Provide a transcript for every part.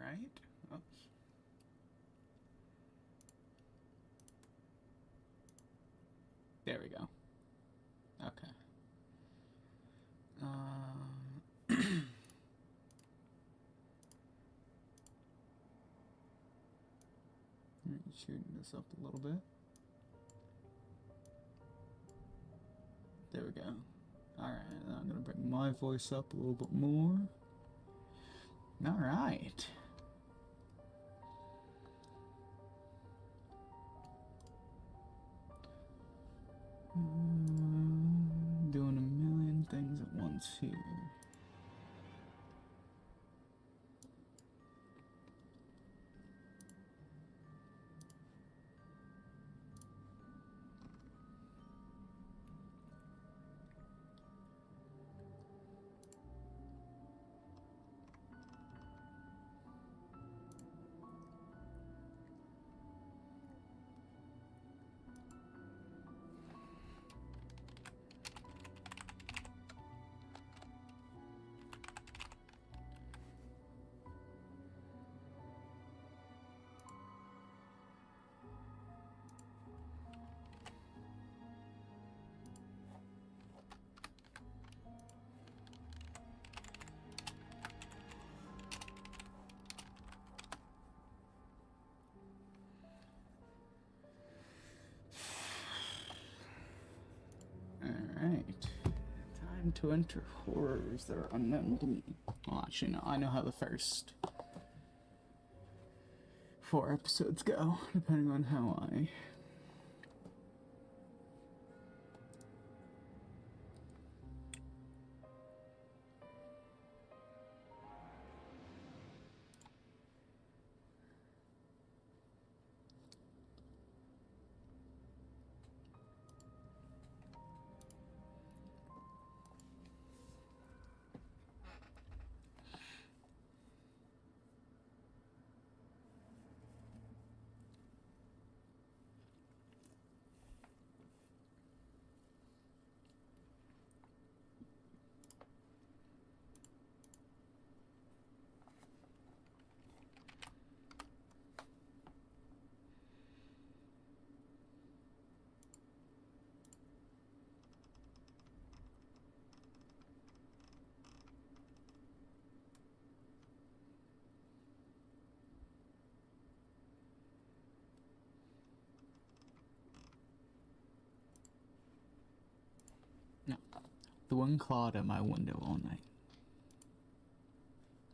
Alright. Oops. There we go. Okay. Shooting this up a little bit. There we go. Alright, I'm gonna bring my voice up a little bit more. Alright. Doing a million things at once here. Alright. Time to enter horrors that are unknown to me. Well, actually, no. I know how the first 4 episodes go, depending on how I... No. The one clawed at my window all night.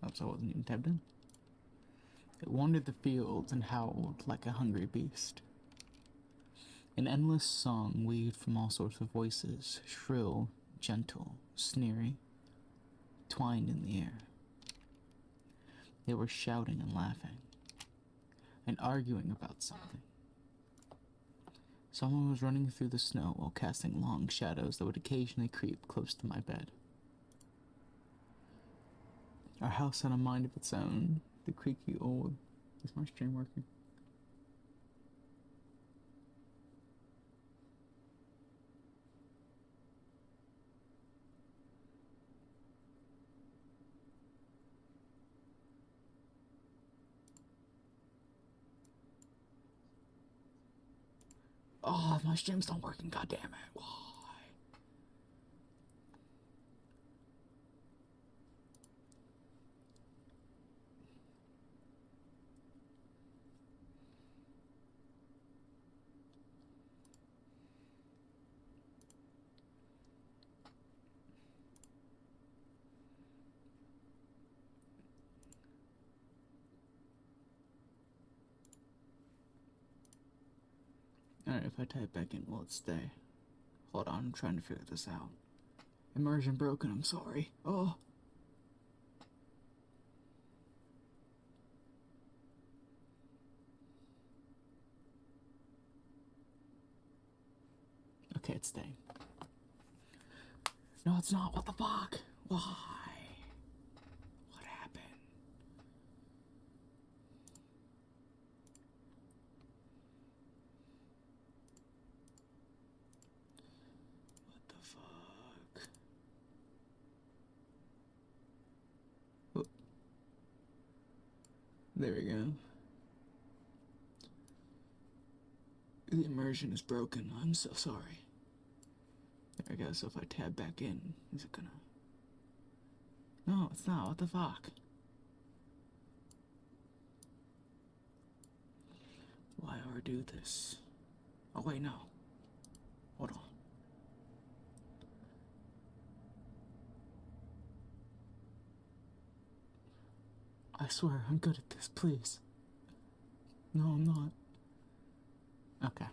Oops, I wasn't even tabbed in. It wandered the fields and howled like a hungry beast. An endless song weaved from all sorts of voices, shrill, gentle, sneery, twined in the air. They were shouting and laughing, and arguing about something. Someone was running through the snow while casting long shadows that would occasionally creep close to my bed. Our house had a mind of its own. The creaky old... Is my stream working? Oh, my stream's not working, god damn it. Why? Alright, if I type back in, will it stay? Hold on, I'm trying to figure this out. Immersion broken, I'm sorry. Oh! Okay, it's staying. No, it's not. What the fuck? Why? What happened? What the fuck? Oh. There we go. The immersion is broken. I'm so sorry. There we go. So if I tab back in, is it gonna... No, it's not. What the fuck? Why do this? Oh wait, no. Hold on. I swear, I'm good at this, please. No, I'm not. Okay.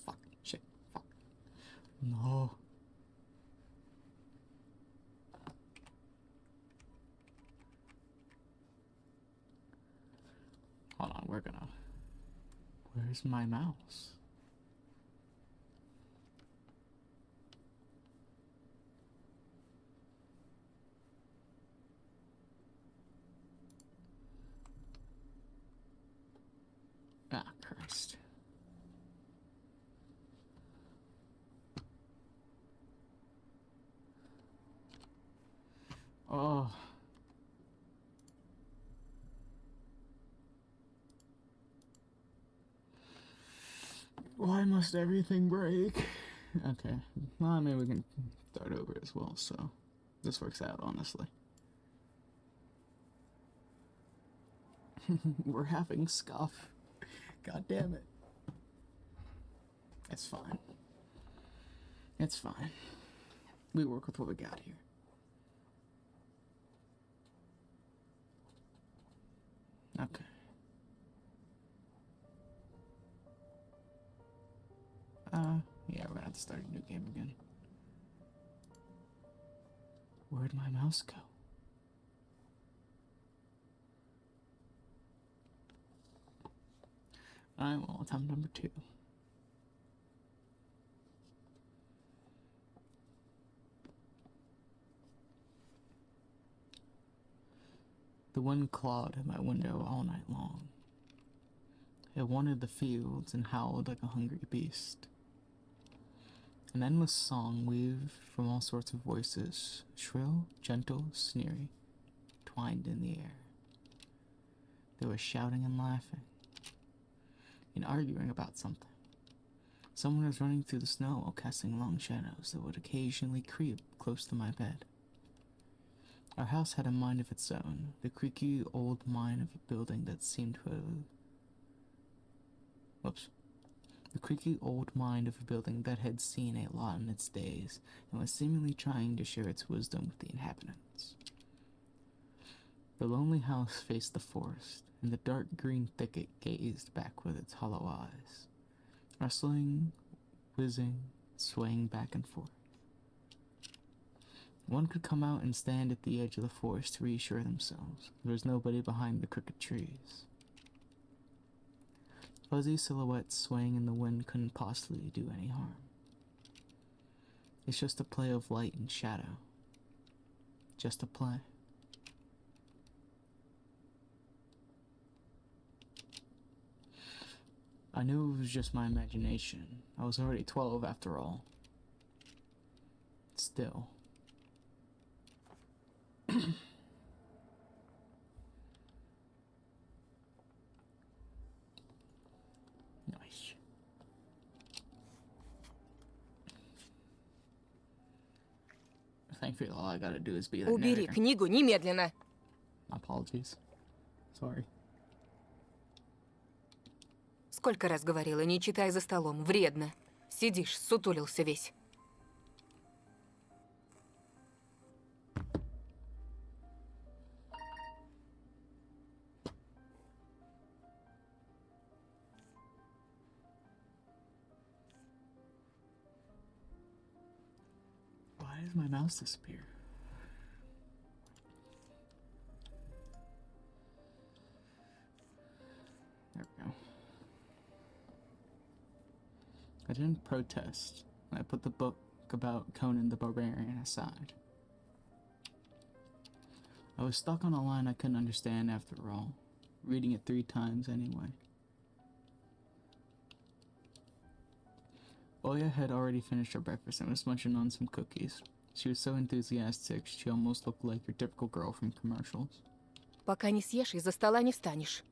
Fuck. Shit. Fuck. No. Hold on, we're gonna... Where's my mouse? Ah, Christ. Oh. Why must everything break? Okay. Well, maybe we can start over as well, so this works out, honestly. We're having scuff. God damn it. It's fine. It's fine. We work with what we got here. Okay. Yeah, we're gonna have to start a new game again. Where'd my mouse go? Alright, well, attempt number 2. The wind clawed at my window all night long. It wanted the fields and howled like a hungry beast. An endless song weaved from all sorts of voices, shrill, gentle, sneery, twined in the air. There was shouting and laughing, and arguing about something. Someone was running through the snow while casting long shadows that would occasionally creep close to my bed. Our house had a mind of its own, the creaky old mind of a building that seemed to have... Whoops. The creaky old mind of a building that had seen a lot in its days and was seemingly trying to share its wisdom with the inhabitants. The lonely house faced the forest, and the dark green thicket gazed back with its hollow eyes, rustling, whizzing, swaying back and forth. One could come out and stand at the edge of the forest to reassure themselves there was nobody behind the crooked trees. Fuzzy silhouettes swaying in the wind couldn't possibly do any harm. It's just a play of light and shadow. Just a play. I knew it was just my imagination. I was already 12 after all. Still. Nice. Thankfully, all I gotta do is be the Убери narrator. книгу немедленно. Apologies. Sorry. Сколько раз говорила, не читай за столом, вредно. Сидишь, сутулился весь. Why does my mouse disappear? There we go. I didn't protest. I put the book about Conan the Barbarian aside. I was stuck on a line I couldn't understand after all, reading it 3 times anyway. Oya had already finished her breakfast and was munching on some cookies. She was so enthusiastic, she almost looked like your typical girl from commercials. Пока не съешь, из-за стола не встанешь.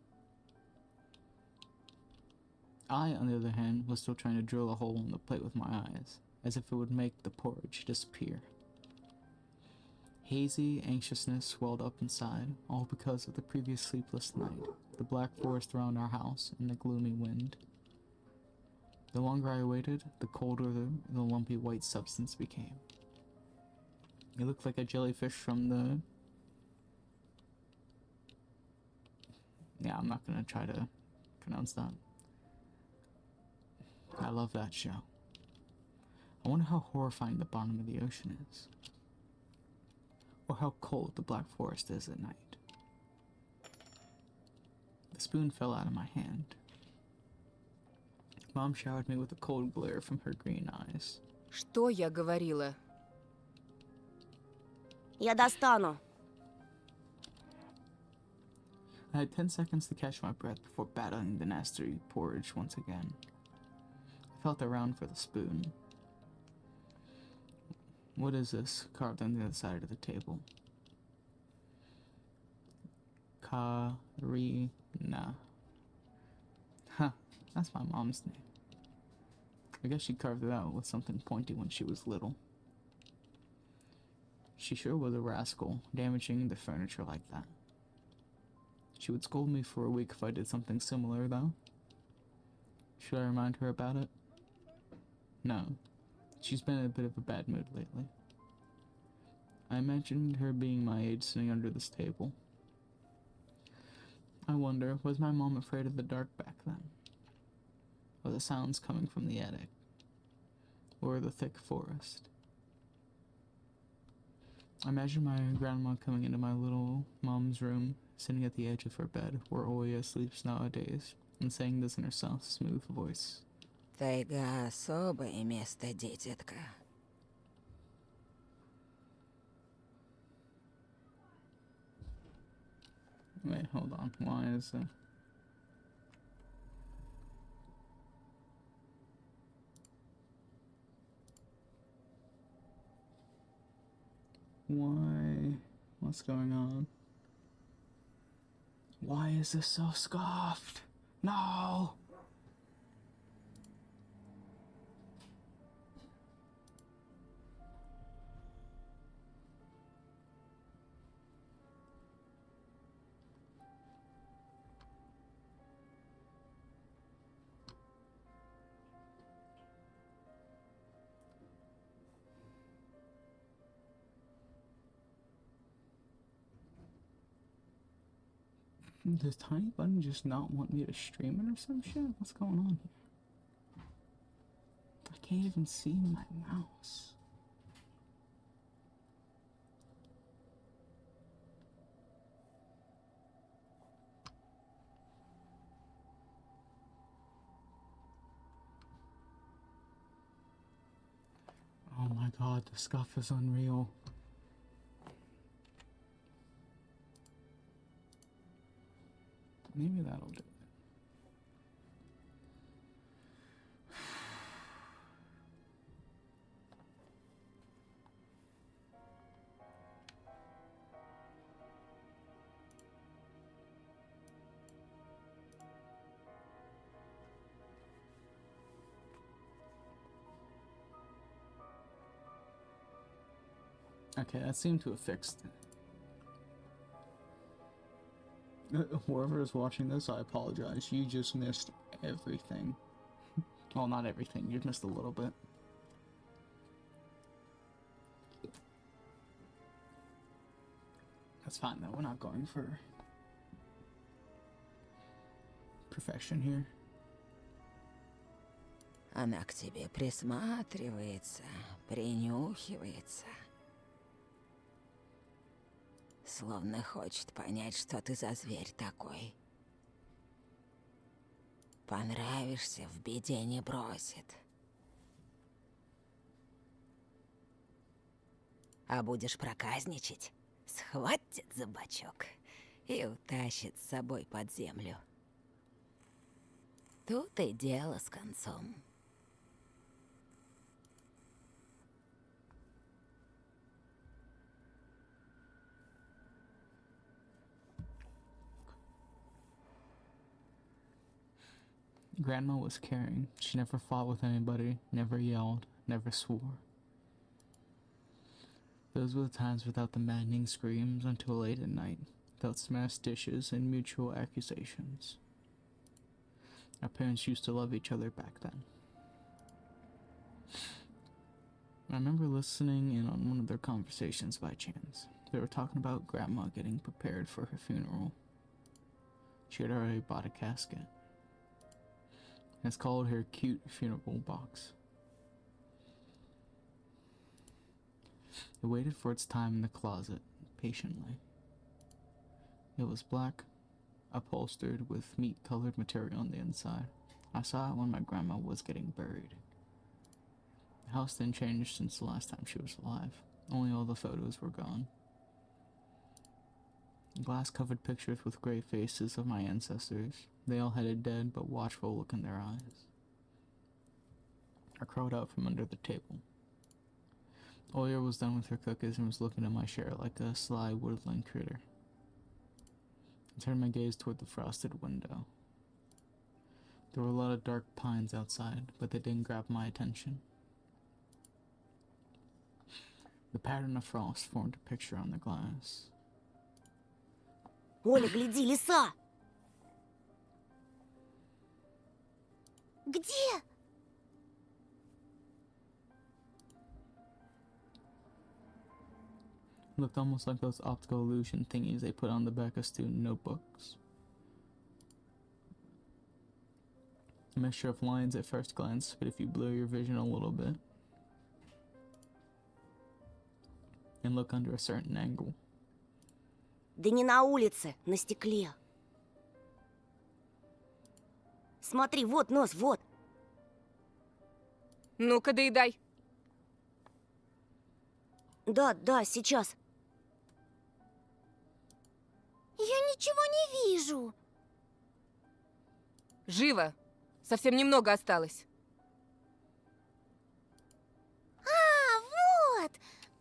I, on the other hand, was still trying to drill a hole in the plate with my eyes, as if it would make the porridge disappear. Hazy anxiousness swelled up inside, all because of the previous sleepless night, the black forest around our house, and the gloomy wind. The longer I waited, the colder the lumpy white substance became. It looked like a jellyfish from the... Yeah, I'm not gonna try to pronounce that. I love that show. I wonder how horrifying the bottom of the ocean is. Or how cold the Black Forest is at night. The spoon fell out of my hand. Mom showered me with a cold glare from her green eyes. Что я говорила? Я достану. I had 10 seconds to catch my breath before battling the nasty porridge once again. I felt around for the spoon. What is this carved on the other side of the table? Karina. Huh, that's my mom's name. I guess she carved it out with something pointy when she was little. She sure was a rascal, damaging the furniture like that. She would scold me for a week if I did something similar, though. Should I remind her about it? No. She's been in a bit of a bad mood lately. I imagined her being my age sitting under this table. I wonder, was my mom afraid of the dark back then? Or the sounds coming from the attic? Or the thick forest? I imagine my grandma coming into my little mom's room, sitting at the edge of her bed, where Oya sleeps nowadays, and saying this in her soft, smooth voice. Тайга — особое место, дитятка. Wait, hold on. Why is that? Why? What's going on? Why is this so scuffed? No! Does Tiny Button just not want me to stream it or some shit? What's going on here? I can't even see my mouse. Oh my god, the scuff is unreal. Maybe that'll do it. Okay, that seemed to have fixed it. Whoever is watching this, I apologize. You just missed everything. Well, not everything. You missed a little bit. That's fine, though. We're not going for perfection here. Она к тебе присматривается, принюхивается. Словно хочет понять, что ты за зверь такой. Понравишься, в беде не бросит. А будешь проказничать, схватит за бочок и утащит с собой под землю. Тут и дело с концом. Grandma was caring. She never fought with anybody, never yelled, never swore. Those were the times without the maddening screams until late at night, without smashed dishes and mutual accusations. Our parents used to love each other back then. I remember listening in on one of their conversations by chance. They were talking about Grandma getting prepared for her funeral. She had already bought a casket. It's called her cute funeral box. It waited for its time in the closet, patiently. It was black, upholstered with meat-colored material on the inside. I saw it when my grandma was getting buried. The house didn't change since the last time she was alive. Only all the photos were gone. Glass-covered pictures with gray faces of my ancestors. They all had a dead but watchful look in their eyes. I crawled out from under the table. Oya was done with her cookies and was looking at my share like a sly woodland critter. I turned my gaze toward the frosted window. There were a lot of dark pines outside, but they didn't grab my attention. The pattern of frost formed a picture on the glass. Оля, гляди, лиса! Где? It looked almost like those optical illusion thingies they put on the back of student notebooks. A mixture of lines at first glance, but if you blur your vision a little bit and look under a certain angle. Да не на улице, на стекле. Смотри, вот нос, вот. Ну-ка, доедай. Да, да, сейчас. Я ничего не вижу. Живо. Совсем немного осталось. А, вот.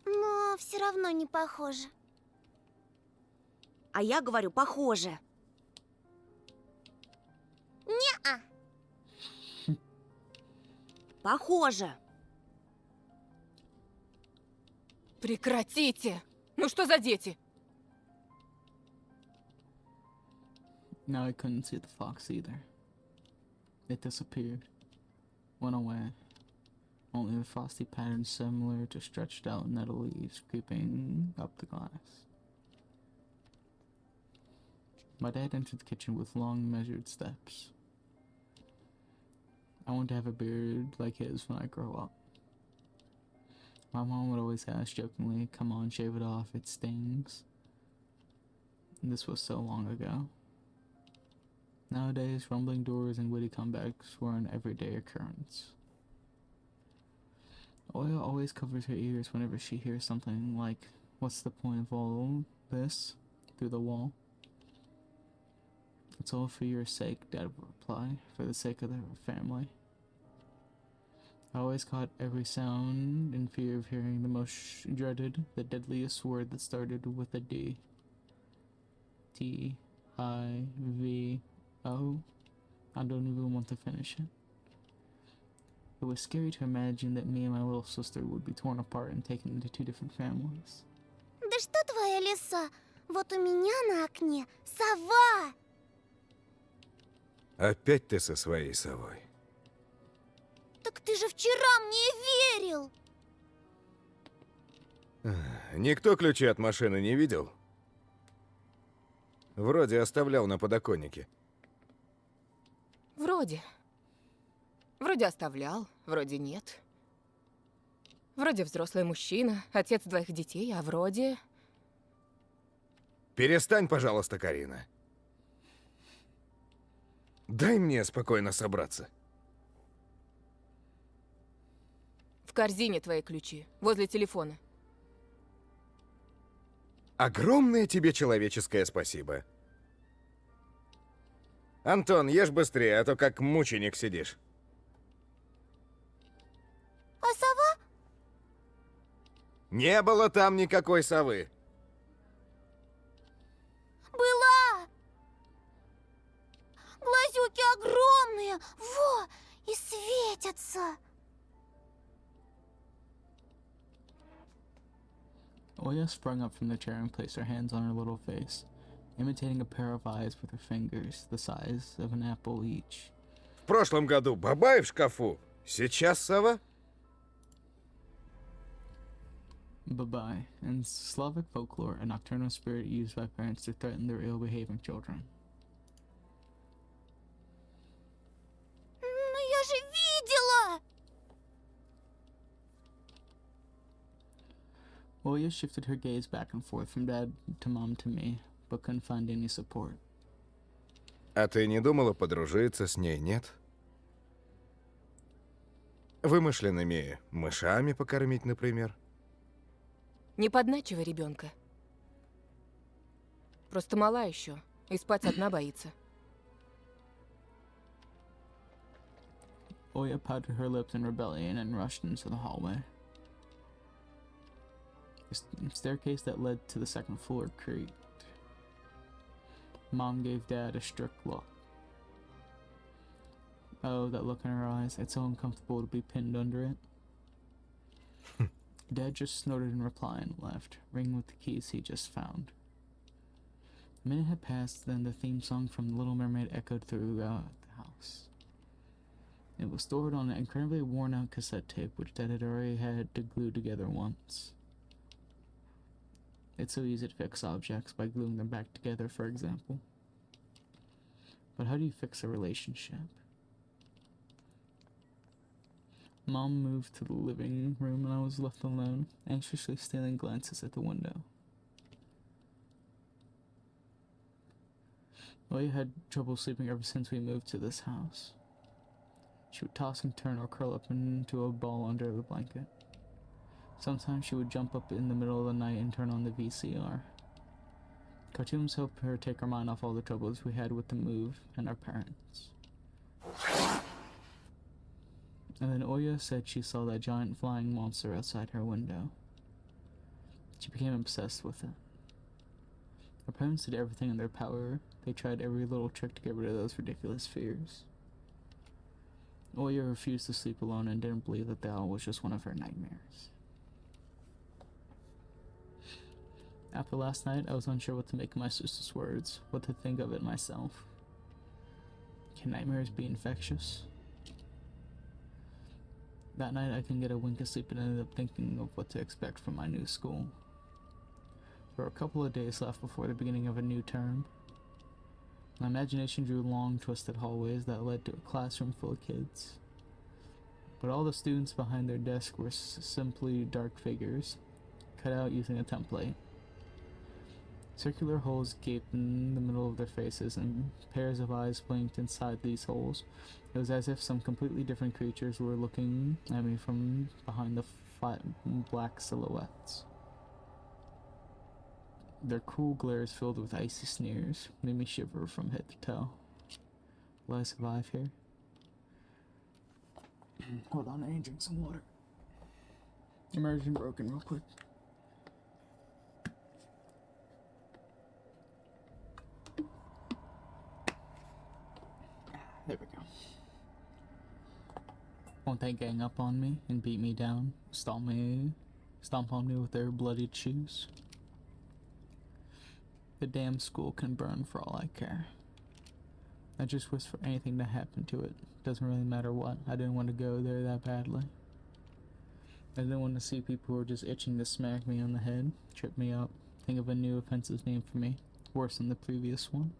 Но все равно не похоже. А я говорю, похоже. Не-а. Похоже. Прекратите! Ну что за дети? Now I couldn't see the fox either. It disappeared. Went away. Only the frosty pattern similar to stretched out nettle leaves creeping up the glass. My dad entered the kitchen with long, measured steps. I want to have a beard like his when I grow up. My mom would always ask jokingly, "Come on, shave it off, it stings." And this was so long ago. Nowadays, rumbling doors and witty comebacks were an everyday occurrence. Oya always covers her ears whenever she hears something like, "What's the point of all this?" through the wall. "It's all for your sake," Dad would reply, "for the sake of their family." I always caught every sound in fear of hearing the most dreaded, the deadliest word that started with a D. T-I-V-O. I don't even want to finish it. It was scary to imagine that me and my little sister would be torn apart and taken into two different families. Да что твоя лиса? Вот у меня на окне сова. Опять ты со своей совой. Так ты же вчера мне верил. Никто ключи от машины не видел? Вроде оставлял на подоконнике. Вроде. Вроде оставлял, вроде нет. Вроде взрослый мужчина, отец двоих детей, а вроде... Перестань, пожалуйста, Карина. Дай мне спокойно собраться. В корзине твои ключи, возле телефона. Огромное тебе человеческое спасибо. Антон, ешь быстрее, а то как мученик сидишь. А сова? Не было там никакой совы. Была. Глазюки огромные. обнять отца. Oya sprung up from the chair and placed her hands on her little face, imitating a pair of eyes with her fingers, the size of an apple each. В прошлом году бабай в шкафу, сейчас сова? Babai, in Slavic folklore, a nocturnal spirit used by parents to threaten their ill-behaving children. Но я же видела! Oya shifted her gaze back and forth from dad to mom to me, but couldn't find any support. А ты не думала подружиться с ней, нет? Вымышленными мышами покормить, например? Не подначивай ребенка. Просто мала еще, и спать одна боится. Oya pouted her lips in rebellion and rushed into the hallway. The staircase that led to the second floor creaked. Mom gave Dad a strict look. Oh, that look in her eyes. It's so uncomfortable to be pinned under it. Dad just snorted in reply and left, ringing with the keys he just found. A minute had passed, then the theme song from The Little Mermaid echoed throughout the house. It was stored on an incredibly worn-out cassette tape, which Dad had already had to glue together once. It's so easy to fix objects by gluing them back together, for example. But how do you fix a relationship? Mom moved to the living room and I was left alone, anxiously stealing glances at the window. Oya had trouble sleeping ever since we moved to this house. She would toss and turn or curl up into a ball under the blanket. Sometimes she would jump up in the middle of the night and turn on the VCR. Cartoons helped her take her mind off all the troubles we had with the move and our parents. And then Oya said she saw that giant flying monster outside her window. She became obsessed with it. Her parents did everything in their power. They tried every little trick to get rid of those ridiculous fears. Oya refused to sleep alone and didn't believe that owl was just one of her nightmares. After last night, I was unsure what to make of my sister's words, what to think of it myself. Can nightmares be infectious? That night, I couldn't get a wink of sleep and ended up thinking of what to expect from my new school. There were a couple of days left before the beginning of a new term. My imagination drew long, twisted hallways that led to a classroom full of kids. But all the students behind their desks were simply dark figures, cut out using a template. Circular holes gaped in the middle of their faces, and pairs of eyes blinked inside these holes. It was as if some completely different creatures were looking at me from behind the flat black silhouettes. Their cool glares, filled with icy sneers, made me shiver from head to toe. Will I survive here? Hold on, I need to drink some water. Immersion broken real quick. There we go. Won't they gang up on me and beat me down, stomp on me with their bloodied shoes? The damn school can burn for all I care. I just wish for anything to happen to it. Doesn't really matter what. I didn't want to go there that badly. I didn't want to see people who were just itching to smack me on the head, trip me up, think of a new offensive name for me, worse than the previous one.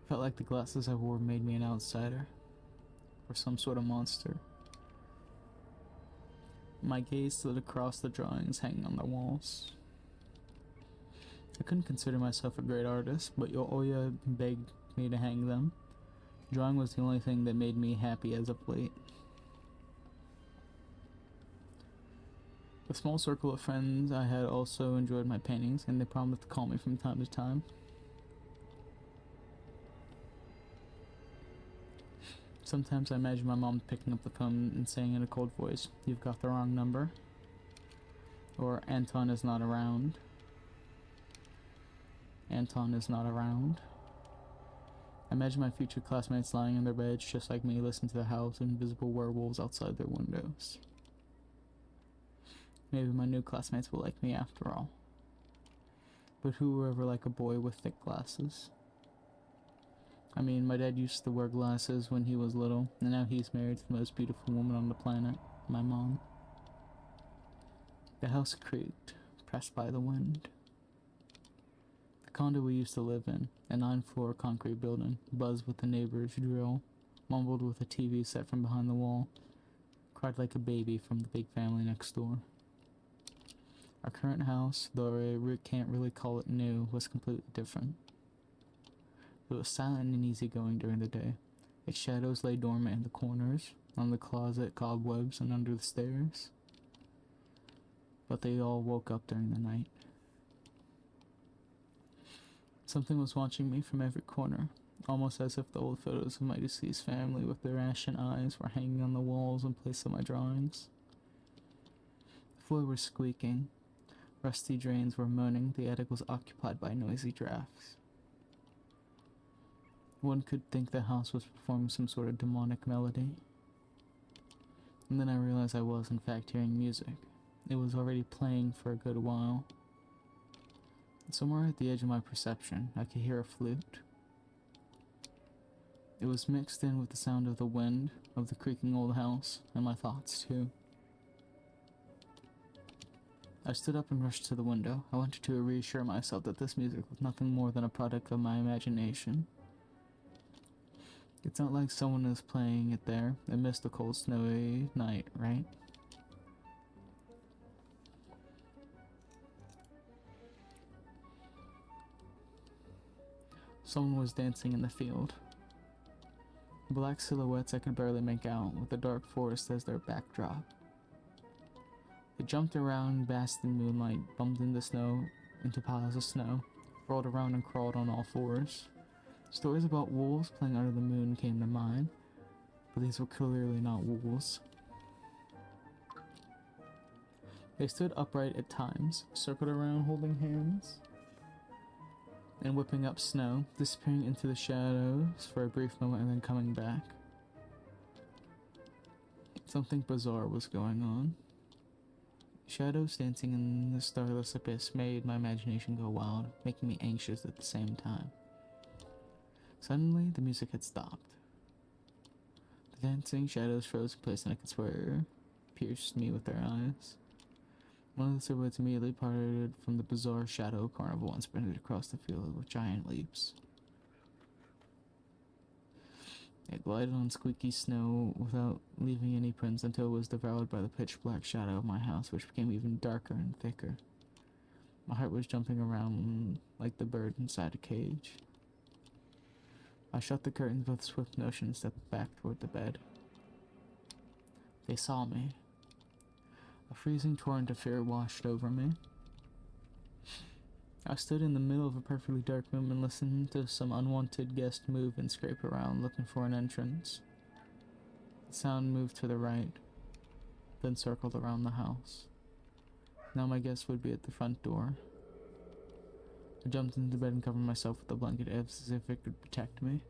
Felt like the glasses I wore made me an outsider, or some sort of monster. My gaze slid across the drawings hanging on the walls. I couldn't consider myself a great artist, but Oya begged me to hang them. Drawing was the only thing that made me happy as of late. A small circle of friends I had also enjoyed my paintings, and they promised to call me from time to time. Sometimes I imagine my mom picking up the phone and saying in a cold voice, "You've got the wrong number," or "Anton is not around." Anton is not around. I imagine my future classmates lying in their beds just like me, listening to the howls of invisible werewolves outside their windows. Maybe my new classmates will like me after all. But who will ever like a boy with thick glasses? I mean, my dad used to wear glasses when he was little, and now he's married to the most beautiful woman on the planet, my mom. The house creaked, pressed by the wind. The condo we used to live in, a 9-floor concrete building, buzzed with the neighbor's drill, mumbled with a TV set from behind the wall, cried like a baby from the big family next door. Our current house, though I can't really call it new, was completely different. It was silent and easygoing during the day. Its shadows lay dormant in the corners, on the closet cobwebs, and under the stairs. But they all woke up during the night. Something was watching me from every corner, almost as if the old photos of my deceased family with their ashen eyes were hanging on the walls in place of my drawings. The floor was squeaking. Rusty drains were moaning. The attic was occupied by noisy drafts. One could think the house was performing some sort of demonic melody. And then I realized I was, in fact, hearing music. It was already playing for a good while. Somewhere at the edge of my perception, I could hear a flute. It was mixed in with the sound of the wind, of the creaking old house, and my thoughts too. I stood up and rushed to the window. I wanted to reassure myself that this music was nothing more than a product of my imagination. It's not like someone is playing it there amidst the cold, snowy night, right? Someone was dancing in the field. Black silhouettes I could barely make out, with the dark forest as their backdrop. They jumped around, basked in moonlight, bumped into piles of snow, rolled around and crawled on all fours. Stories about wolves playing under the moon came to mind, but these were clearly not wolves. They stood upright at times, circled around holding hands, and whipping up snow, disappearing into the shadows for a brief moment and then coming back. Something bizarre was going on. Shadows dancing in the starless abyss made my imagination go wild, making me anxious at the same time. Suddenly, the music had stopped. The dancing shadows froze in place, and I could swear pierced me with their eyes. One of the silhouettes immediately parted from the bizarre shadow carnival and sprinted across the field with giant leaps. It glided on squeaky snow without leaving any prints until it was devoured by the pitch-black shadow of my house, which became even darker and thicker. My heart was jumping around like the bird inside a cage. I shut the curtains with a swift motion and stepped back toward the bed. They saw me. A freezing torrent of fear washed over me. I stood in the middle of a perfectly dark room and listened to some unwanted guest move and scrape around looking for an entrance. The sound moved to the right, then circled around the house. Now my guest would be at the front door. I jumped into bed and covered myself with a blanket as if it could protect me.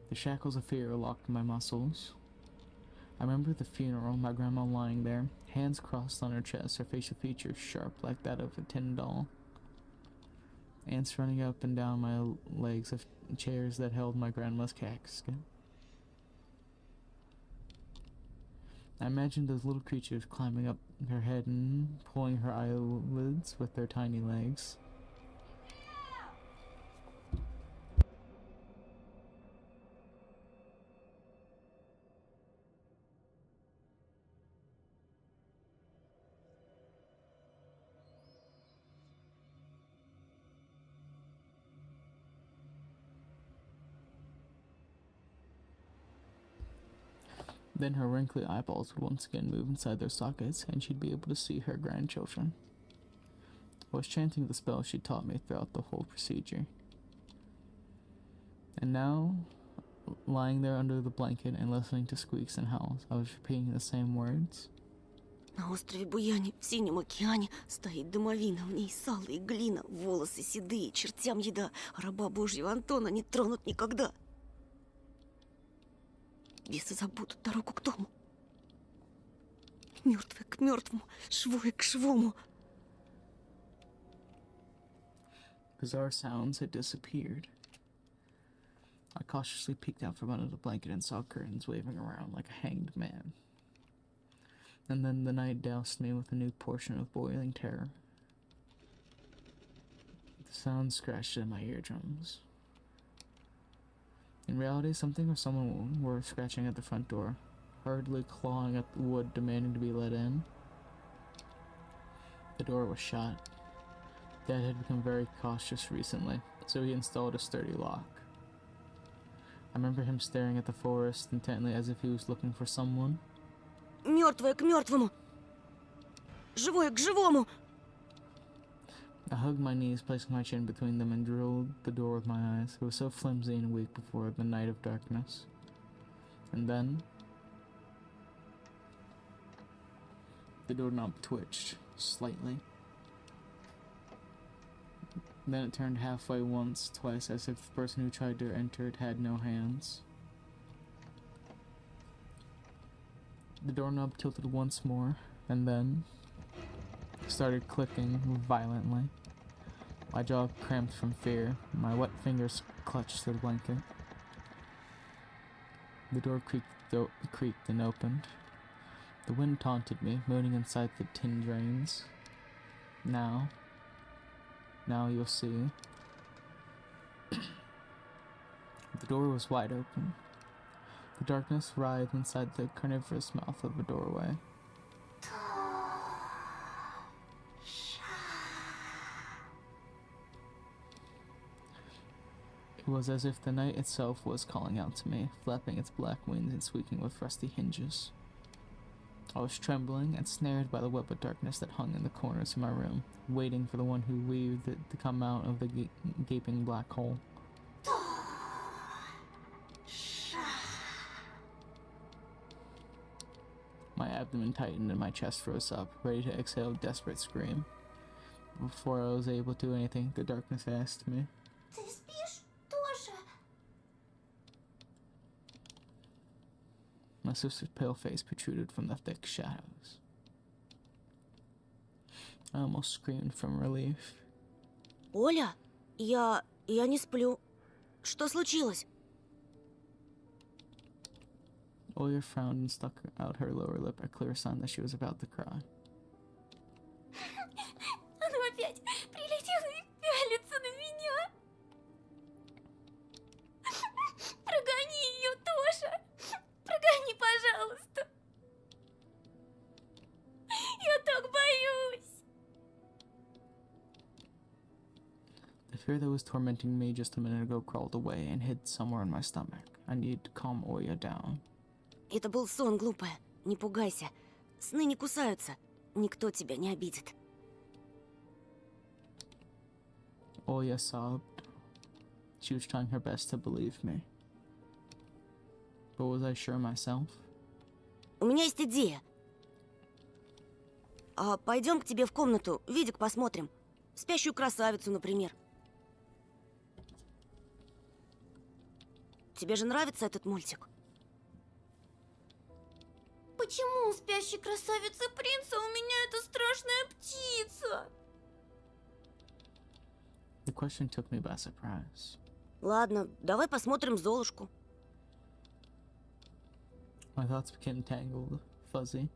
The shackles of fear locked my muscles. I remember the funeral, my grandma lying there, hands crossed on her chest, her facial features sharp like that of a tin doll. Ants running up and down my legs of chairs that held my grandma's casket. I imagined those little creatures climbing up her head and pulling her eyelids with their tiny legs. Then her wrinkly eyeballs would once again move inside their sockets, and she'd be able to see her grandchildren. I was chanting the spell she taught me throughout the whole procedure. And now, lying there under the blanket and listening to squeaks and howls, I was repeating the same words. На острове Буяне, в Синем океане, стоит домовина, в ней сало и глина, волосы седые, чертям еда, а раба Божьего Антона не тронут никогда. Бесы забудут дорогу к дому. Мертвое к мертвому, живое к живому. Bizarre sounds had disappeared. I cautiously peeked out from under the blanket and saw curtains waving around like a hanged man. And then the night doused me with a new portion of boiling terror. The sound scratched in my eardrums. In reality, something or someone were scratching at the front door, hurriedly clawing at the wood, demanding to be let in. The door was shut. Dad had become very cautious recently, so he installed a sturdy lock. I remember him staring at the forest intently as if he was looking for someone. Мертвое к мертвому. Живое к живому. I hugged my knees, placing my chin between them, and drilled the door with my eyes. It was so flimsy and weak before the night of darkness. And then the doorknob twitched slightly. Then it turned halfway once, twice, as if the person who tried to enter it had no hands. The doorknob tilted once more, and then started clicking violently. My jaw cramped from fear. My wet fingers clutched the blanket. The door creaked and opened. The wind taunted me, moaning inside the tin drains. Now you'll see. The door was wide open. The darkness writhed inside the carnivorous mouth of the doorway. It was as if the night itself was calling out to me, flapping its black wings and squeaking with rusty hinges. I was trembling and snared by the web of darkness that hung in the corners of my room, waiting for the one who weaved it to come out of the gaping black hole. My abdomen tightened and my chest rose up, ready to exhale a desperate scream. Before I was able to do anything, the darkness asked me, Ты спишь тоже? My sister's pale face protruded from the thick shadows. I almost screamed from relief. Оля, я не сплю. Что случилось? Oya frowned and stuck out her lower lip, a clear sign that she was about to cry. Оно опять прилетело и пялится на меня. Прогони ее, Тоша. Прогони, пожалуйста. Я так боюсь. The fear that was tormenting me just a minute ago crawled away and hid somewhere in my stomach. I needed to calm Oya down. Это был сон, глупая. Не пугайся. Сны не кусаются. Никто тебя не обидит. Oya sobbed. She was trying her best to believe me. But was I sure myself? У меня есть идея. Пойдем к тебе в комнату, видик посмотрим. Спящую красавицу, например. Тебе же нравится этот мультик? Почему у спящей красавицы принца у меня эта страшная птица? The question took me by surprise. Ладно, давай посмотрим Золушку. My thoughts became tangled, fuzzy.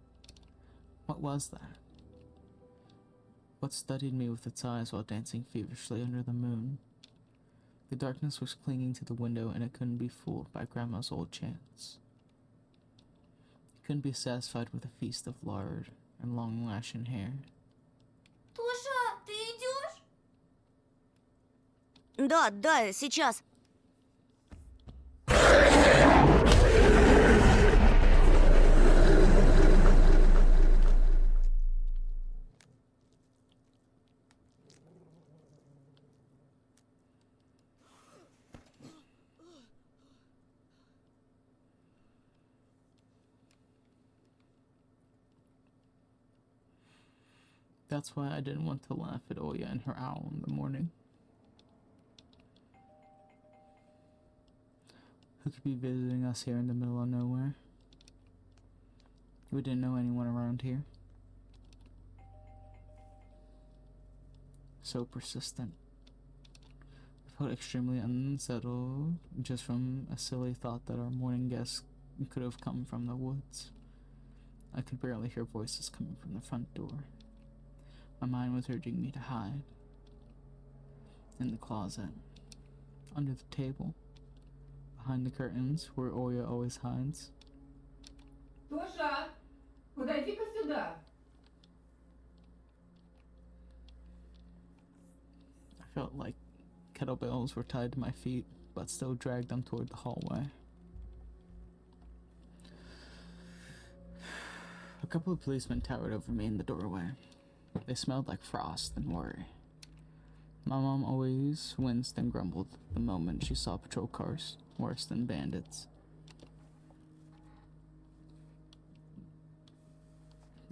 What was that? What studied me with its eyes while dancing feverishly under the moon? The darkness was clinging to the window, and it couldn't be fooled by Grandma's old chants. It couldn't be satisfied with a feast of lard and long lashen hair. Тоша, ты идешь? Да, сейчас. That's why I didn't want to laugh at Oya and her owl in the morning. Who could be visiting us here in the middle of nowhere? We didn't know anyone around here. So persistent. I felt extremely unsettled just from a silly thought that our morning guest could have come from the woods. I could barely hear voices coming from the front door. My mind was urging me to hide. In the closet. Under the table. Behind the curtains, where Oya always hides. Тоша, подойди-ка сюда. I felt like kettlebells were tied to my feet, but still dragged them toward the hallway. A couple of policemen towered over me in the doorway. They smelled like frost and worry. My mom always winced and grumbled the moment she saw patrol cars, worse than bandits.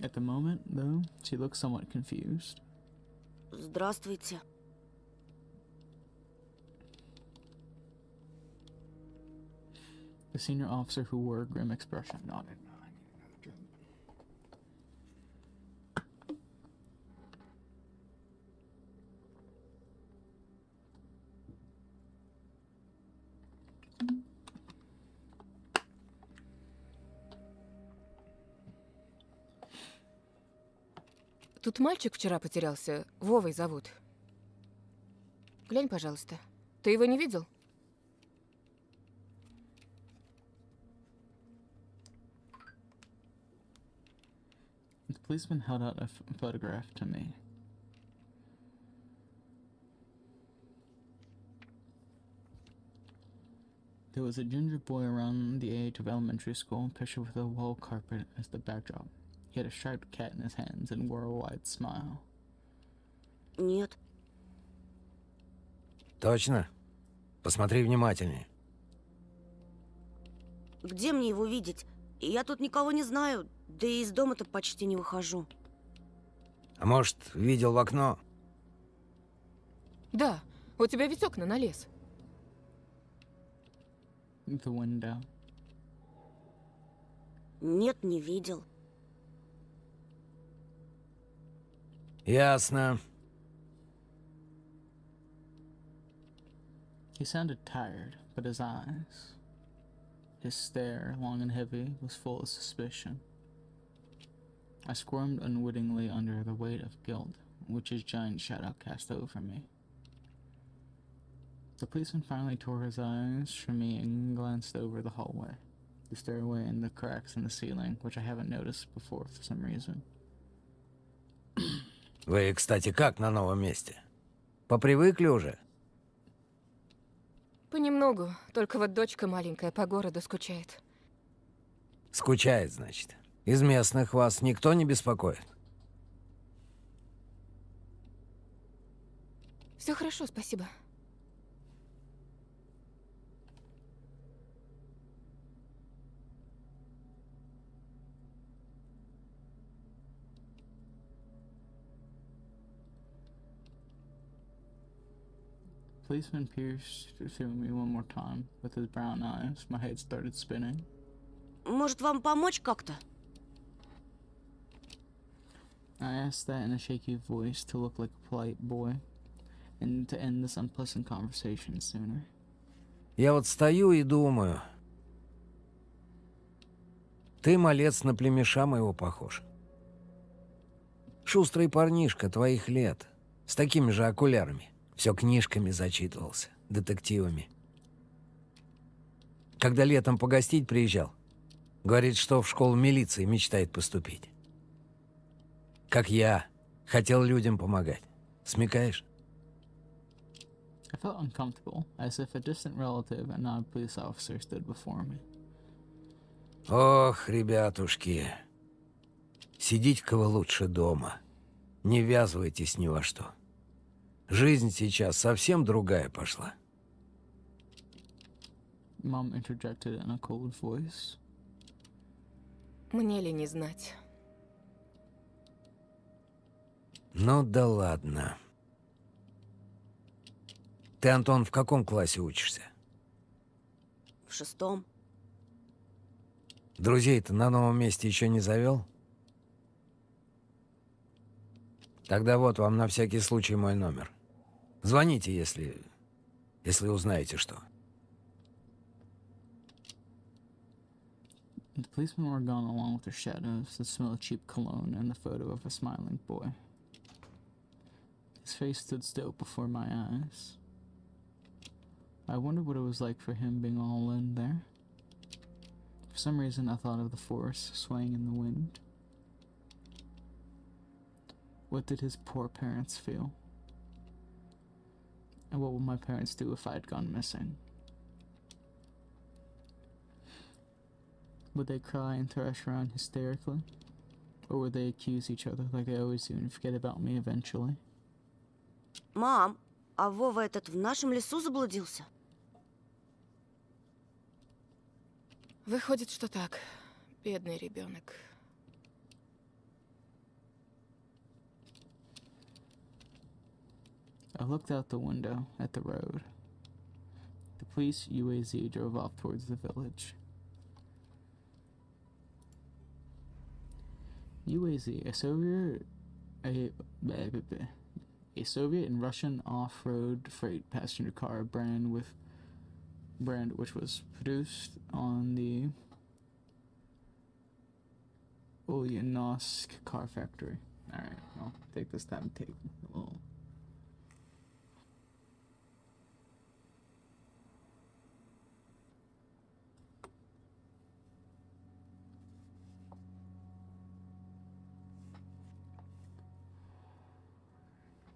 At the moment, though, she looked somewhat confused. Здравствуйте. The senior officer, who wore a grim expression, nodded. Тут мальчик вчера потерялся. Вовой зовут. Глянь, пожалуйста. Ты его не видел? The policeman held out a photograph to me. There was a ginger boy around the age of elementary school, pictured with a wall carpet as the backdrop. He had a striped cat in his hands and wore a wide smile. Нет. Точно? Посмотри внимательнее. Где мне его видеть? Я тут никого не знаю, да и из дома-то почти не выхожу. А может, видел в окно? Да. У тебя ведь окна на лес. The window. Нет, не видел. Ясно. He sounded tired, but his eyes, his stare, long and heavy, was full of suspicion. I squirmed unwittingly under the weight of guilt, which his giant shadow cast over me. The policeman finally tore his eyes from me and glanced over the hallway, the stairway, and the cracks in the ceiling, which I haven't noticed before for some reason. Вы, кстати, как на новом месте? Попривыкли уже? Понемногу. Только вот дочка маленькая по городу скучает. Скучает, значит. Из местных вас никто не беспокоит? Все хорошо, спасибо. Policeman pierced through me one more time with his brown eyes. My head started spinning. Может, вам помочь как-то? I asked that in a shaky voice to look like a polite boy, and to end this unpleasant conversation sooner. Я вот стою и думаю. Ты, малец, на племеша моего похож. Шустрый парнишка твоих лет, с такими же окулярами. Все книжками зачитывался, детективами. Когда летом погостить приезжал, говорит, что в школу милиции мечтает поступить. Как я, хотел людям помогать. Смекаешь? I felt uncomfortable, as if a distant relative and not a police officer stood before me. Ох, ребятушки, сидите-ка вы лучше дома. Не ввязывайтесь ни во что. Жизнь сейчас совсем другая пошла. Mom interjected in a cold voice. Мне ли не знать? Ну да ладно. Ты, Антон, в каком классе учишься? В 6-м. Друзей-то на новом месте еще не завел? Тогда вот вам на всякий случай мой номер. Звоните, если узнаете что. The policemen were gone along with their shadows, the smell of cheap cologne, and the photo of a smiling boy. His face stood still before my eyes. I wondered what it was like for him being all alone there. For some reason, I thought of the forest swaying in the wind. What did his poor parents feel? And what would my parents do if I had gone missing? Would they cry and thrash around hysterically? Or would they accuse each other like they always do and forget about me eventually? Мам, а Вова этот в нашем лесу заблудился? Выходит, что так. Бедный ребенок. I looked out the window at the road. The police UAZ drove off towards the village. UAZ, a Soviet and Russian off-road freight passenger car brand which was produced on the Ulyanovsk car factory. Alright, I'll take this time and take a little.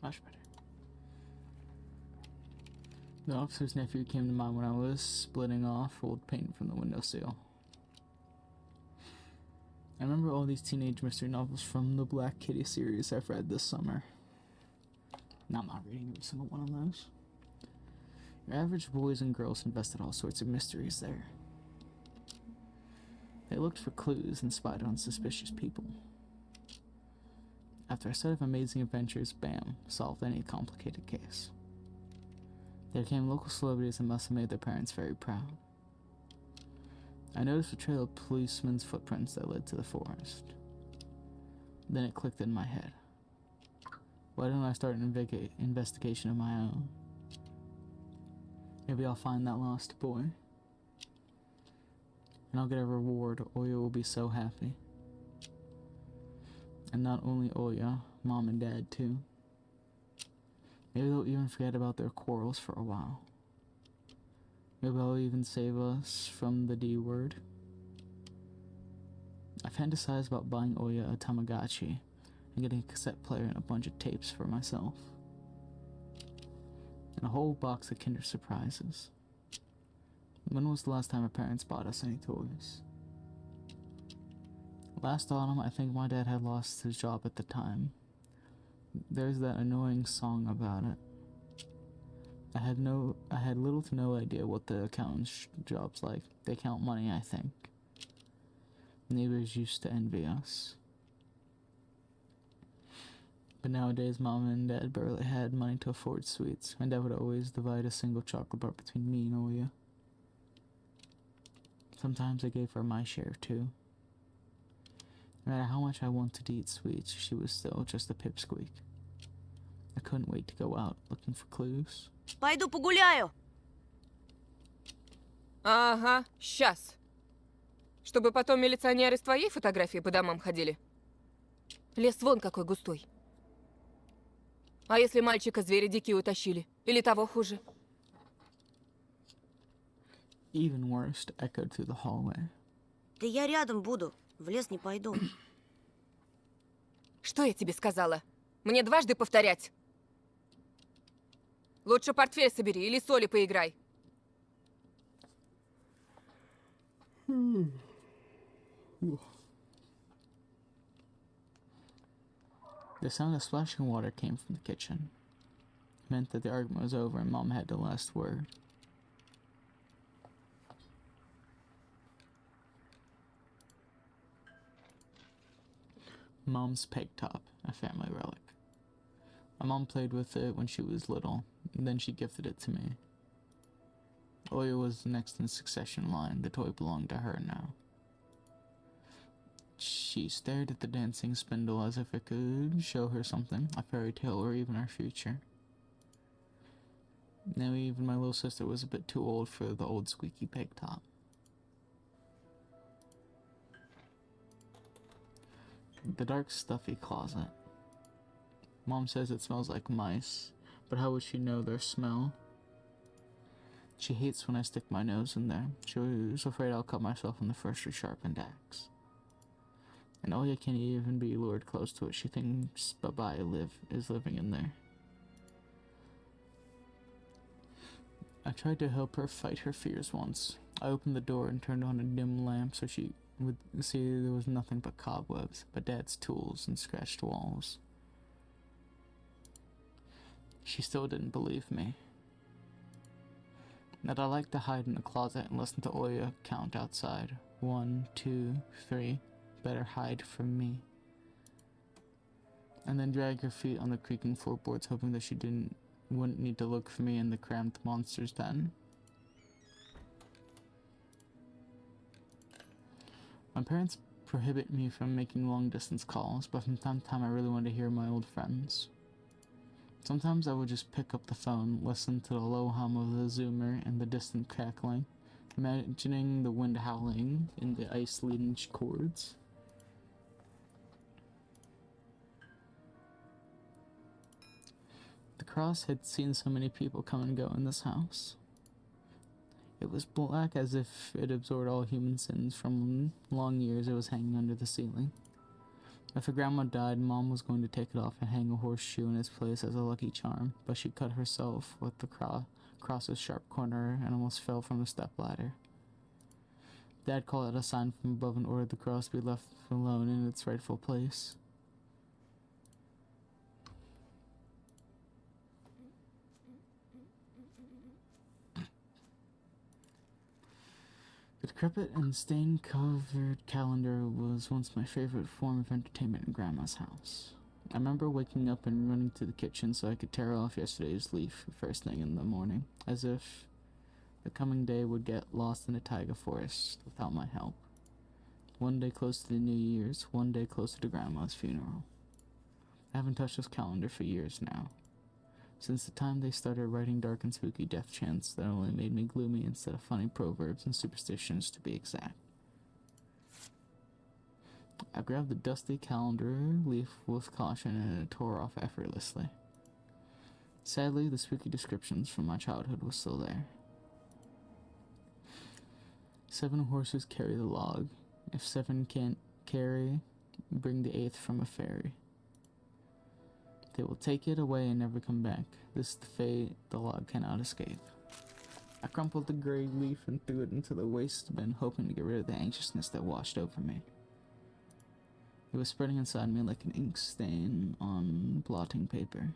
Much better. The officer's nephew came to mind when I was splitting off old paint from the windowsill. I remember all these teenage mystery novels from the Black Kitty series I've read this summer. Now I'm not reading every single one of those. Your average boys and girls invested all sorts of mysteries there. They looked for clues and spied on suspicious people. After a set of amazing adventures, bam, solved any complicated case. There came local celebrities that must have made their parents very proud. I noticed a trail of policemen's footprints that led to the forest. Then it clicked in my head. Why don't I start an investigation of my own? Maybe I'll find that lost boy. And I'll get a reward. Oya will be so happy. And not only Oya, Mom and Dad too. Maybe they'll even forget about their quarrels for a while. Maybe they'll even save us from the D word. I fantasized about buying Oya a Tamagotchi and getting a cassette player and a bunch of tapes for myself. And a whole box of Kinder Surprises. When was the last time our parents bought us any toys? Last autumn, I think my dad had lost his job at the time. There's that annoying song about it. I had little to no idea what the accountant's job's like. They count money, I think. Neighbors used to envy us. But nowadays, Mom and Dad barely had money to afford sweets. My dad would always divide a single chocolate bar between me and Oya. Sometimes I gave her my share too. No matter how much I wanted to eat sweets, she was still just a pipsqueak. I couldn't wait to go out looking for clues. Пойду погуляю. Ага, сейчас. Чтобы потом милиционеры с твоей фотографией по домам ходили. Лес вон какой густой. А если мальчика звери дикие утащили? Или того хуже? Even worse echoed through the hallway. Да я рядом буду. В лес не пойду. Что я тебе сказала? Мне дважды повторять. Лучше портфель собери или соли поиграй. The sound of splashing water came from the kitchen. It meant that the argument was over and Mom had the last word. Mom's peg top, a family relic. My mom played with it when she was little, and then she gifted it to me. Oya was the next in succession line. The toy belonged to her now. She stared at the dancing spindle as if it could show her something, a fairy tale or even our future. Now even my little sister was a bit too old for the old squeaky peg top. The dark, stuffy closet. Mom says it smells like mice, but how would she know their smell? She hates when I stick my nose in there. She was afraid I'll cut myself on the freshly sharpened axe. And Oya can't even be lured close to it. She thinks Babai is living in there. I tried to help her fight her fears once. I opened the door and turned on a dim lamp so she would see there was nothing but cobwebs, but Dad's tools and scratched walls. She still didn't believe me. That I liked to hide in the closet and listen to Oya count outside. 1, 2, 3. Better hide from me. And then drag her feet on the creaking floorboards, hoping that she wouldn't need to look for me in the cramped monster's den. My parents prohibit me from making long-distance calls, but from time to time I really wanted to hear my old friends. Sometimes I would just pick up the phone, listen to the low hum of the zoomer and the distant crackling, imagining the wind howling in the ice-laden chords. The cross had seen so many people come and go in this house. It was black as if it absorbed all human sins from long years it was hanging under the ceiling. If her grandma died, Mom was going to take it off and hang a horseshoe in its place as a lucky charm, but she cut herself with the cross's sharp corner and almost fell from the stepladder. Dad called out a sign from above and ordered the cross to be left alone in its rightful place. The decrepit and stain-covered calendar was once my favorite form of entertainment in Grandma's house. I remember waking up and running to the kitchen so I could tear off yesterday's leaf first thing in the morning, as if the coming day would get lost in a taiga forest without my help. One day close to the New Year's, one day closer to Grandma's funeral. I haven't touched this calendar for years now. Since the time they started writing dark and spooky death chants that only made me gloomy instead of funny proverbs and superstitions to be exact. I grabbed the dusty calendar leaf with caution and it tore off effortlessly. Sadly, the spooky descriptions from my childhood were still there. 7 horses carry the log. If 7 can't carry, bring the 8th from a fairy. They will take it away and never come back. This is the fate the log cannot escape. I crumpled the gray leaf and threw it into the waste bin, hoping to get rid of the anxiousness that washed over me. It was spreading inside me like an ink stain on blotting paper.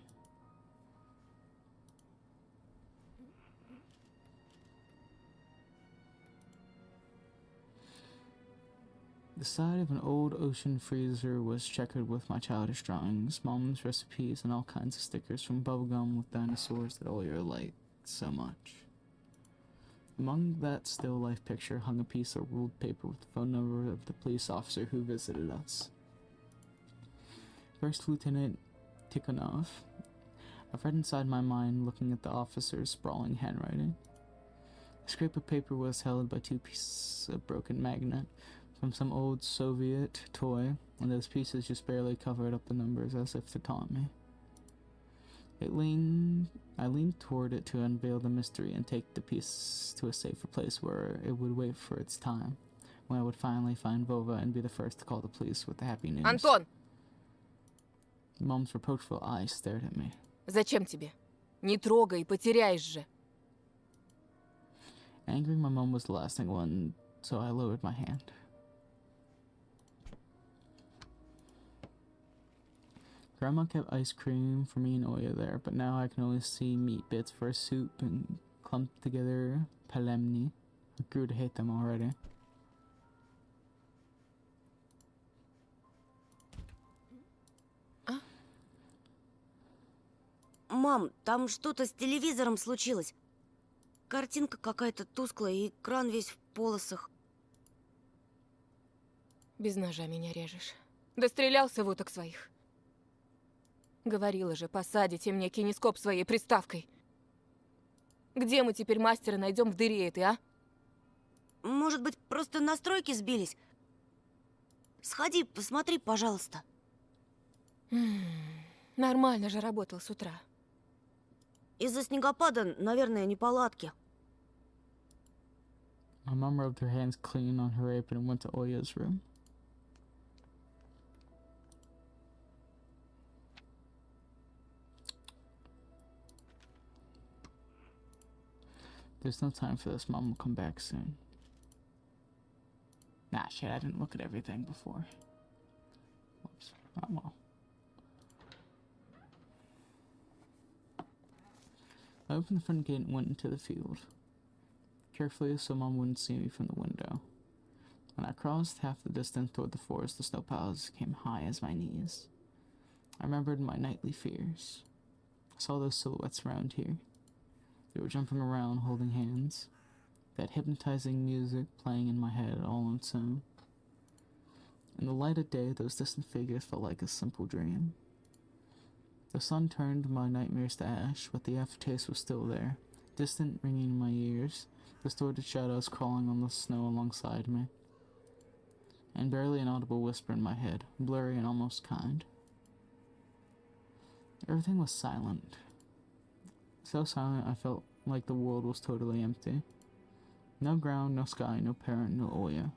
The side of an old ocean freezer was checkered with my childish drawings, Mom's recipes, and all kinds of stickers from bubblegum with dinosaurs that Oya liked so much. Among that still life picture hung a piece of ruled paper with the phone number of the police officer who visited us. First Lieutenant Tikhonov. I've read inside my mind, looking at the officer's sprawling handwriting. A scrap of paper was held by 2 pieces of broken magnet from some old Soviet toy, and those pieces just barely covered up the numbers as if to taunt me. I leaned toward it to unveil the mystery and take the piece to a safer place where it would wait for its time, when I would finally find Vova and be the first to call the police with the happy news. Антон! Mom's reproachful eyes stared at me. Зачем тебе? Не трогай, потеряешь же. Angering my mom was the last thing one, so I lowered my hand. Grandma kept ice cream for me and Oya there, but now I can only see meat bits for a soup and clumped together palemni. I grew to hate them already. Мам, там что-то с телевизором случилось. Картинка какая-то тусклая, и экран весь в полосах. Без ножа меня режешь. Дострелялся в уток своих. Говорила же, посадите мне кинескоп своей приставкой. Где мы теперь мастера найдем в дыре этой, а? Может быть, просто настройки сбились? Сходи, посмотри, пожалуйста. Нормально же работал с утра. Из-за снегопада, наверное, неполадки. My mom rubbed her hands clean on her apron and went to Oya's room. There's no time for this. Mom will come back soon. Nah, shit, I didn't look at everything before. Whoops. Oh well. I opened the front gate and went into the field, carefully so Mom wouldn't see me from the window. When I crossed half the distance toward the forest, the snow piles came high as my knees. I remembered my nightly fears. I saw those silhouettes around here. They were jumping around, holding hands. That hypnotizing music playing in my head all on its own. In the light of day, those distant figures felt like a simple dream. The sun turned my nightmares to ash, but the aftertaste was still there, distant, ringing in my ears, distorted shadows crawling on the snow alongside me, and barely an audible whisper in my head, blurry and almost kind. Everything was silent. So silent I felt like the world was totally empty. No ground, no sky, no parent, no Oya.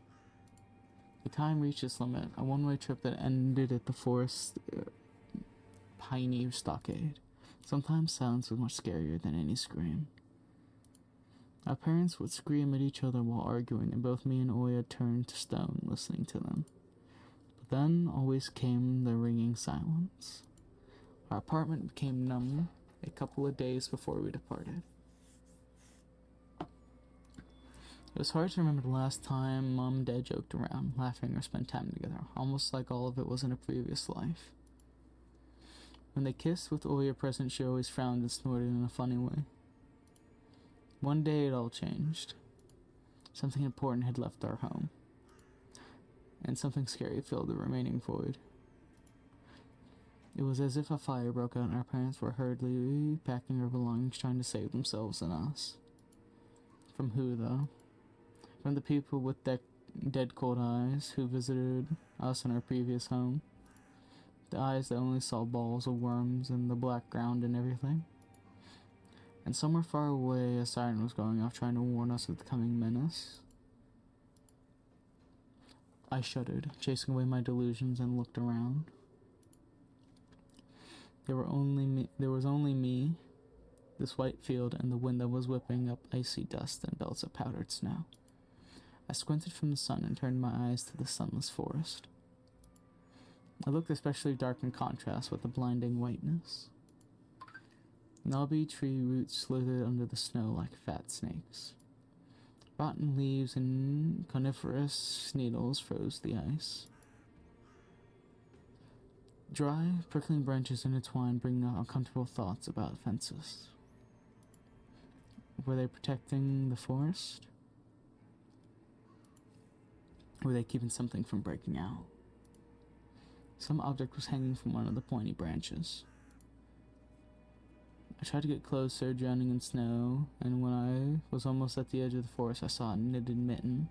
The time reached its limit, a one-way trip that ended at the forest piney stockade. Sometimes silence was much scarier than any scream. Our parents would scream at each other while arguing, and both me and Oya turned to stone listening to them. But then always came the ringing silence. Our apartment became numb a couple of days before we departed. It was hard to remember the last time Mom and Dad joked around, laughing or spent time together, almost like all of it was in a previous life. When they kissed with Oya present, she always frowned and snorted in a funny way. One day it all changed. Something important had left our home, and something scary filled the remaining void. It was as if a fire broke out and our parents were hurriedly packing their belongings, trying to save themselves and us. From who, though? From the people with dead cold eyes who visited us in our previous home. The eyes that only saw balls of worms and the black ground and everything. And somewhere far away, a siren was going off, trying to warn us of the coming menace. I shuddered, chasing away my delusions, and looked around. There was only me, this white field, and the wind that was whipping up icy dust and belts of powdered snow. I squinted from the sun and turned my eyes to the sunless forest. It looked especially dark in contrast with the blinding whiteness. Knobby tree roots slithered under the snow like fat snakes. Rotten leaves and coniferous needles froze the ice. Dry, prickling branches intertwined, bringing out uncomfortable thoughts about fences. Were they protecting the forest? Were they keeping something from breaking out? Some object was hanging from one of the pointy branches. I tried to get closer, drowning in snow, and when I was almost at the edge of the forest, I saw a knitted mitten.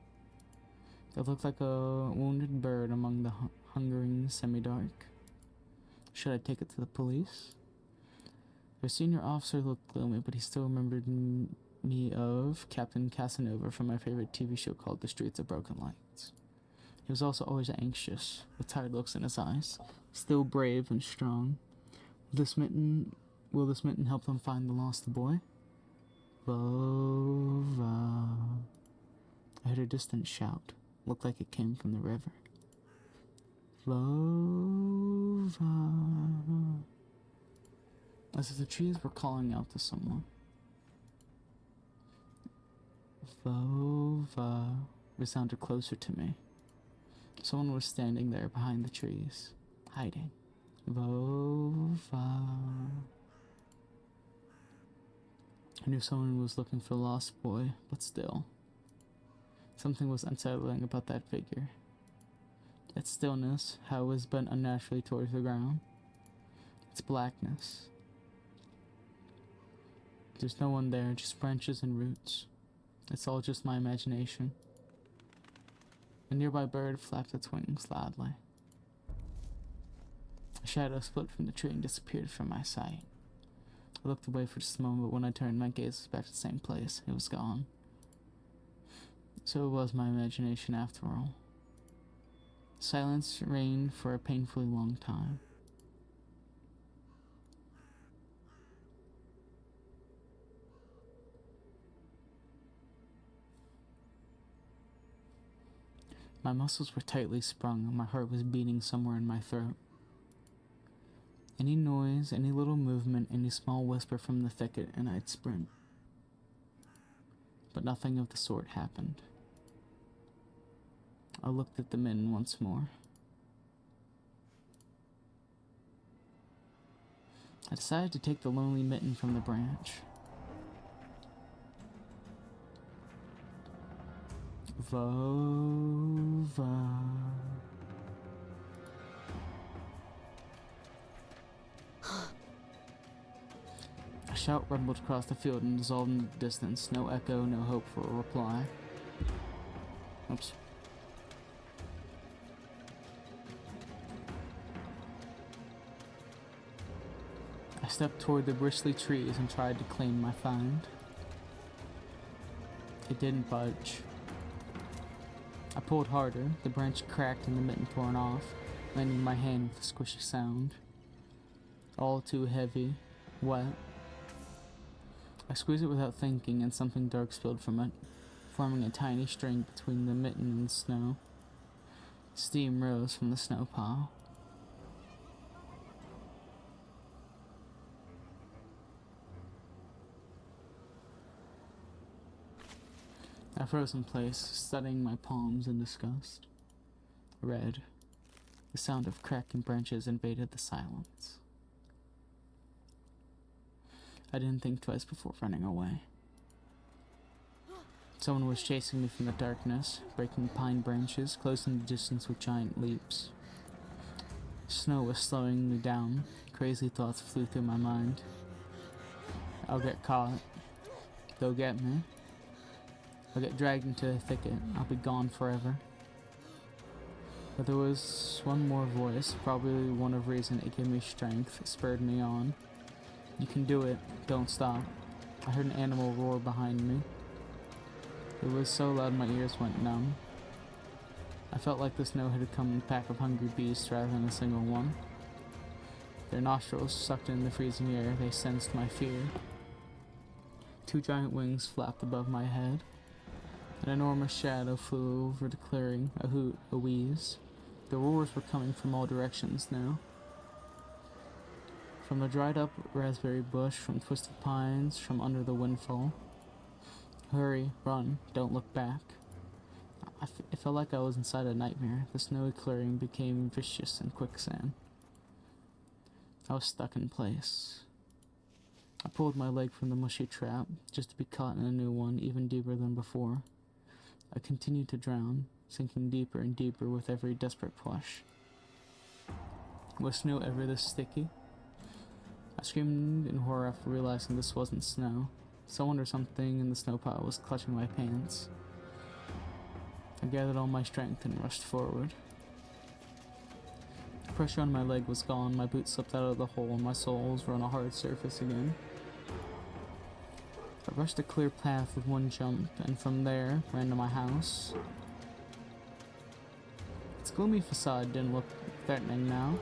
It looked like a wounded bird among the hungering semi-dark. Should I take it to the police? Their senior officer looked gloomy, but he still remembered me of Captain Casanova from my favorite TV show called The Streets of Broken Lights. He was also always anxious, with tired looks in his eyes, still brave and strong. Will this mitten help them find the lost boy? Vova. I heard a distant shout. Looked like it came from the river. Vova. As if the trees were calling out to someone. Vova resounded closer to me. Someone was standing there behind the trees, hiding. Vova. I knew someone was looking for the lost boy, but still. Something was unsettling about that figure. Its stillness, how it was bent unnaturally towards the ground. Its blackness. There's no one there, just branches and roots. It's all just my imagination. A nearby bird flapped its wings loudly. A shadow split from the tree and disappeared from my sight. I looked away for just a moment, but when I turned, my gaze was back to the same place. It was gone. So it was my imagination after all. Silence reigned for a painfully long time. My muscles were tightly sprung and my heart was beating somewhere in my throat. Any noise, any little movement, any small whisper from the thicket, and I'd sprint. But nothing of the sort happened. I looked at the mitten once more. I decided to take the lonely mitten from the branch. Vova. A shout rumbled across the field and dissolved in the distance. No echo, no hope for a reply. Oops. I stepped toward the bristly trees and tried to claim my find. It didn't budge. I pulled harder, the branch cracked and the mitten torn off, landing my hand with a squishy sound. All too heavy, wet. I squeezed it without thinking and something dark spilled from it, forming a tiny string between the mitten and the snow. Steam rose from the snow pile. I froze in place, studying my palms in disgust. Red. The sound of cracking branches invaded the silence. I didn't think twice before running away. Someone was chasing me from the darkness, breaking pine branches, closing the distance with giant leaps. Snow was slowing me down. Crazy thoughts flew through my mind. I'll get caught. They'll get me. I'll get dragged into a thicket. I'll be gone forever. But there was one more voice, probably one of reason. It gave me strength, it spurred me on. You can do it. Don't stop. I heard an animal roar behind me. It was so loud my ears went numb. I felt like the snow had come in a pack of hungry beasts rather than a single one. Their nostrils sucked in the freezing air. They sensed my fear. Two giant wings flapped above my head. An enormous shadow flew over the clearing, a hoot, a wheeze. The roars were coming from all directions now. From the dried up raspberry bush, from twisted pines, from under the windfall. Hurry, run, don't look back. It felt like I was inside a nightmare. The snowy clearing became vicious and quicksand. I was stuck in place. I pulled my leg from the mushy trap, just to be caught in a new one, even deeper than before. I continued to drown, sinking deeper and deeper with every desperate push. Was snow ever this sticky? I screamed in horror after realizing this wasn't snow. Someone or something in the snow pile was clutching my pants. I gathered all my strength and rushed forward. The pressure on my leg was gone, my boots slipped out of the hole, and my soles were on a hard surface again. I rushed a clear path with one jump, and from there, ran to my house. Its gloomy facade didn't look threatening now.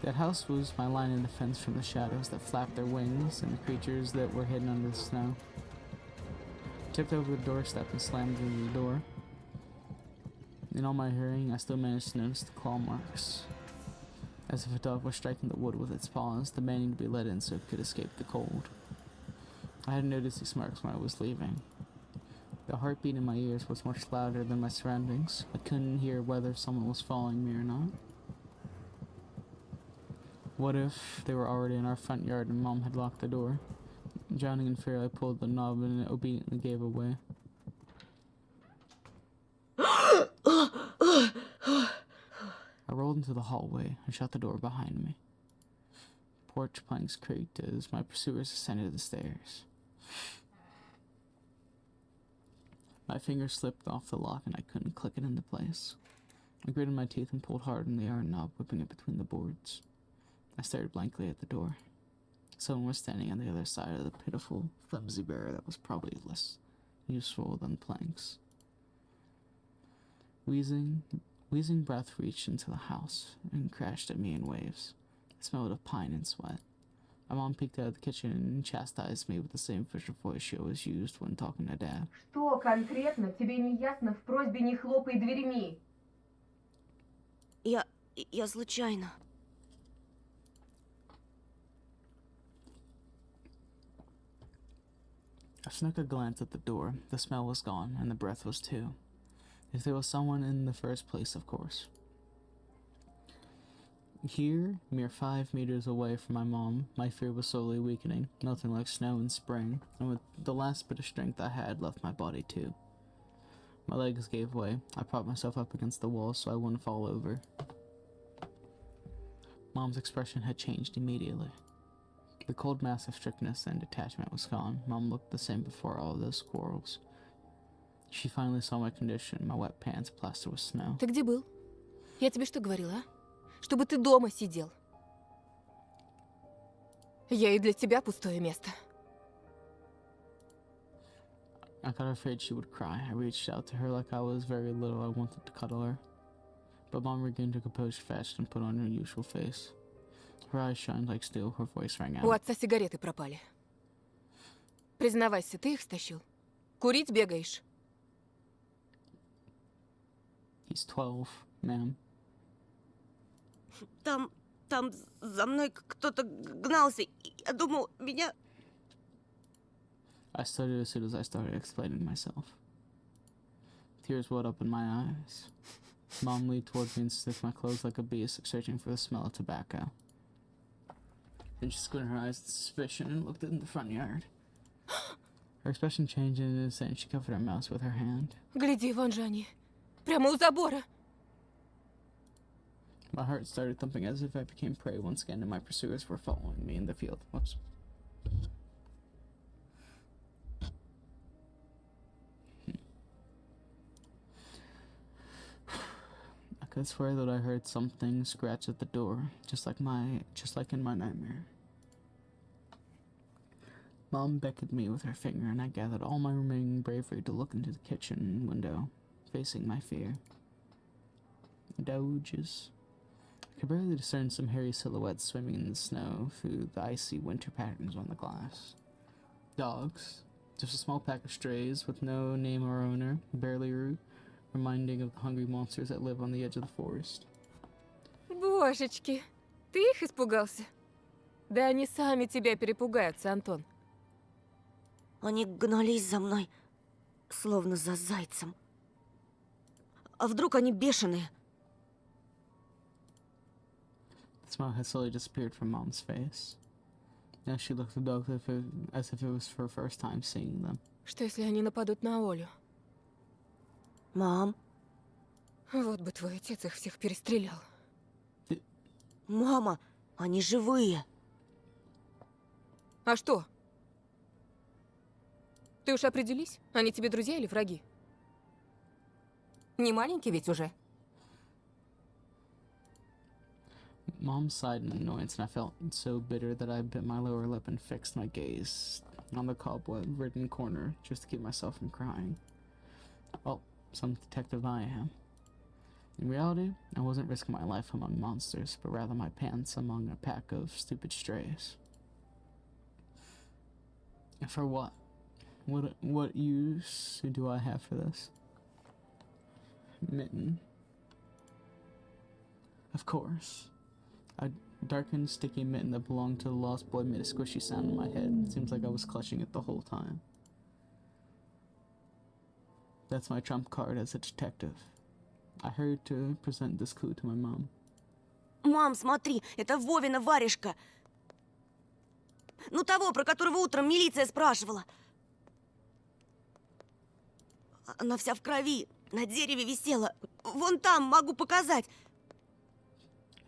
That house was my line of defense from the shadows that flapped their wings and the creatures that were hidden under the snow. I tipped over the doorstep and slammed into the door. In all my hurrying, I still managed to notice the claw marks. As if a dog was striking the wood with its paws, demanding to be let in so it could escape the cold. I had noticed these marks when I was leaving. The heartbeat in my ears was much louder than my surroundings. I couldn't hear whether someone was following me or not. What if they were already in our front yard and Mom had locked the door? Drowning in fear, I pulled the knob and it obediently gave away. I rolled into the hallway and shut the door behind me. Porch planks creaked as my pursuers ascended the stairs. My finger slipped off the lock and I couldn't click it into place. I gritted my teeth and pulled hard on the iron knob, whipping it between the boards. I stared blankly at the door. Someone was standing on the other side of the pitiful, flimsy barrier that was probably less useful than planks. Wheezing breath reached into the house and crashed at me in waves. It smelled of pine and sweat. My mom peeked out of the kitchen and chastised me with the same fisher voice she always used when talking to Dad. Что конкретно тебе не ясно в просьбе не хлопай дверьми? Я случайно. I snuck a glance at the door. The smell was gone, and the breath was too. If there was someone in the first place, of course. Here, mere 5 meters away from my mom, my fear was slowly weakening, melting like snow in spring, and with the last bit of strength I had left my body too. My legs gave way. I propped myself up against the wall so I wouldn't fall over. Mom's expression had changed immediately. The cold mask of strictness and detachment was gone. Mom looked the same before all of those quarrels. She finally saw my condition, my wet pants plastered with snow. Ты где был? Я тебе что говорила, а? Чтобы ты дома сидел. Я и для тебя пустое место. I got afraid she would cry. I reached out to her like I was very little. I wanted to cuddle her. But Mom regained her composure fast and put on her usual face. Her eyes shined like steel. Her voice rang У out. отца сигареты пропали. Признавайся, ты их стащил? Курить бегаешь? He's 12, ma'am. Там за мной кто-то гнался. Я думал, меня... I stuttered as soon as I started explaining myself. Tears welled up in my eyes. Mom leaned towards me and sniffed my clothes like a beast, searching for the smell of tobacco. Then she squinted her eyes with suspicion and looked in the front yard. Her expression changed in an instant and she covered her mouth with her hand. Гляди, вон же они. Прямо у забора. My heart started thumping as if I became prey once again and my pursuers were following me in the field. Whoops. I could swear that I heard something scratch at the door, just like in my nightmare. Mom beckoned me with her finger and I gathered all my remaining bravery to look into the kitchen window, facing my fear. Doges. I could barely discern some hairy silhouettes swimming in the snow through the icy winter patterns on the glass. Dogs. Just a small pack of strays with no name or owner, barely root, reminding of the hungry monsters that live on the edge of the forest. Божечки, ты их испугался? Да они сами тебя перепугаются, Антон. Они гнались за мной, словно за зайцем. А вдруг они бешеные? The smile had slowly disappeared from Mom's face. Now she looked at the dogs as if it was her first time seeing them. Что если они нападут на Олю? Мам, Вот бы твой отец их всех перестрелял. мама, они живые. А что? Ты уж определись, они тебе друзья или враги? Не маленький ведь уже. Mom sighed in annoyance, and I felt so bitter that I bit my lower lip and fixed my gaze on the cobweb-ridden corner just to keep myself from crying. Well, some detective I am. In reality, I wasn't risking my life among monsters, but rather my pants among a pack of stupid strays. And for what? What use do I have for this? Mitten. Of course. A darkened, sticky mitten that belonged to the lost boy made a squishy sound in my head. It seems like I was clutching it the whole time. That's my trump card as a detective. I hurried to present this clue to my mom. Мам, смотри, это Вовина варежка. Ну того, про которого утром милиция спрашивала. Она вся в крови, на дереве висела. Вон там, могу показать.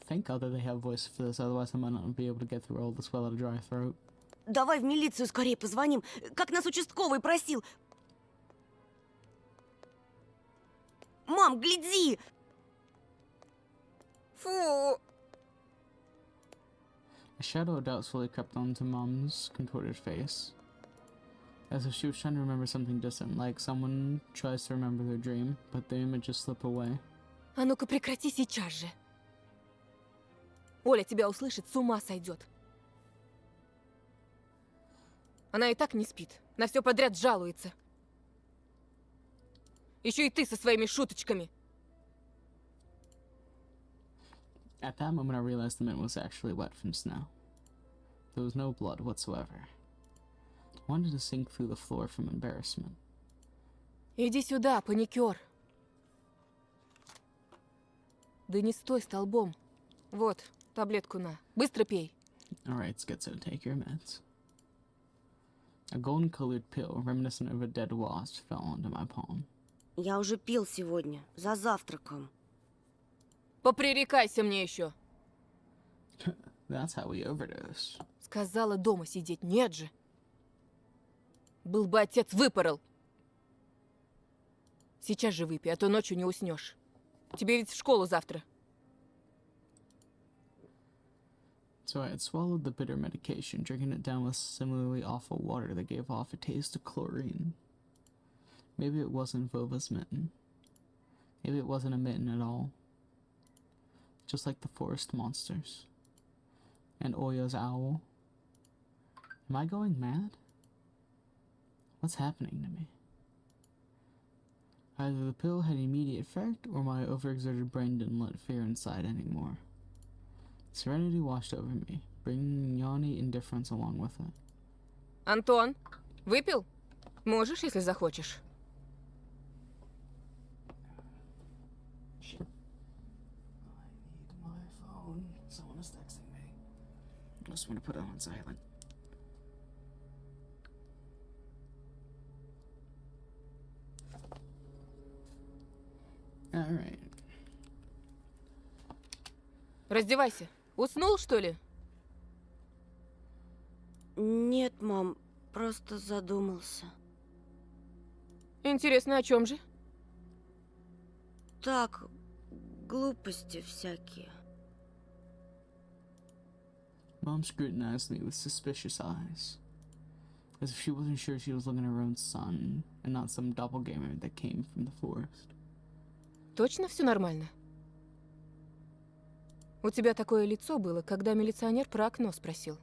Thank God that they have voice for this, otherwise I might not be able to get through all this without a dry throat. Давай в милицию скорее позвоним, как нас участковый просил. Мам, гляди! Фу! A shadow doubtfully crept onto Mom's contorted face, as if she was trying to remember something distant, like someone tries to remember their dream, but the images slip away. А ну-ка прекрати сейчас же. Оля тебя услышит, с ума сойдет. Она и так не спит, на все подряд жалуется. Еще и ты со своими шуточками. At that moment, I realized the mint was actually wet from snow. There was no blood whatsoever. I wanted to sink through the floor from embarrassment. Иди сюда, паникер. Да не стой столбом. Вот, таблетку на. Быстро пей. Alright, Schizo, take your meds. A golden-colored pill, reminiscent of a dead wasp, fell onto my palm. Я уже пил сегодня, за завтраком. Попререкайся мне еще. That's how we overdose. Сказала дома сидеть, нет же. Был бы отец, выпорол. Сейчас же выпей, а то ночью не уснешь. Тебе ведь в школу завтра. So I had swallowed the bitter medication, drinking it down with similarly awful water that gave off a taste of chlorine. Maybe it wasn't Vova's mitten. Maybe it wasn't a mitten at all. Just like the forest monsters. And Oya's owl. Am I going mad? What's happening to me? Either the pill had immediate effect, or my overexerted brain didn't let fear inside anymore. Serenity washed over me, bringing yawny indifference along with it. Антон, выпил? Можешь, если захочешь. Shit. I need my phone. Someone is texting me. I just want to put it on silent. Alright. Раздевайся. Уснул, что ли? Нет, мам, просто задумался. Интересно, о чем же? Так, глупости всякие. Mom scrutinized me with suspicious eyes, as if she wasn't sure she was looking at her own son and not some doppelganger that came from the forest. Точно все нормально? У тебя такое лицо было, когда милиционер про окно спросил.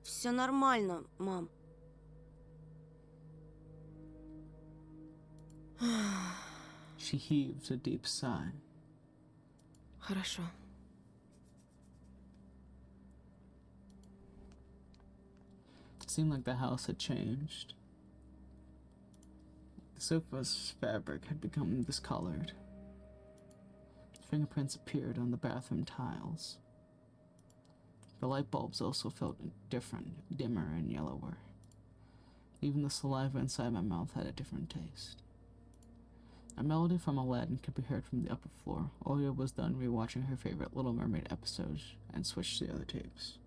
Все нормально, мам. She heaved a deep sigh. Хорошо. It seemed like the house had changed. The sofa's fabric had become discolored. Fingerprints appeared on the bathroom tiles. The light bulbs also felt different, dimmer and yellower. Even the saliva inside my mouth had a different taste. A melody from Aladdin could be heard from the upper floor. Oya was done rewatching her favorite Little Mermaid episodes and switched to the other tapes.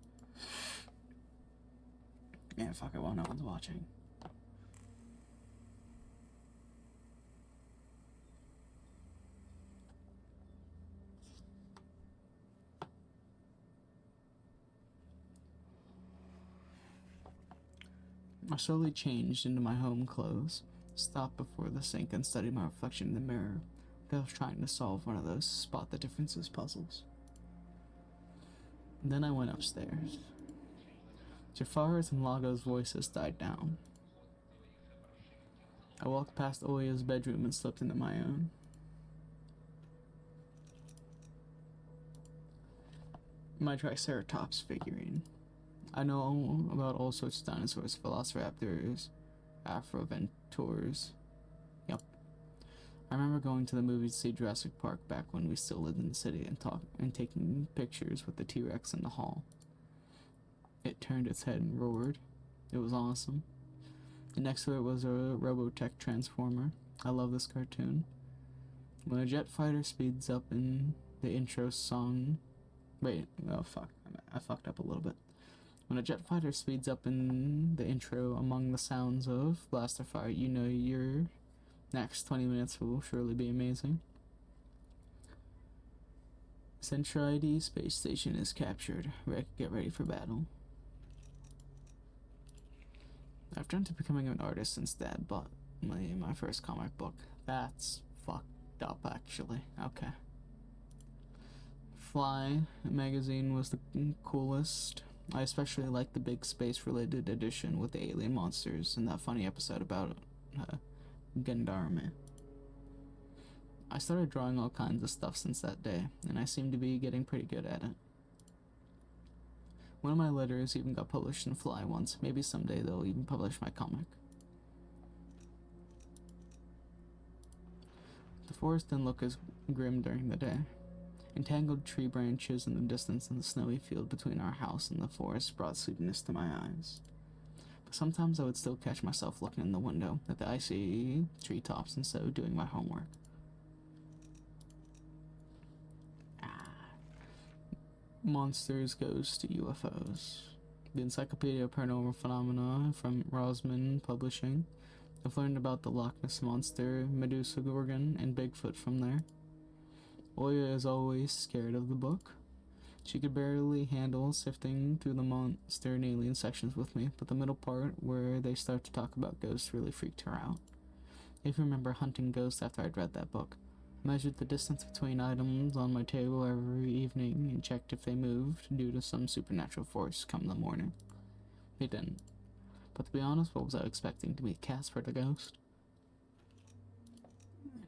Yeah, fuck it, while no one's watching. I slowly changed into my home clothes, stopped before the sink and studied my reflection in the mirror, like I was trying to solve one of those spot the differences puzzles. Then I went upstairs. Jafar's and Lago's voices died down. I walked past Oya's bedroom and slipped into my own. My Triceratops figurine. I know about all sorts of dinosaurs, velociraptors, afroventors. Yep. I remember going to the movies to see Jurassic Park back when we still lived in the city and taking pictures with the T-Rex in the hall. It turned its head and roared. It was awesome. And next to it was a Robotech transformer. I love this cartoon. When a jet fighter speeds up in the intro song... Wait, oh fuck, I fucked up a little bit. When a jet fighter speeds up in the intro among the sounds of blaster fire, you know your next 20 minutes will surely be amazing. Centroid space station is captured. Get ready for battle. I've turned to becoming an artist since Dad bought my first comic book. That's fucked up, actually. Okay. Fly magazine was the coolest. I especially liked the big space-related edition with the alien monsters and that funny episode about Gendarme. I started drawing all kinds of stuff since that day, and I seem to be getting pretty good at it. One of my letters even got published in Fly once. Maybe someday they'll even publish my comic. The forest didn't look as grim during the day. Entangled tree branches in the distance and the snowy field between our house and the forest brought sleepiness to my eyes. But sometimes I would still catch myself looking in the window at the icy treetops instead of doing my homework. Monsters, Ghosts, UFOs. The Encyclopedia of Paranormal Phenomena from Rosman Publishing. I've learned about the Loch Ness Monster, Medusa Gorgon, and Bigfoot from there. Oya is always scared of the book. She could barely handle sifting through the monster and alien sections with me, but the middle part, where they start to talk about ghosts, really freaked her out. I even remember hunting ghosts after I'd read that book. Measured the distance between items on my table every evening and checked if they moved due to some supernatural force come the morning. They didn't. But to be honest, what was I expecting? To meet Casper the Ghost?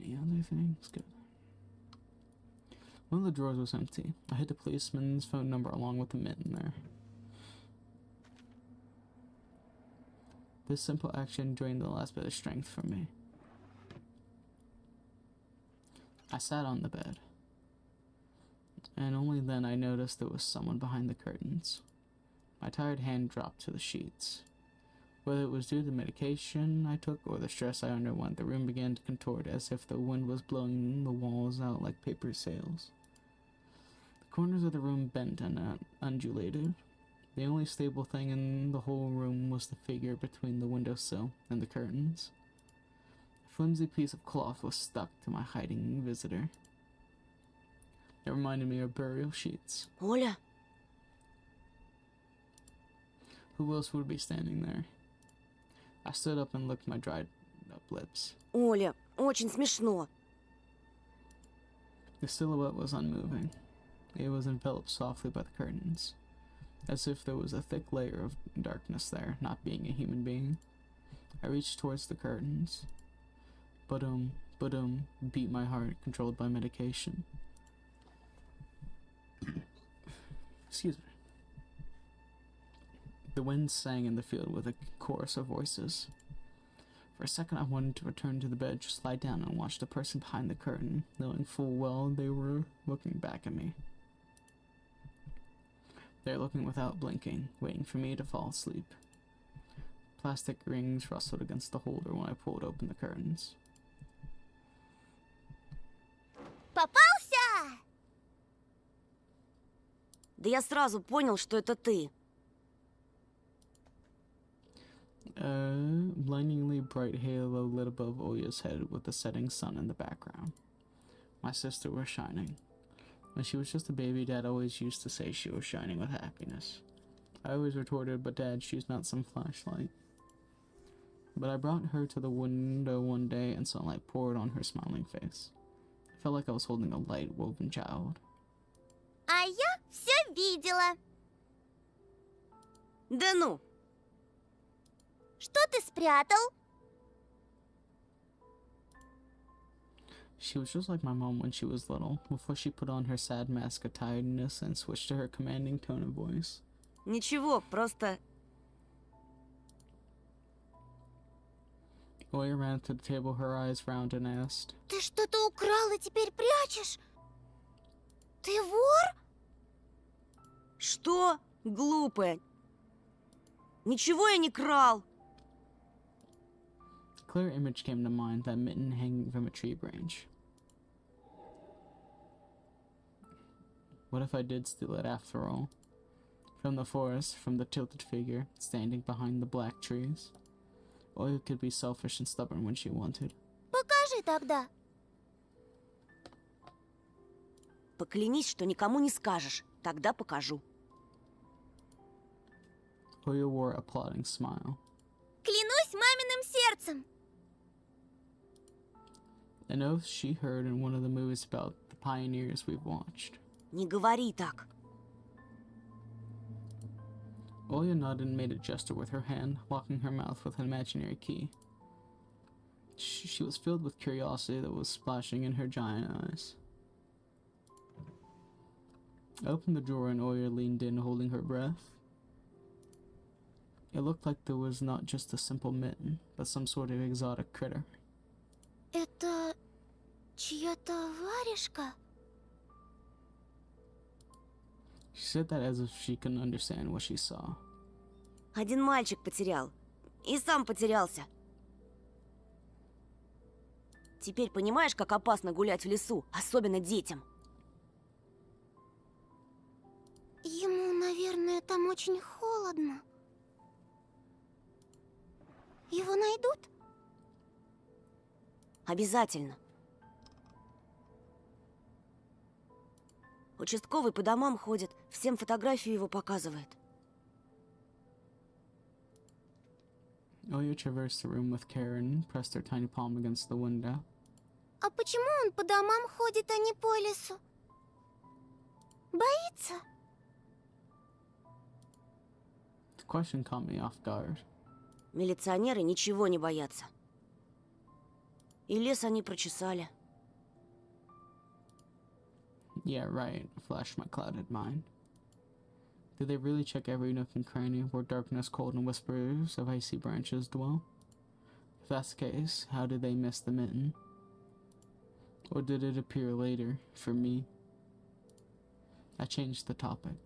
Any other things? Good. One of the drawers was empty. I hid the policeman's phone number along with the mint in there. This simple action drained the last bit of strength from me. I sat on the bed, and only then I noticed there was someone behind the curtains. My tired hand dropped to the sheets. Whether it was due to the medication I took or the stress I underwent, the room began to contort as if the wind was blowing the walls out like paper sails. The corners of the room bent and undulated. The only stable thing in the whole room was the figure between the windowsill and the curtains. A flimsy piece of cloth was stuck to my hiding visitor. It reminded me of burial sheets. Оля, Who else would be standing there? I stood up and licked my dried up lips. Оля, очень смешно. The silhouette was unmoving. It was enveloped softly by the curtains, as if there was a thick layer of darkness there, not being a human being. I reached towards the curtains. Ba-dum, beat my heart, controlled by medication. Excuse me. The wind sang in the field with a chorus of voices. For a second I wanted to return to the bed, just lie down and watch the person behind the curtain, knowing full well they were looking back at me. They're looking without blinking, waiting for me to fall asleep. Plastic rings rustled against the holder when I pulled open the curtains. Попался! Да я сразу понял, что это ты. A blindingly bright halo lit above Oya's head with the setting sun in the background. My sister was shining. When she was just a baby, Dad always used to say she was shining with happiness. I always retorted, but Dad, she's not some flashlight. But I brought her to the window one day and sunlight poured on her smiling face. I felt like I was holding a light woven child. А я все видела. Да ну, Что ты спрятал? She was just like my mom when she was little, before she put on her sad mask of tiredness and switched to her commanding tone of voice. ничего, просто... Oya ran to the table, her eyes round, and asked, Ты что-то украл и теперь прячешь? Ты вор? Что? Глупая. Ничего я не крал. A clear image came to mind, that mitten hanging from a tree branch. What if I did steal it after all? From the forest, from the tilted figure, standing behind the black trees. Oya could be selfish and stubborn when she wanted. Покажи тогда. Поклянись, что никому не скажешь. Тогда покажу. Oya wore a plotting smile. Клянусь маминым сердцем. An oath she heard in one of the movies about the pioneers we've watched. Не говори так. Oya nodded and made a gesture with her hand, locking her mouth with an imaginary key. She was filled with curiosity that was splashing in her giant eyes. I opened the drawer and Oya leaned in, holding her breath. It looked like there was not just a simple mitten, but some sort of exotic critter. Это чья-то варежка? She said that as if she couldn't understand what she saw. Один мальчик потерял. И сам потерялся. Теперь понимаешь, как опасно гулять в лесу, особенно детям? Ему, наверное, там очень холодно. Его найдут? Обязательно. Участковый по домам ходит, всем фотографию его показывает. Oya traversed the room with care and pressed her tiny palm against the window. А почему он по домам ходит, а не по лесу? Боится? The question caught me off guard. Милиционеры ничего не боятся. И лес они прочесали. Yeah, right, flashed my clouded mind. Did they really check every nook and cranny where darkness, cold, and whispers of icy branches dwell? If that's the case, how did they miss the mitten? Or did it appear later, for me? I changed the topic,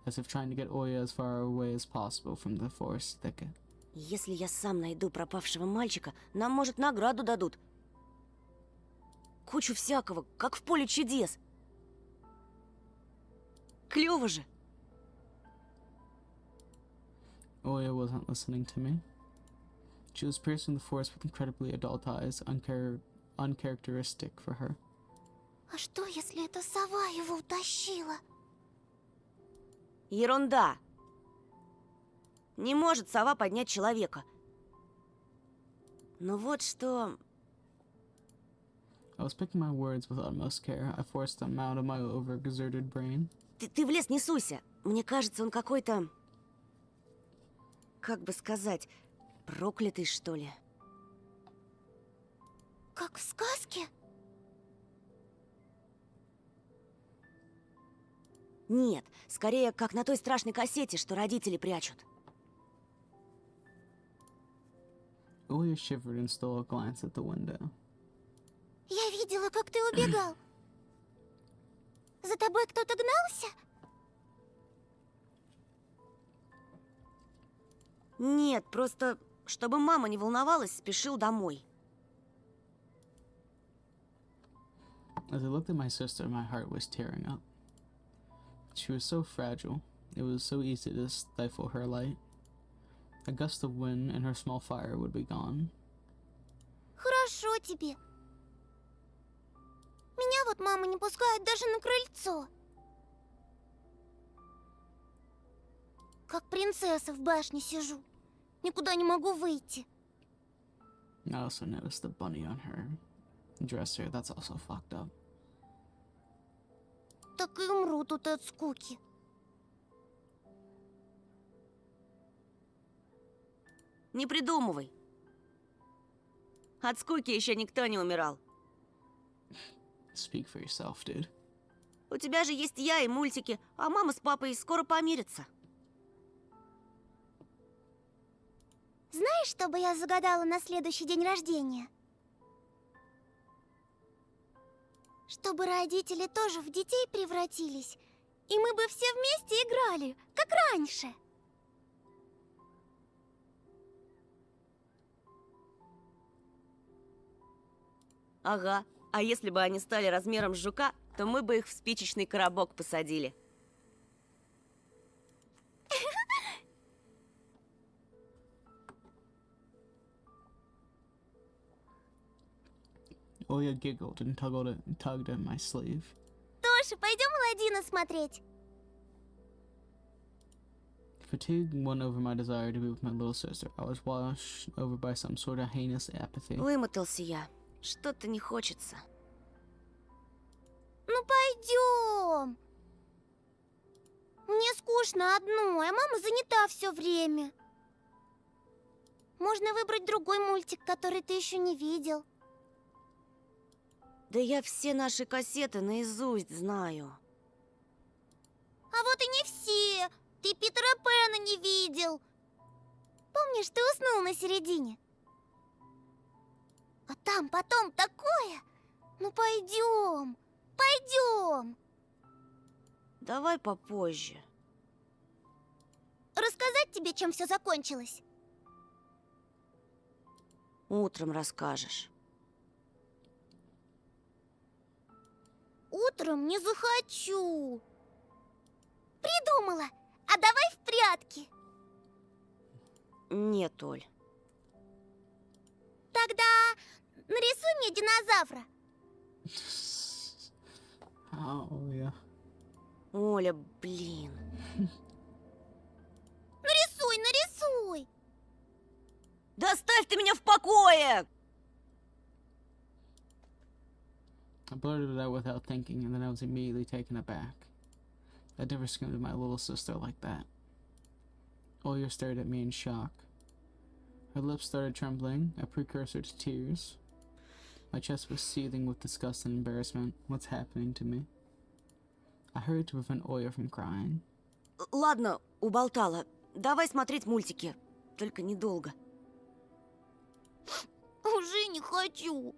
as if trying to get Oya as far away as possible from the forest thicket. Если я сам найду пропавшего мальчика, нам, может, награду дадут. Кучу всякого, как в поле чудес. Клёво же. Oya wasn't listening to me. She was piercing the forest with incredibly adult eyes, uncharacteristic for her. А что, если эта сова его утащила? Ерунда. Не может сова поднять человека. Но вот что... I was picking my words with utmost care. I forced them out of my overexerted brain. Ты в лес не суйся. Мне кажется, он какой-то... Как бы сказать, проклятый, что ли. Как в сказке? Нет, скорее, как на той страшной кассете, что родители прячут. Oya shivered and stole a glance at the window. Я видела, как ты убегал. За тобой кто-то гнался? Нет, просто, чтобы мама не волновалась, спешил домой. As I looked at my sister, my heart was tearing up. She was so fragile. It was so easy to stifle her light. A gust of wind and her small fire would be gone. Хорошо тебе. Меня вот мама не пускает даже на крыльцо. Как принцесса в башне сижу. Никуда не могу выйти. I also noticed the bunny on her dresser. That's also fucked up. Так и умру тут от скуки. Не придумывай. От скуки еще никто не умирал. Speak for yourself, dude. У тебя же есть я и мультики, а мама с папой скоро помирятся. Знаешь, что бы я загадала на следующий день рождения? Чтобы родители тоже в детей превратились, и мы бы все вместе играли, как раньше. Ага. А если бы они стали размером с жука, то мы бы их в спичечный коробок посадили. Oya giggled and tugged at my sleeve. Тоша, пойдем Аладдина смотреть? Fatigue won over my desire to be with my little sister. I was washed over by some sort of heinous apathy. Вымотался я. Что-то не хочется. Ну пойдем. Мне скучно одной, а мама занята все время. Можно выбрать другой мультик, который ты еще не видел. Да я все наши кассеты наизусть знаю. А вот и не все. Ты Питера Пэна не видел. Помнишь, ты уснул на середине? А там потом такое. Ну пойдем, пойдем. Давай попозже. Рассказать тебе, чем все закончилось? Утром расскажешь. Утром не захочу. Придумала. А давай в прятки. Нет, Оль. Тогда нарисуй мне динозавра. Oh, yeah. Оля, блин. Нарисуй, нарисуй. Да оставь ты меня в покое! I blurted it out without thinking, and then I was immediately taken aback. I'd never screamed at my little sister like that. Oya stared at me in shock. Her lips started trembling, a precursor to tears. My chest was seething with disgust and embarrassment. What's happening to me? I hurried to prevent Oya from crying. Ладно, уболтала. Давай смотреть мультики. Только недолго. Уже не хочу.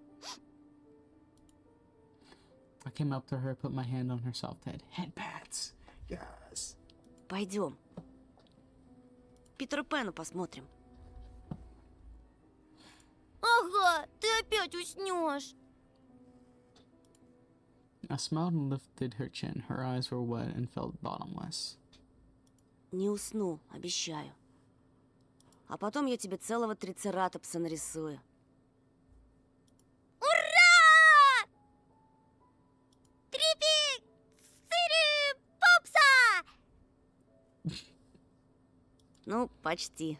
I came up to her, put my hand on her soft head. Head pats! Yes! Пойдем. Питера Пэна посмотрим. Ага, ты опять уснешь. I smiled and lifted her chin. Her eyes were wet and felt bottomless. Не усну, обещаю. А потом я тебе целого трицератопса нарисую. Ура! Трипи-цири-попса! Ну, почти.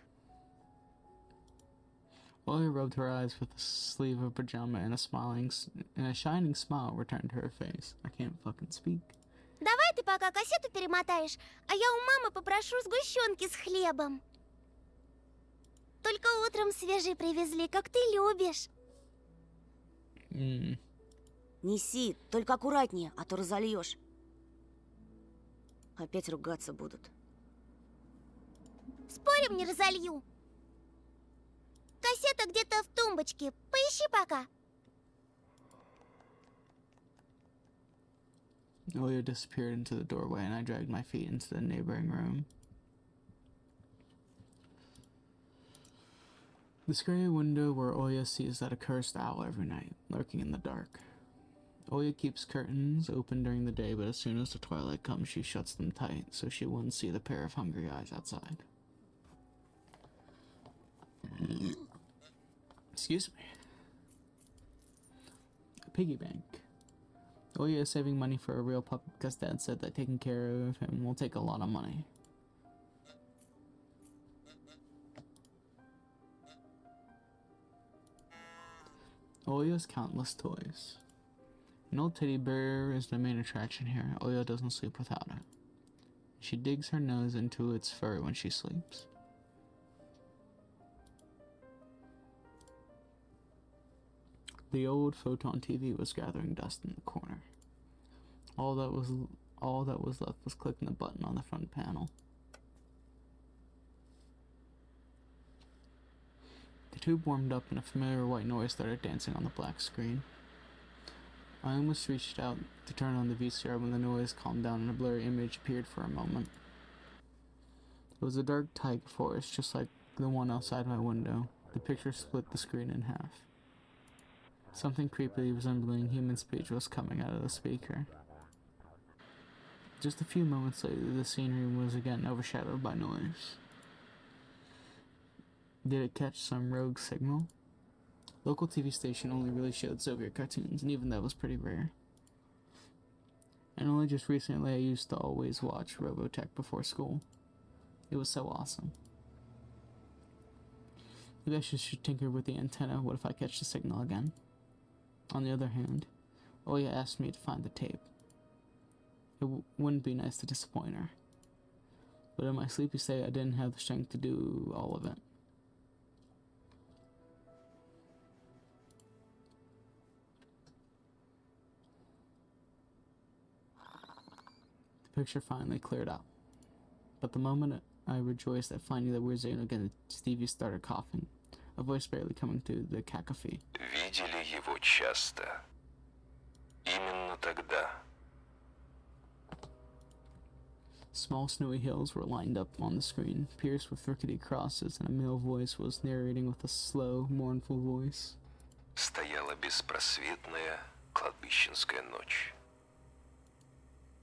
Oya rubbed her eyes with the sleeve of her pajama, and a shining smile returned to her face. I can't fucking speak. Давай ты пока кассету перемотаешь, а я у мамы попрошу сгущенки с хлебом. Только утром свежий привезли, как ты любишь. Неси, только аккуратнее, а то разольешь. Опять ругаться будут. Спорим, не разолью. Кассета где-то в тумбочке. Поищи пока. Oya disappeared into the doorway, and I dragged my feet into the neighboring room. The scary window where Oya sees that accursed owl every night, lurking in the dark. Oya keeps curtains open during the day, but as soon as the twilight comes, she shuts them tight, so she wouldn't see the pair of hungry eyes outside. Excuse me. A piggy bank. Oya is saving money for a real puppy because Dad said that taking care of him will take a lot of money. Oya's countless toys. An old teddy bear is the main attraction here. Oya doesn't sleep without it. She digs her nose into its fur when she sleeps. The old photon TV was gathering dust in the corner. All that was left was clicking the button on the front panel. The tube warmed up and a familiar white noise started dancing on the black screen. I almost reached out to turn on the VCR when the noise calmed down and a blurry image appeared for a moment. It was a dark taiga forest, just like the one outside my window. The picture split the screen in half. Something creepily resembling human speech was coming out of the speaker. Just a few moments later, the scenery was again overshadowed by noise. Did it catch some rogue signal? Local TV station only really showed Soviet cartoons, and even that was pretty rare. And only just recently I used to always watch Robotech before school. It was so awesome. Maybe I should tinker with the antenna. What if I catch the signal again? On the other hand, Oya asked me to find the tape. It wouldn't be nice to disappoint her. But in my sleepy state, I didn't have the strength to do all of it. The picture finally cleared up. But the moment I rejoiced at finding the weird signal again, Stevie started coughing, a voice barely coming through the cacophony. Видели его часто. Именно тогда. Small snowy hills were lined up on the screen, pierced with rickety crosses, and a male voice was narrating with a slow, mournful voice. Стояла беспросветная кладбищенская ночь.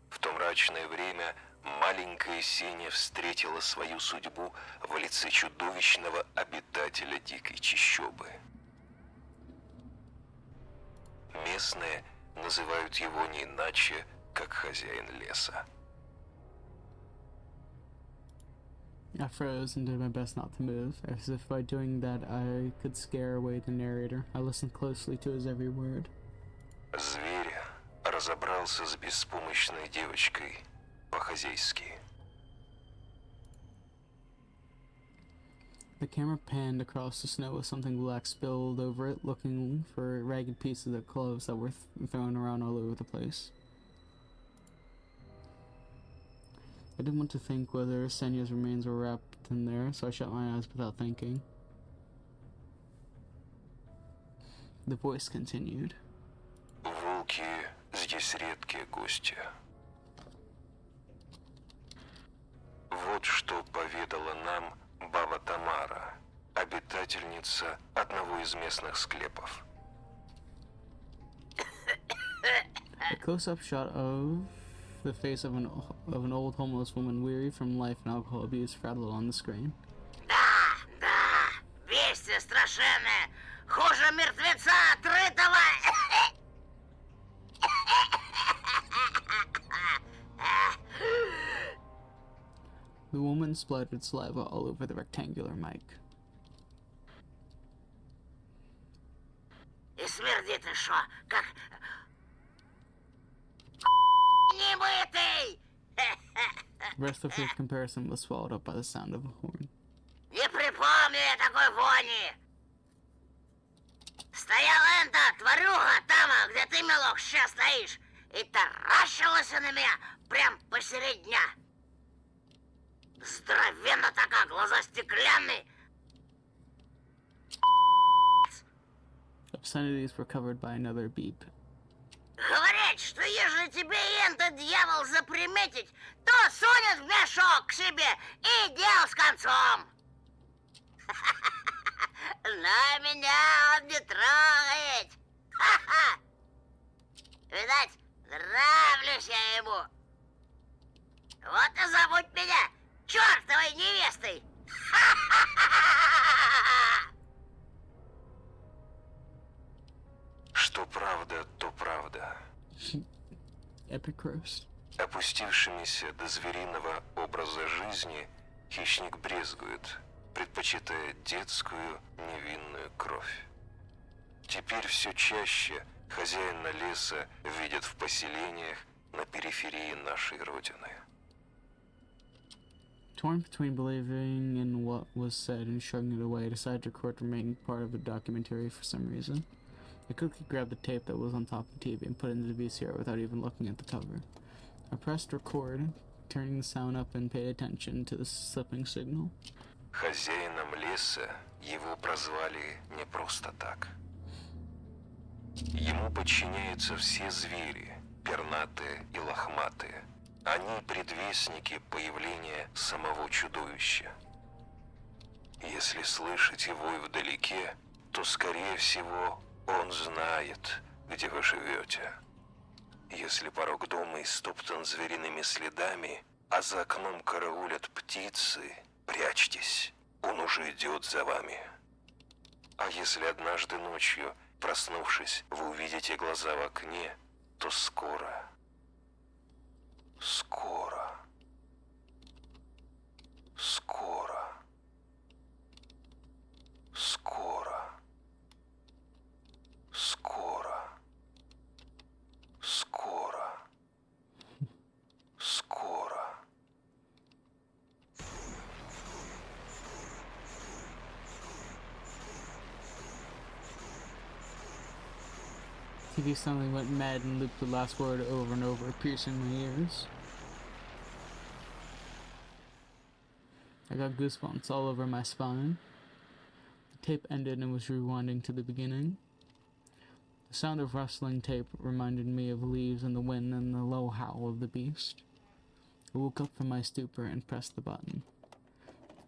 В то мрачное время маленькая Сеня встретила свою судьбу в лице чудовищного обитателя дикой чащобы. Местные называют его не иначе, как хозяин леса. I froze and did my best not to move, as if by doing that I could scare away the narrator. I listened closely to his every word. Зверь разобрался с беспомощной девочкой по-хозяйски. The camera panned across the snow with something black spilled over it, looking for ragged pieces of clothes that were thrown around all over the place. I didn't want to think whether Senya's remains were wrapped in there, so I shut my eyes without thinking. The voice continued. Волки здесь редкие гости. Вот что поведала нам баба Тамара, обитательница одного из местных склепов. A close-up shot of the face of an old homeless woman weary from life and alcohol abuse frazzled on the screen. Да, бестия страшенная, хуже мертвеца отрытого. The woman splattered saliva all over the rectangular mic. И смердит еще, как немытый. The rest of her comparison was swallowed up by the sound of a horn. Не припомню я такой вони. Стояла эта тварюга там, где ты, милок, сейчас стоишь, и таращилась на меня прям посередь дня. Здоровенно такая, глаза стеклянные. Obscenities were covered by another beep. Говорит, что если тебе этот дьявол заприметить, то сунет в мешок к себе и дел с концом. Но меня он не трогает. Ха-ха. Видать, нравлюсь я ему. Вот и зовут меня чертовой невестой. Что правда, то правда. Epic roast. Опустившимися до звериного образа жизни хищник брезгует, предпочитая детскую невинную кровь. Теперь все чаще хозяина леса видят в поселениях на периферии нашей родины. Torn between believing in what was said and shrugging it away, I decided to record the remaining part of the documentary for some reason. I quickly grabbed the tape that was on top of the TV and put it into the VCR without even looking at the cover. I pressed record, turning the sound up and paid attention to the slipping signal. Хозяином леса его прозвали не просто так. Ему подчиняются все звери, пернатые и лохматые. Они предвестники появления самого чудовища. Если слышать его вдалеке, то, скорее всего, Он знает, где вы живете. Если порог дома истоптан звериными следами, а за окном караулят птицы, прячьтесь, он уже идет за вами. А если однажды ночью, проснувшись, вы увидите глаза в окне, то скоро, скоро, скоро, скоро, скоро, скоро, скоро. TV suddenly went mad and looped the last word over and over, piercing my ears. I got goosebumps all over my spine. The tape ended and was rewinding to the beginning. The sound of rustling tape reminded me of leaves in the wind and the low howl of the beast. I woke up from my stupor and pressed the button.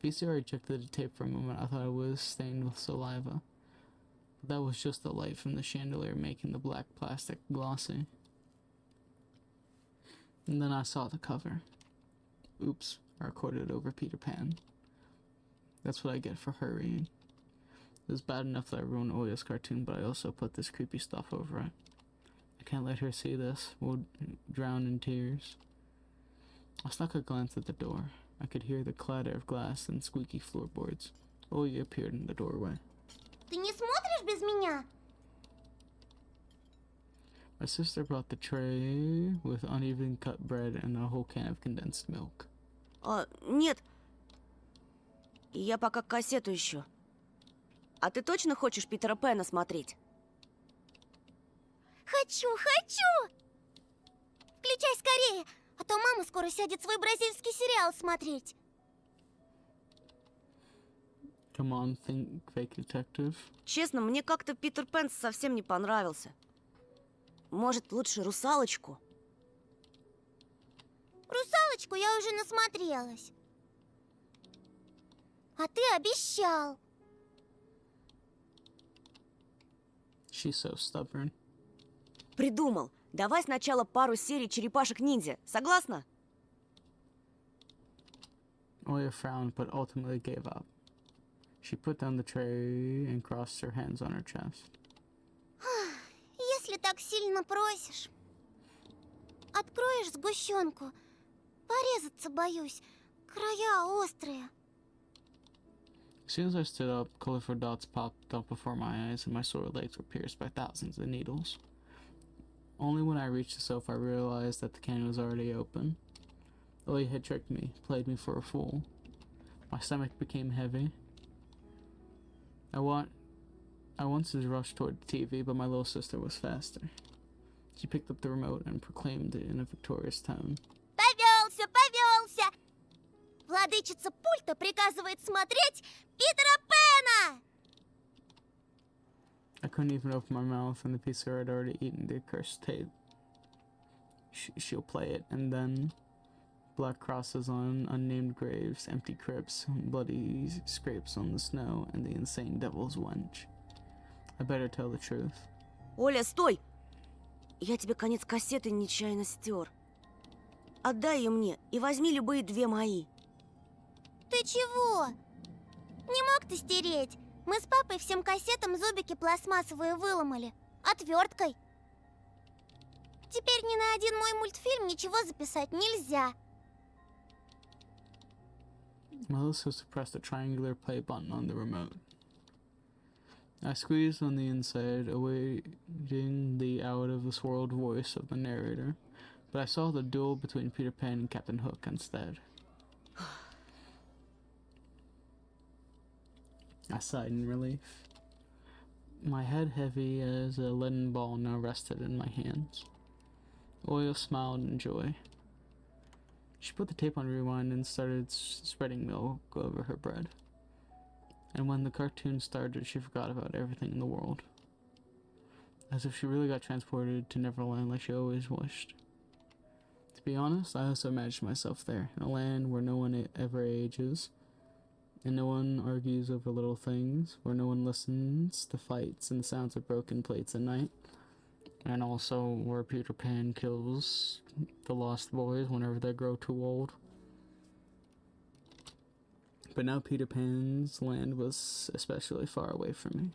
The VCR ejected the tape for a moment. I thought it was stained with saliva. But that was just the light from the chandelier making the black plastic glossy. And then I saw the cover. Oops, I recorded over Peter Pan. That's what I get for hurrying. It was bad enough that I ruined Oya's cartoon, but I also put this creepy stuff over it. I can't let her see this. We'll drown in tears. I snuck a glance at the door. I could hear the clatter of glass and squeaky floorboards. Oya appeared in the doorway. Ты не смотришь без меня? My sister brought the tray with uneven cut bread and a whole can of condensed milk. Нет. Я пока кассету ищу. А ты точно хочешь Питера Пэна смотреть? Хочу! Включай скорее, а то мама скоро сядет свой бразильский сериал смотреть. Come on, think fake detective. Честно, мне как-то Питер Пэн совсем не понравился. Может, лучше «Русалочку»? Русалочку я уже насмотрелась. А ты обещал. She's so stubborn. Придумал. Давай сначала пару серий «Черепашек-ниндзя». Согласна? Oya frowned, but ultimately gave up. She put down the tray and crossed her hands on her chest. Если так сильно просишь. Откроешь сгущенку. Порезаться боюсь. Края острые. As soon as I stood up, colorful dots popped up before my eyes and my sore legs were pierced by thousands of needles. Only when I reached the sofa I realized that the can was already open. Oya had tricked me, played me for a fool. My stomach became heavy. I wanted to rush toward the TV, but my little sister was faster. She picked up the remote and proclaimed it in a victorious tone. Повелся! Владычица пульта приказывает смотреть Питера Пэна! I couldn't even open my mouth, and the pizza had already eaten the accursed tape. She'll play it, and then black crosses on unnamed graves, empty crypts, bloody scrapes on the snow, and the insane devil's wench. I better tell the truth. Оля, стой! Я тебе конец кассеты нечаянно стер. Отдай ее мне и возьми любые две мои. Ты чего? Не мог ты стереть? Мы с папой всем кассетам зубики пластмассовые выломали. Отверткой. Теперь ни на один мой мультфильм ничего записать нельзя. Melissa suppressed the triangular play button on the remote. I squeezed on the inside, awaiting the out-of-this-world voice of the narrator, but I saw the duel between Peter Pan and Captain Hook instead. I sighed in relief. My head heavy as a leaden ball now rested in my hands. Oya smiled in joy. She put the tape on rewind and started spreading milk over her bread. And when the cartoon started, she forgot about everything in the world. As if she really got transported to Neverland like she always wished. To be honest, I also imagined myself there, in a land where no one ever ages, And no one argues over little things, where no one listens to fights and the sounds of broken plates at night. And also where Peter Pan kills the lost boys whenever they grow too old. But now Peter Pan's land was especially far away from me.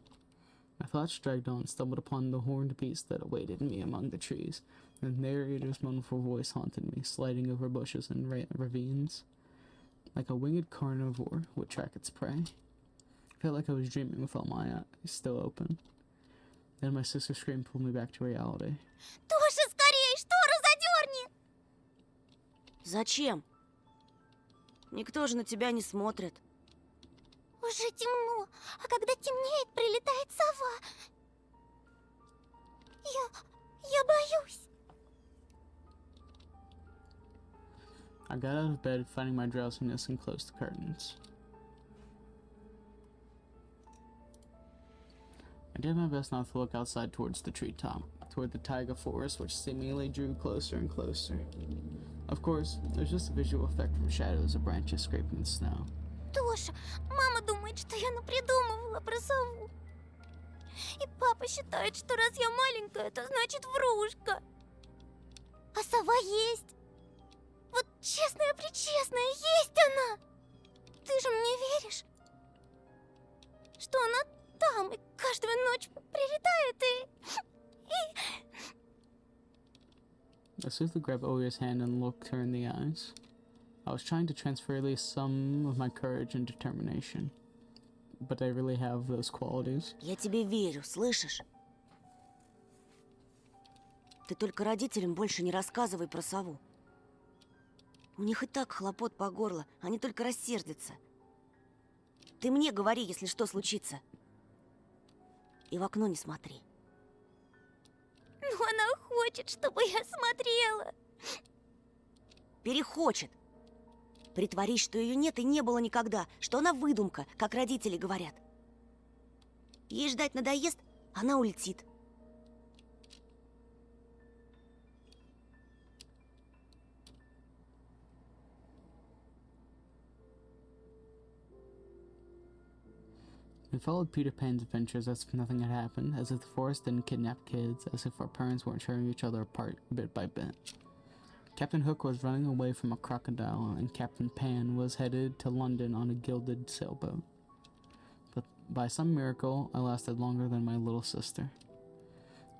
My thoughts dragged on, stumbled upon the horned beast that awaited me among the trees, and the narrator's mournful voice haunted me, sliding over bushes and ravines. Like a winged carnivore would track its prey. I felt like I was dreaming with all my eyes still open. Then my sister's scream pulled me back to reality. Тоша, скорее, штору задерни! Зачем? Никто же на тебя не смотрит. Уже темно, а когда темнеет, прилетает сова. Я боюсь. I got out of bed, fighting my drowsiness, and closed the curtains. I did my best not to look outside towards the treetop, toward the taiga forest, which seemingly drew closer and closer. Of course, it was just a visual effect from shadows of branches scraping the snow. Тоша, мама думает, что я напридумывала про сову. И папа считает, что раз я маленькая, это значит врушка. А сова есть. Вот честная-пречестная, есть она. Ты же мне веришь? Что она там и каждую ночь прилетает I swiftly grabbed Oya's hand and looked her in the eyes. I was trying to transfer at least some of my courage and determination. But I really have those qualities. Я тебе верю, слышишь? Ты только родителям больше не рассказывай про сову. У них и так хлопот по горло, они только рассердятся. Ты мне говори, если что случится. И в окно не смотри. Но она хочет, чтобы я смотрела. Перехочет. Притворись, что ее нет и не было никогда, что она выдумка, как родители говорят. Ей ждать надоест, она улетит. We followed Peter Pan's adventures as if nothing had happened, as if the forest didn't kidnap kids, as if our parents weren't tearing each other apart bit by bit. Captain Hook was running away from a crocodile, and Captain Pan was headed to London on a gilded sailboat. But by some miracle, I lasted longer than my little sister.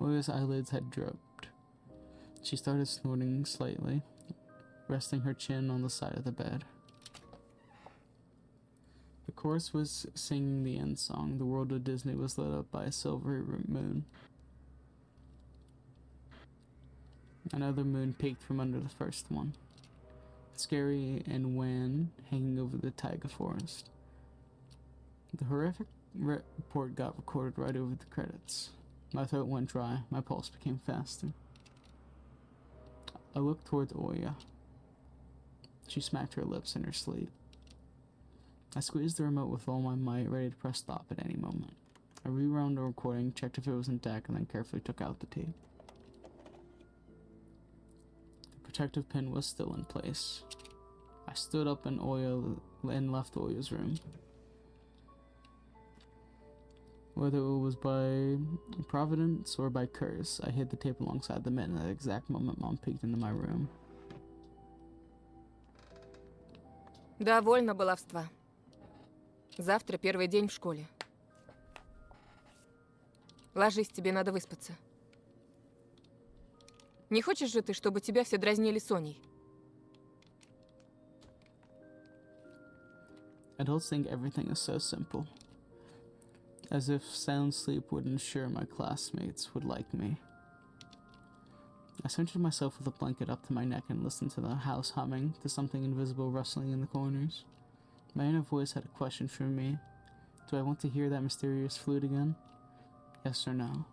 Oya's eyelids had drooped. She started snorting slightly, resting her chin on the side of the bed. The chorus was singing the end song. The world of Disney was lit up by a silvery moon. Another moon peeked from under the first one, scary and wan, hanging over the taiga forest. The horrific report got recorded right over the credits. My throat went dry, my pulse became faster. I looked towards Oya. She smacked her lips in her sleep. I squeezed the remote with all my might, ready to press stop at any moment. I rewound the recording, checked if it was intact, and then carefully took out the tape. The protective pin was still in place. I stood up and left Oya's room. Whether it was by providence or by curse, I hid the tape alongside the bed at the exact moment Mom peeked into my room. Довольно баловства. Завтра первый день в школе. Ложись, тебе надо выспаться. Не хочешь же ты, чтобы тебя все дразнили Соней? Adults think everything is so simple. As if sound sleep would ensure my classmates would like me. I centered myself with a blanket up to my neck and listened to the house humming, to something invisible rustling in the corners. My inner voice had a question for me. Do I want to hear that mysterious flute again? Yes or no?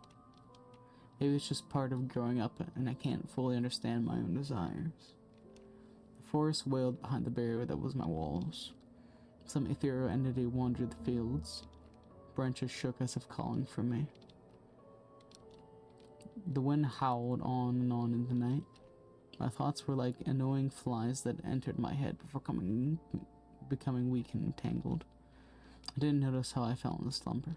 Maybe it's just part of growing up and I can't fully understand my own desires. The forest wailed behind the barrier that was my walls. Some ethereal entity wandered the fields. Branches shook as if calling for me. The wind howled on and on in the night. My thoughts were like annoying flies that entered my head before becoming weak and entangled. I didn't notice how I fell in the slumber.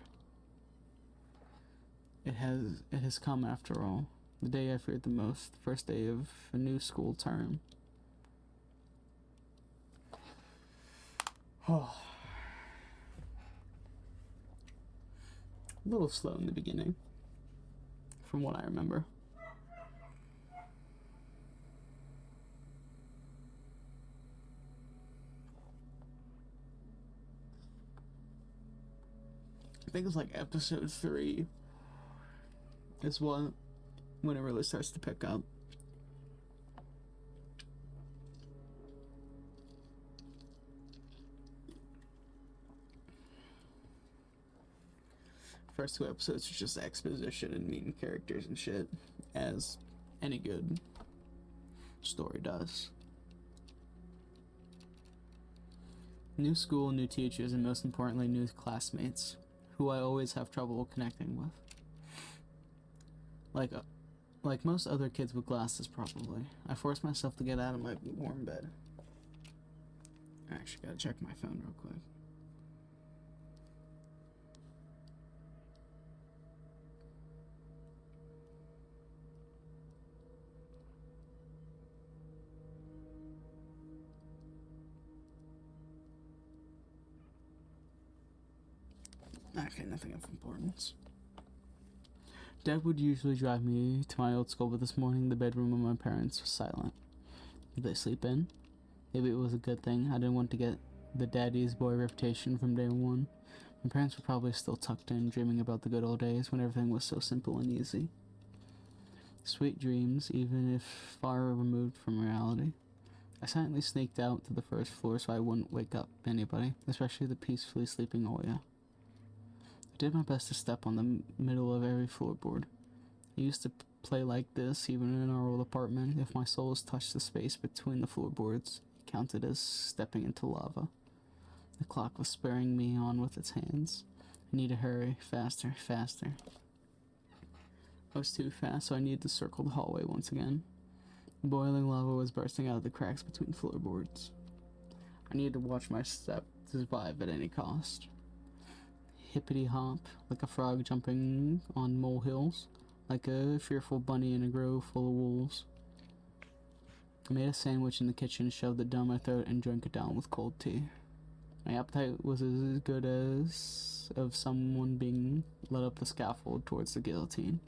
It has come after all. The day I feared the most, the first day of a new school term. Oh. A little slow in the beginning, from what I remember. I think it's like episode 3 is when it really starts to pick up. First 2 episodes are just exposition and meeting characters and shit, as any good story does. New school, new teachers, and most importantly, new classmates, who I always have trouble connecting with. Like most other kids with glasses, probably. I forced myself to get out of my warm bed. I actually gotta check my phone real quick. Okay, nothing of importance. Dad would usually drive me to my old school, but this morning the bedroom of my parents was silent. Did they sleep in? Maybe it was a good thing. I didn't want to get the daddy's boy reputation from day one. My parents were probably still tucked in, dreaming about the good old days when everything was so simple and easy. Sweet dreams, even if far removed from reality. I silently sneaked out to the first floor so I wouldn't wake up anybody, especially the peacefully sleeping Oya. I did my best to step on the middle of every floorboard. I used to play like this even in our old apartment. If my soles touched the space between the floorboards, it counted as stepping into lava. The clock was spurring me on with its hands. I need to hurry, faster, faster. I was too fast, so I needed to circle the hallway once again. The boiling lava was bursting out of the cracks between floorboards. I needed to watch my step to survive at any cost. Hippity hop, like a frog jumping on molehills, like a fearful bunny in a grove full of wolves. I made a sandwich in the kitchen, shoved it down my throat, and drank it down with cold tea. My appetite was as good as of someone being led up the scaffold towards the guillotine.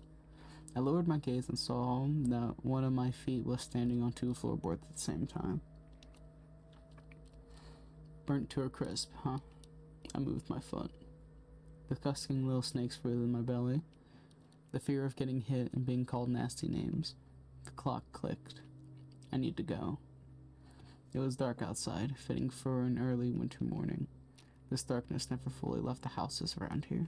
I lowered my gaze and saw that one of my feet was standing on 2 floorboards at the same time. Burnt to a crisp, huh? I moved my foot. Disgusting little snakes flew in my belly. The fear of getting hit and being called nasty names. The clock clicked. I need to go. It was dark outside, fitting for an early winter morning. This darkness never fully left the houses around here.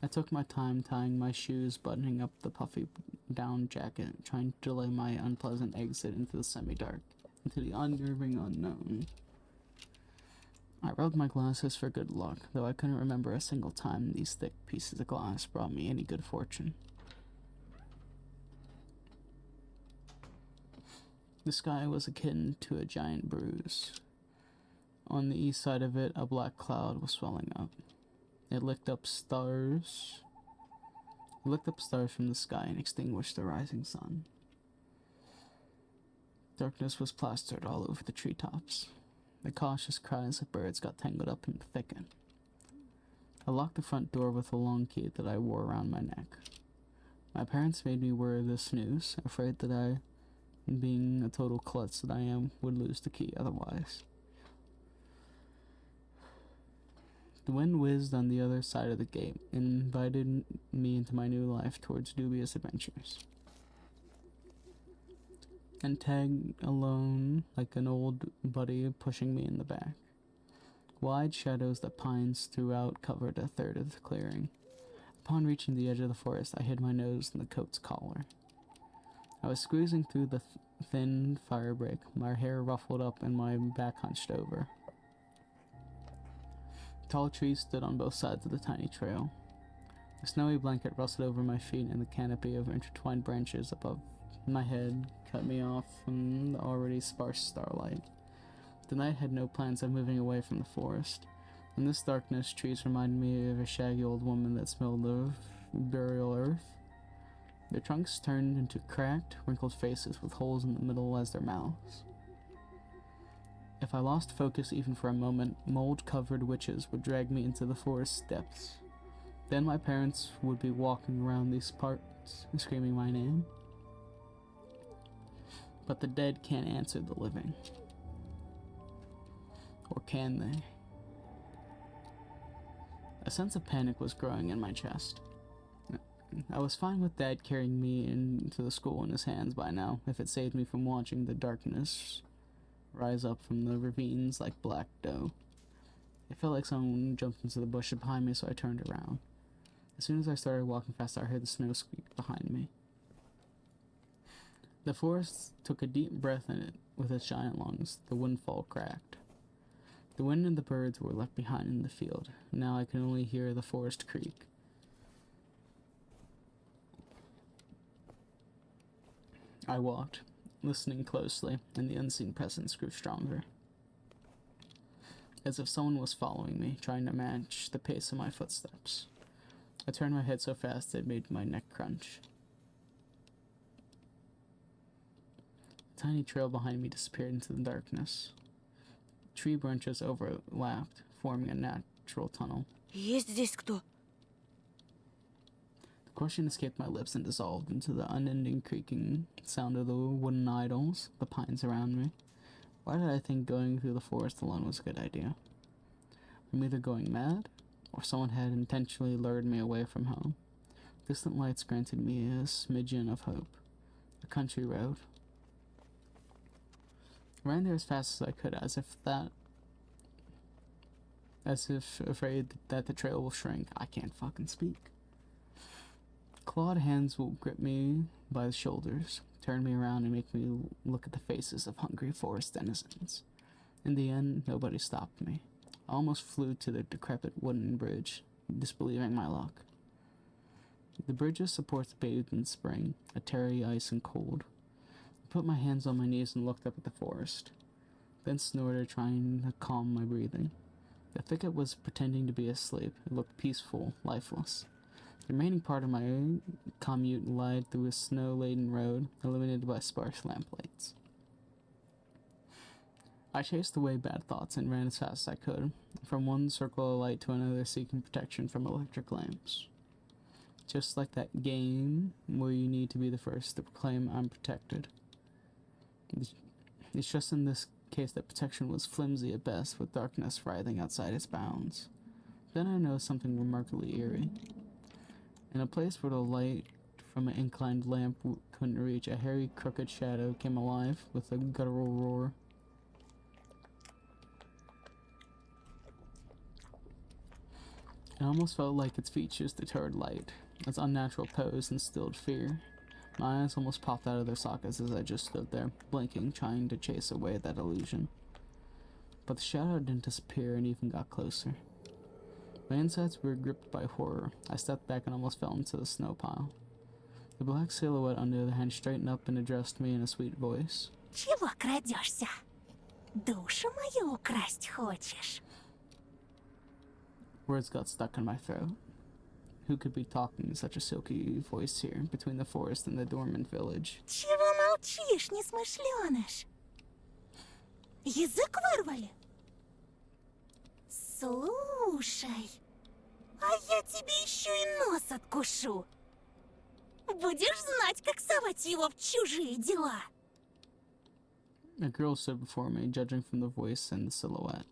I took my time tying my shoes, buttoning up the puffy down jacket, trying to delay my unpleasant exit into the semi-dark, into the unnerving unknown. I rubbed my glasses for good luck, though I couldn't remember a single time these thick pieces of glass brought me any good fortune. The sky was akin to a giant bruise. On the east side of it, a black cloud was swelling up. It licked up stars from the sky and extinguished the rising sun. Darkness was plastered all over the treetops. The cautious cries of birds got tangled up in the thicket. I locked the front door with a long key that I wore around my neck. My parents made me wear this noose, afraid that I, being a total klutz that I am, would lose the key otherwise. The wind whizzed on the other side of the gate and invited me into my new life towards dubious adventures. And tagged alone like an old buddy pushing me in the back. Wide shadows that pines threw out covered a third of the clearing. Upon reaching the edge of the forest, I hid my nose in the coat's collar. I was squeezing through the thin firebreak, my hair ruffled up and my back hunched over. Tall trees stood on both sides of the tiny trail. A snowy blanket rustled over my feet, and the canopy of intertwined branches above my head cut me off from the already sparse starlight. The night had no plans of moving away from the forest. In this darkness, trees reminded me of a shaggy old woman that smelled of burial earth. Their trunks turned into cracked, wrinkled faces with holes in the middle as their mouths. If I lost focus even for a moment, mold-covered witches would drag me into the forest depths. Then my parents would be walking around these parts, screaming my name. But the dead can't answer the living. Or can they? A sense of panic was growing in my chest. I was fine with Dad carrying me into the school in his hands by now, if it saved me from watching the darkness rise up from the ravines like black dough. It felt like someone jumped into the bush behind me, so I turned around. As soon as I started walking faster, I heard the snow squeak behind me. The forest took a deep breath in it with its giant lungs. The windfall cracked. The wind and the birds were left behind in the field. Now I can only hear the forest creak. I walked, listening closely, and the unseen presence grew stronger. As if someone was following me, trying to match the pace of my footsteps. I turned my head so fast it made my neck crunch. The tiny trail behind me disappeared into the darkness. Tree branches overlapped, forming a natural tunnel. Есть здесь кто? The question escaped my lips and dissolved into the unending creaking sound of the wooden idols, the pines around me. Why did I think going through the forest alone was a good idea? I'm either going mad, or someone had intentionally lured me away from home. Distant lights granted me a smidgen of hope. A country road. I ran there as fast as I could, as if afraid that the trail will shrink. I can't fucking speak. Clawed hands will grip me by the shoulders, turn me around and make me look at the faces of hungry forest denizens. In the end, nobody stopped me. I almost flew to the decrepit wooden bridge, disbelieving my luck. The bridge's supports bathed in spring, a tarry ice and cold. I put my hands on my knees and looked up at the forest, then snorted, trying to calm my breathing. The thicket was pretending to be asleep. It looked peaceful, lifeless. The remaining part of my commute lied through a snow-laden road, illuminated by sparse lamplights. I chased away bad thoughts and ran as fast as I could, from one circle of light to another, seeking protection from electric lamps. Just like that game where you need to be the first to proclaim I'm protected. It's just in this case that protection was flimsy at best, with darkness writhing outside its bounds. Then I noticed something remarkably eerie. In a place where the light from an inclined lamp couldn't reach, a hairy, crooked shadow came alive with a guttural roar. It almost felt like its features deterred light. Its unnatural pose instilled fear. My eyes almost popped out of their sockets as I just stood there, blinking, trying to chase away that illusion. But the shadow didn't disappear and even got closer. My insides were gripped by horror. I stepped back and almost fell into the snow pile. The black silhouette on the other hand straightened up and addressed me in a sweet voice. Чего крадешься? Душу мою украсть хочешь? Words got stuck in my throat. Who could be talking in such a silky voice here, between the forest and the dormant village? Чего молчишь, несмышленыш? Язык вырвали? Слушай, а я тебе еще и нос откушу. Будешь знать, как совать его в чужие дела. A girl stood before me, judging from the voice and the silhouette.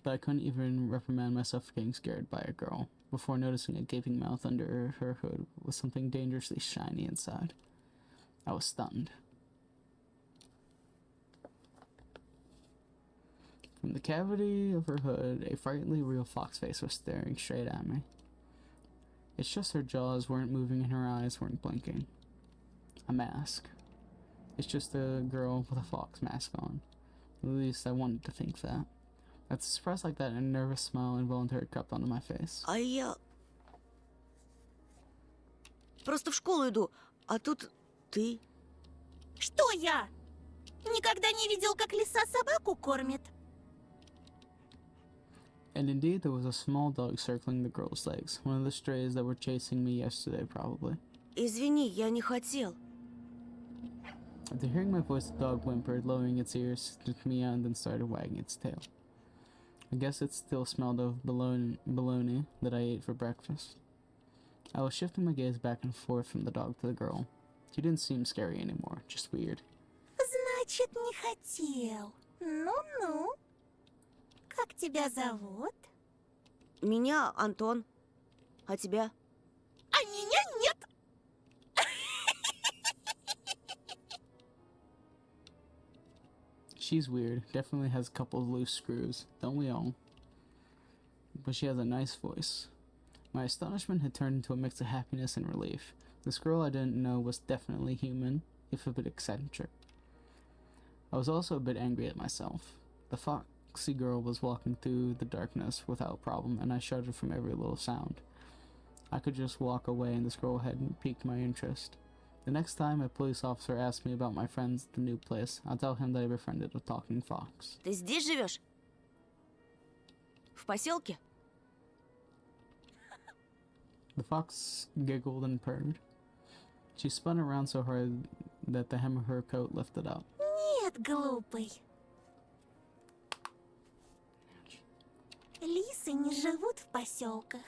But I couldn't even reprimand myself for getting scared by a girl, before noticing a gaping mouth under her hood with something dangerously shiny inside. I was stunned. From the cavity of her hood, a frighteningly real fox face was staring straight at me. It's just her jaws weren't moving and her eyes weren't blinking. A mask. It's just a girl with a fox mask on. At least I wanted to think that. At a surprise like that, a nervous smile involuntarily crept onto my face. А я... Просто в школу иду, а тут ты. Что я? Никогда не видел, как лиса собаку кормит? And indeed, there was a small dog circling the girl's legs. One of the strays that were chasing me yesterday, probably. Извини, я не хотел. After hearing my voice, the dog whimpered, lowering its ears to me and then started wagging its tail. I guess it still smelled of bologna that I ate for breakfast. I was shifting my gaze back and forth from the dog to the girl. She didn't seem scary anymore, just weird. Значит, не хотел. Ну-ну. Как тебя зовут? Меня Антон. А тебя? А меня нет. She's weird, definitely has a couple of loose screws, don't we all? But she has a nice voice. My astonishment had turned into a mix of happiness and relief. This girl I didn't know was definitely human, if a bit eccentric. I was also a bit angry at myself. The foxy girl was walking through the darkness without problem, and I shuddered from every little sound. I could just walk away, and this girl hadn't piqued my interest. The next time a police officer asked me about my friends at the new place, I'll tell him that I befriended a talking fox. Ты здесь живешь? В поселке? The fox giggled and purred. She spun around so hard that the hem of her coat lifted up. Нет, глупый. Лисы не живут в поселках.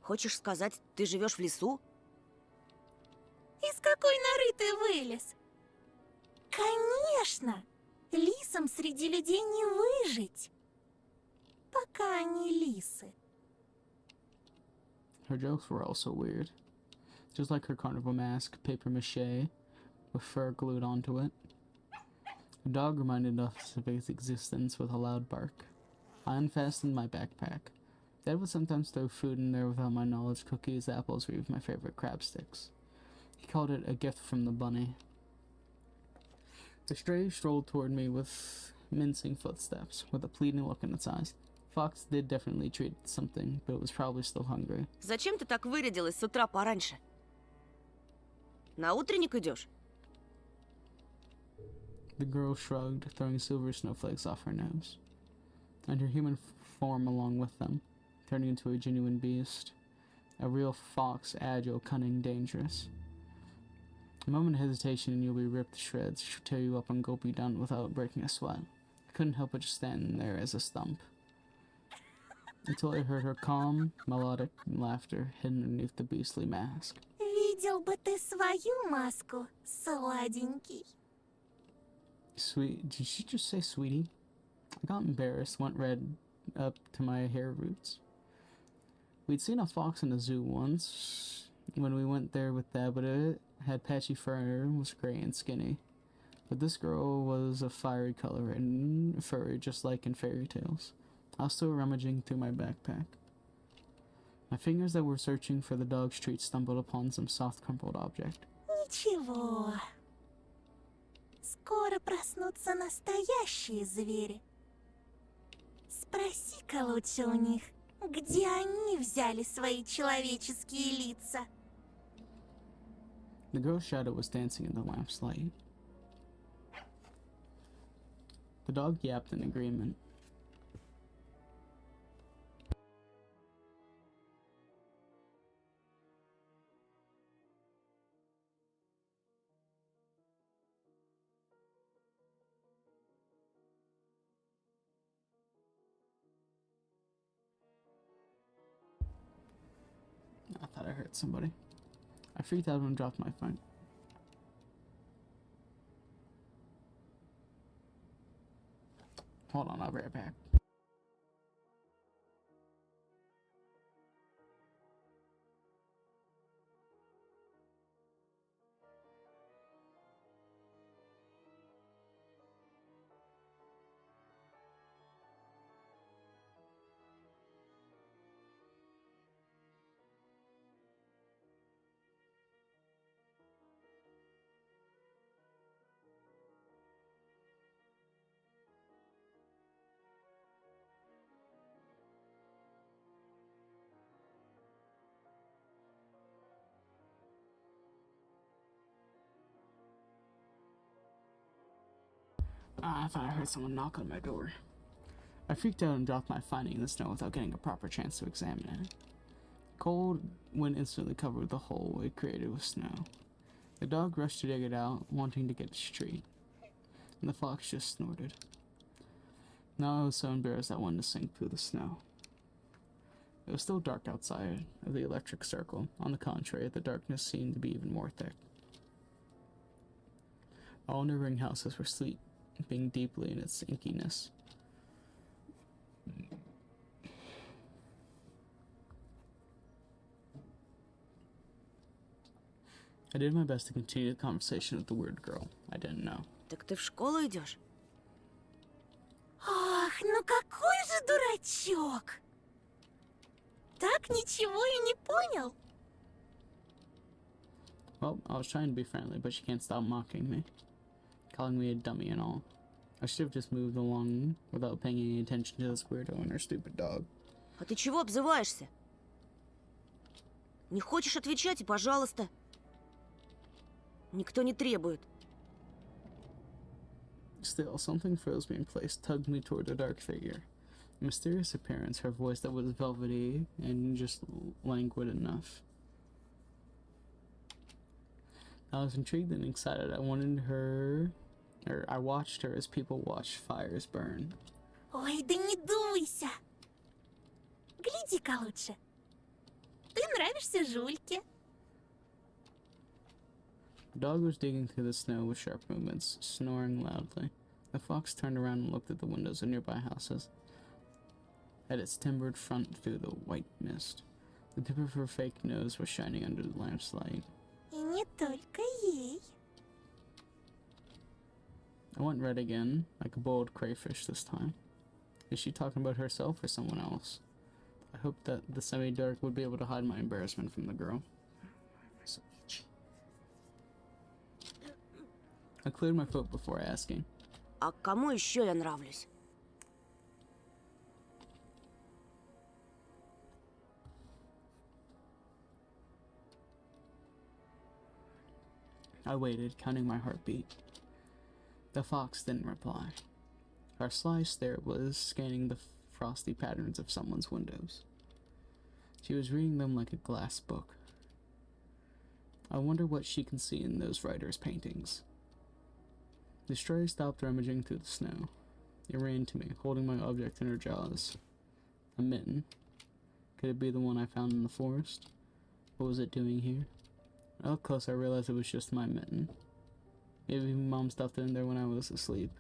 Хочешь сказать, ты живешь в лесу? Из какой норы ты вылез? Конечно! Лисам среди людей не выжить. Пока они лисы. Her jokes were also weird. Just like her carnival mask, paper mache, with fur glued onto it. The dog reminded us of its existence with a loud bark. I unfastened my backpack. Dad would sometimes throw food in there without my knowledge, cookies, apples, or even my favorite crab sticks. He called it a gift from the bunny. The stray strolled toward me with mincing footsteps, with a pleading look in its eyes. Fox did definitely treat it something, but it was probably still hungry. Зачем ты так вырядилась с утра пораньше? На утренник идешь? The girl shrugged, throwing silver snowflakes off her nose, and her human form along with them, turning into a genuine beast. A real fox, agile, cunning, dangerous. A moment of hesitation and you'll be ripped to shreds, tear you up and gulp you down without breaking a sweat. I couldn't help but just stand there as a stump. Until I heard her calm, melodic laughter hidden underneath the beastly mask. Видел бы ты свою маску, сладенький. Sweet, did she just say sweetie? I got embarrassed, went red up to my hair roots. We'd seen a fox in a zoo once when we went there with Dad, but it had patchy fur and was gray and skinny. But this girl was a fiery color and furry, just like in fairy tales. I was still rummaging through my backpack. My fingers that were searching for the dog's treat stumbled upon some soft crumpled object. Ничего. Скоро проснутся настоящие звери. Спроси-ка лучше у них, где они взяли свои человеческие лица. The girl's shadow was dancing in the lamp's light. The dog yapped in agreement. I thought I heard somebody. I freaked out and dropped my phone. Hold on, I'll be right back. I thought I heard someone knock on my door. I freaked out and dropped my finding in the snow without getting a proper chance to examine it. Cold wind instantly covered the hole it created with snow. The dog rushed to dig it out, wanting to get its treat, and the fox just snorted. Now I was so embarrassed I wanted to sink through the snow. It was still dark outside of the electric circle. On the contrary, the darkness seemed to be even more thick. All neighboring houses were sleeping deeply in its inkiness. I did my best to continue the conversation with the weird girl I didn't know. Так ты в школу идешь? Ах, ну какой же дурачок! Так ничего и не понял. Well, I was trying to be friendly, but she can't stop mocking me, calling me a dummy and all. I should have just moved along without paying any attention to this weirdo and her stupid dog. А ты чего обзываешься? Не хочешь отвечать, и пожалуйста. Никто не требует. Still, something froze me in place, tugged me toward a dark figure. A mysterious appearance, her voice that was velvety and just languid enough. I was intrigued and excited. I watched her as people watch fires burn. Ой, да не дуйся. Гляди-ка лучше. Ты нравишься Жульке. The dog was digging through the snow with sharp movements, snoring loudly. The fox turned around and looked at the windows of nearby houses, at its timbered front through the white mist. The tip of her fake nose was shining under the lamp's light. И не только ей. I went red again, like a boiled crayfish this time. Is she talking about herself or someone else? I hoped that the semi-dark would be able to hide my embarrassment from the girl. I cleared my throat before asking. А кому еще я нравлюсь? I waited, counting my heartbeat. The fox didn't reply. Our sly stare was scanning the frosty patterns of someone's windows. She was reading them like a glass book. I wonder what she can see in those writers' paintings. The stray stopped rummaging through the snow. It ran to me, holding my object in her jaws. A mitten. Could it be the one I found in the forest? What was it doing here? Up close, I realized it was just my mitten. Maybe Mom stuffed it in there when I was asleep.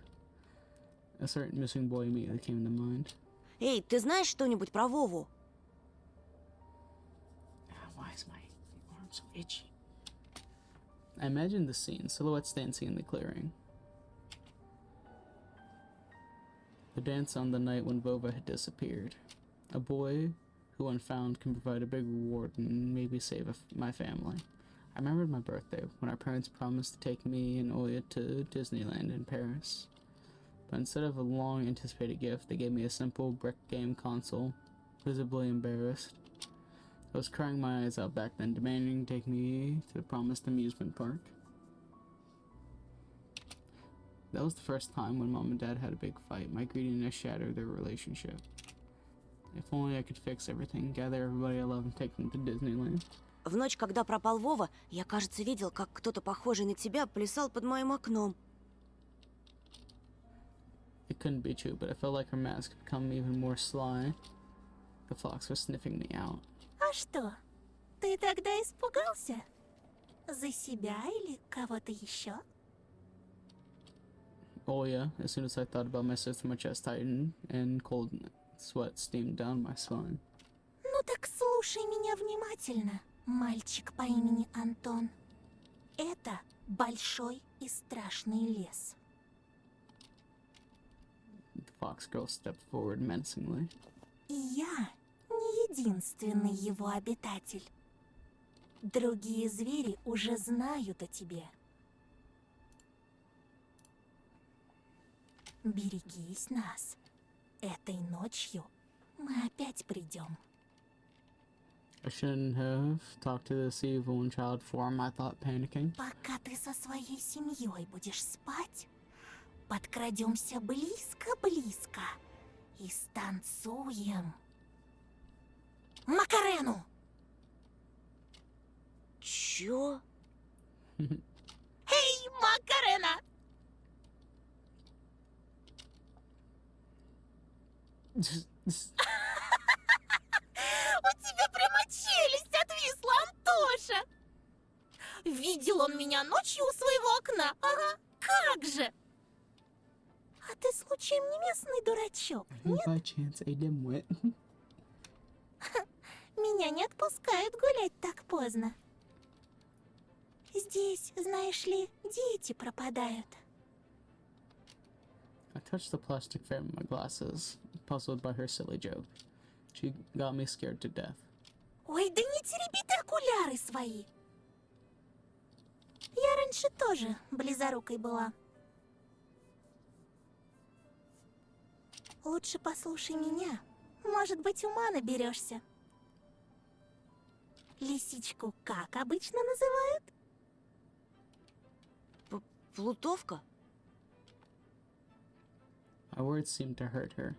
A certain missing boy immediately came to mind. Эй, ты знаешь что-нибудь про Вову? Why is my arm so itchy? I imagined the scene, silhouettes dancing in the clearing. The dance on the night when Vova had disappeared. A boy who, when found, can provide a big reward and maybe save my family. I remembered my birthday, when our parents promised to take me and Oya to Disneyland in Paris. But instead of a long-anticipated gift, they gave me a simple brick game console, visibly embarrassed. I was crying my eyes out back then, demanding to take me to the promised amusement park. That was the first time when Mom and Dad had a big fight. My greediness shattered their relationship. If only I could fix everything, gather everybody I love and take them to Disneyland. В ночь, когда пропал Вова, я, кажется, видел, как кто-то похожий на тебя плясал под моим окном. It couldn't be true, but I felt like her mask had become even more sly. The fox was sniffing me out. А что? Ты тогда испугался? За себя или кого-то еще? Oh yeah, as soon as I thought about my sister, my chest tightened and cold sweat steamed down my spine. Ну так слушай меня внимательно, мальчик по имени Антон. Это большой и страшный лес. The fox girl stepped forward menacingly. И я не единственный его обитатель. Другие звери уже знают о тебе. Берегись нас. Этой ночью мы опять придем. I shouldn't have talked to this evil in child form, I thought, panicking. Пока ты со своей семьей будешь спать, подкрадемся близко-близко и станцуем. Макарену! Чё? Эй, Макарена! У тебя прямо челюсть отвисла, Антоша! Видел он меня ночью у своего окна? Ага, как же! А ты случаем не местный дурачок? By chance, I dimwit. Меня не отпускают гулять так поздно. Здесь, знаешь ли, дети пропадают. I touched the plastic frame of my glasses, puzzled by her silly joke. She got me scared to death. Ой, да не тереби ты окуляры свои. Я раньше тоже близорукой была. Лучше послушай меня. Может быть, ума наберешься. Лисичку как обычно называют? Плутовка? My words seemed to hurt her.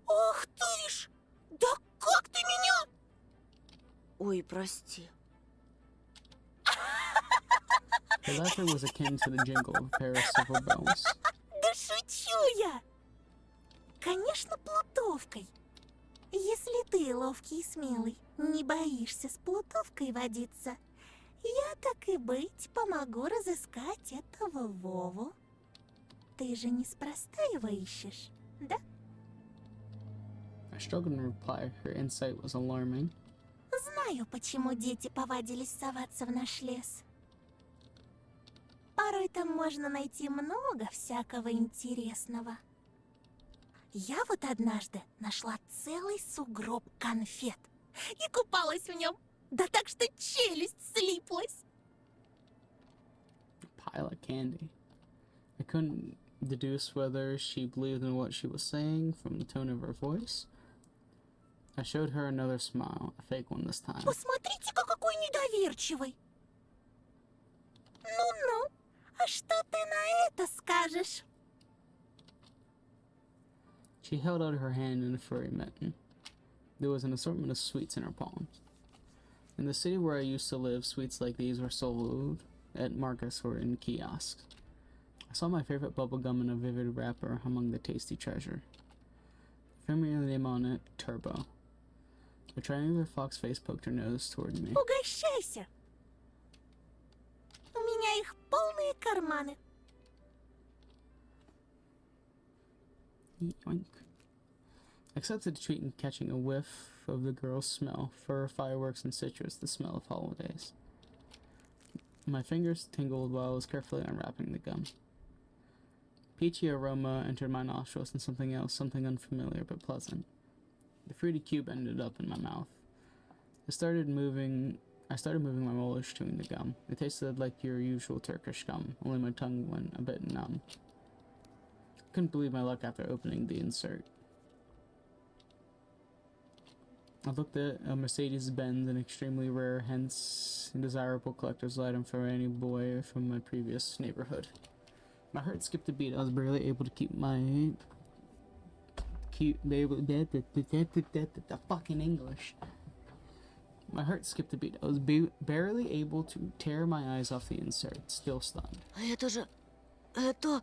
Ох ты ж! Да как ты меня? Ой, прости. Her laughter was akin to the jingle of a pair of silver bells. Да шучу я! Конечно, плутовкой. Если ты ловкий и смелый, не боишься с плутовкой водиться, я, так и быть, помогу разыскать этого Вову. Ты же неспроста его ищешь, да? I struggled to reply. Her insight was alarming. Знаю, почему дети повадились соваться в наш лес. Порой там можно найти много всякого интересного. Я вот однажды нашла целый сугроб конфет и купалась в нем, да так что челюсть слиплась. A pile of candy. I couldn't deduce whether she believed in what she was saying from the tone of her voice. I showed her another smile, a fake one this time. Посмотрите-ка, какой недоверчивый. Ну-ну, а что ты на это скажешь? She held out her hand in a furry mitten. There was an assortment of sweets in her palms. In the city where I used to live, sweets like these were sold at markets or in kiosks. I saw my favorite bubblegum in a vivid wrapper among the tasty treasure. Familiar name on it, Turbo. A triangular fox face poked her nose toward me. Угощайся. У меня их полные карманы. Yoink. I accepted the treat and catching a whiff of the girl's smell, fur, fireworks, and citrus, the smell of holidays. My fingers tingled while I was carefully unwrapping the gum. Peachy aroma entered my nostrils and something else, something unfamiliar but pleasant. The fruity cube ended up in my mouth. I started moving my molars chewing the gum. It tasted like your usual Turkish gum, only my tongue went a bit numb. I couldn't believe my luck after opening the insert. I looked at a Mercedes-Benz, an extremely rare, hence desirable collector's item for any boy from my previous neighborhood. My heart skipped a beat. I was barely able to keep my the fucking English. My heart skipped a beat. I was barely able to tear my eyes off the insert, still stunned. А это же... Это...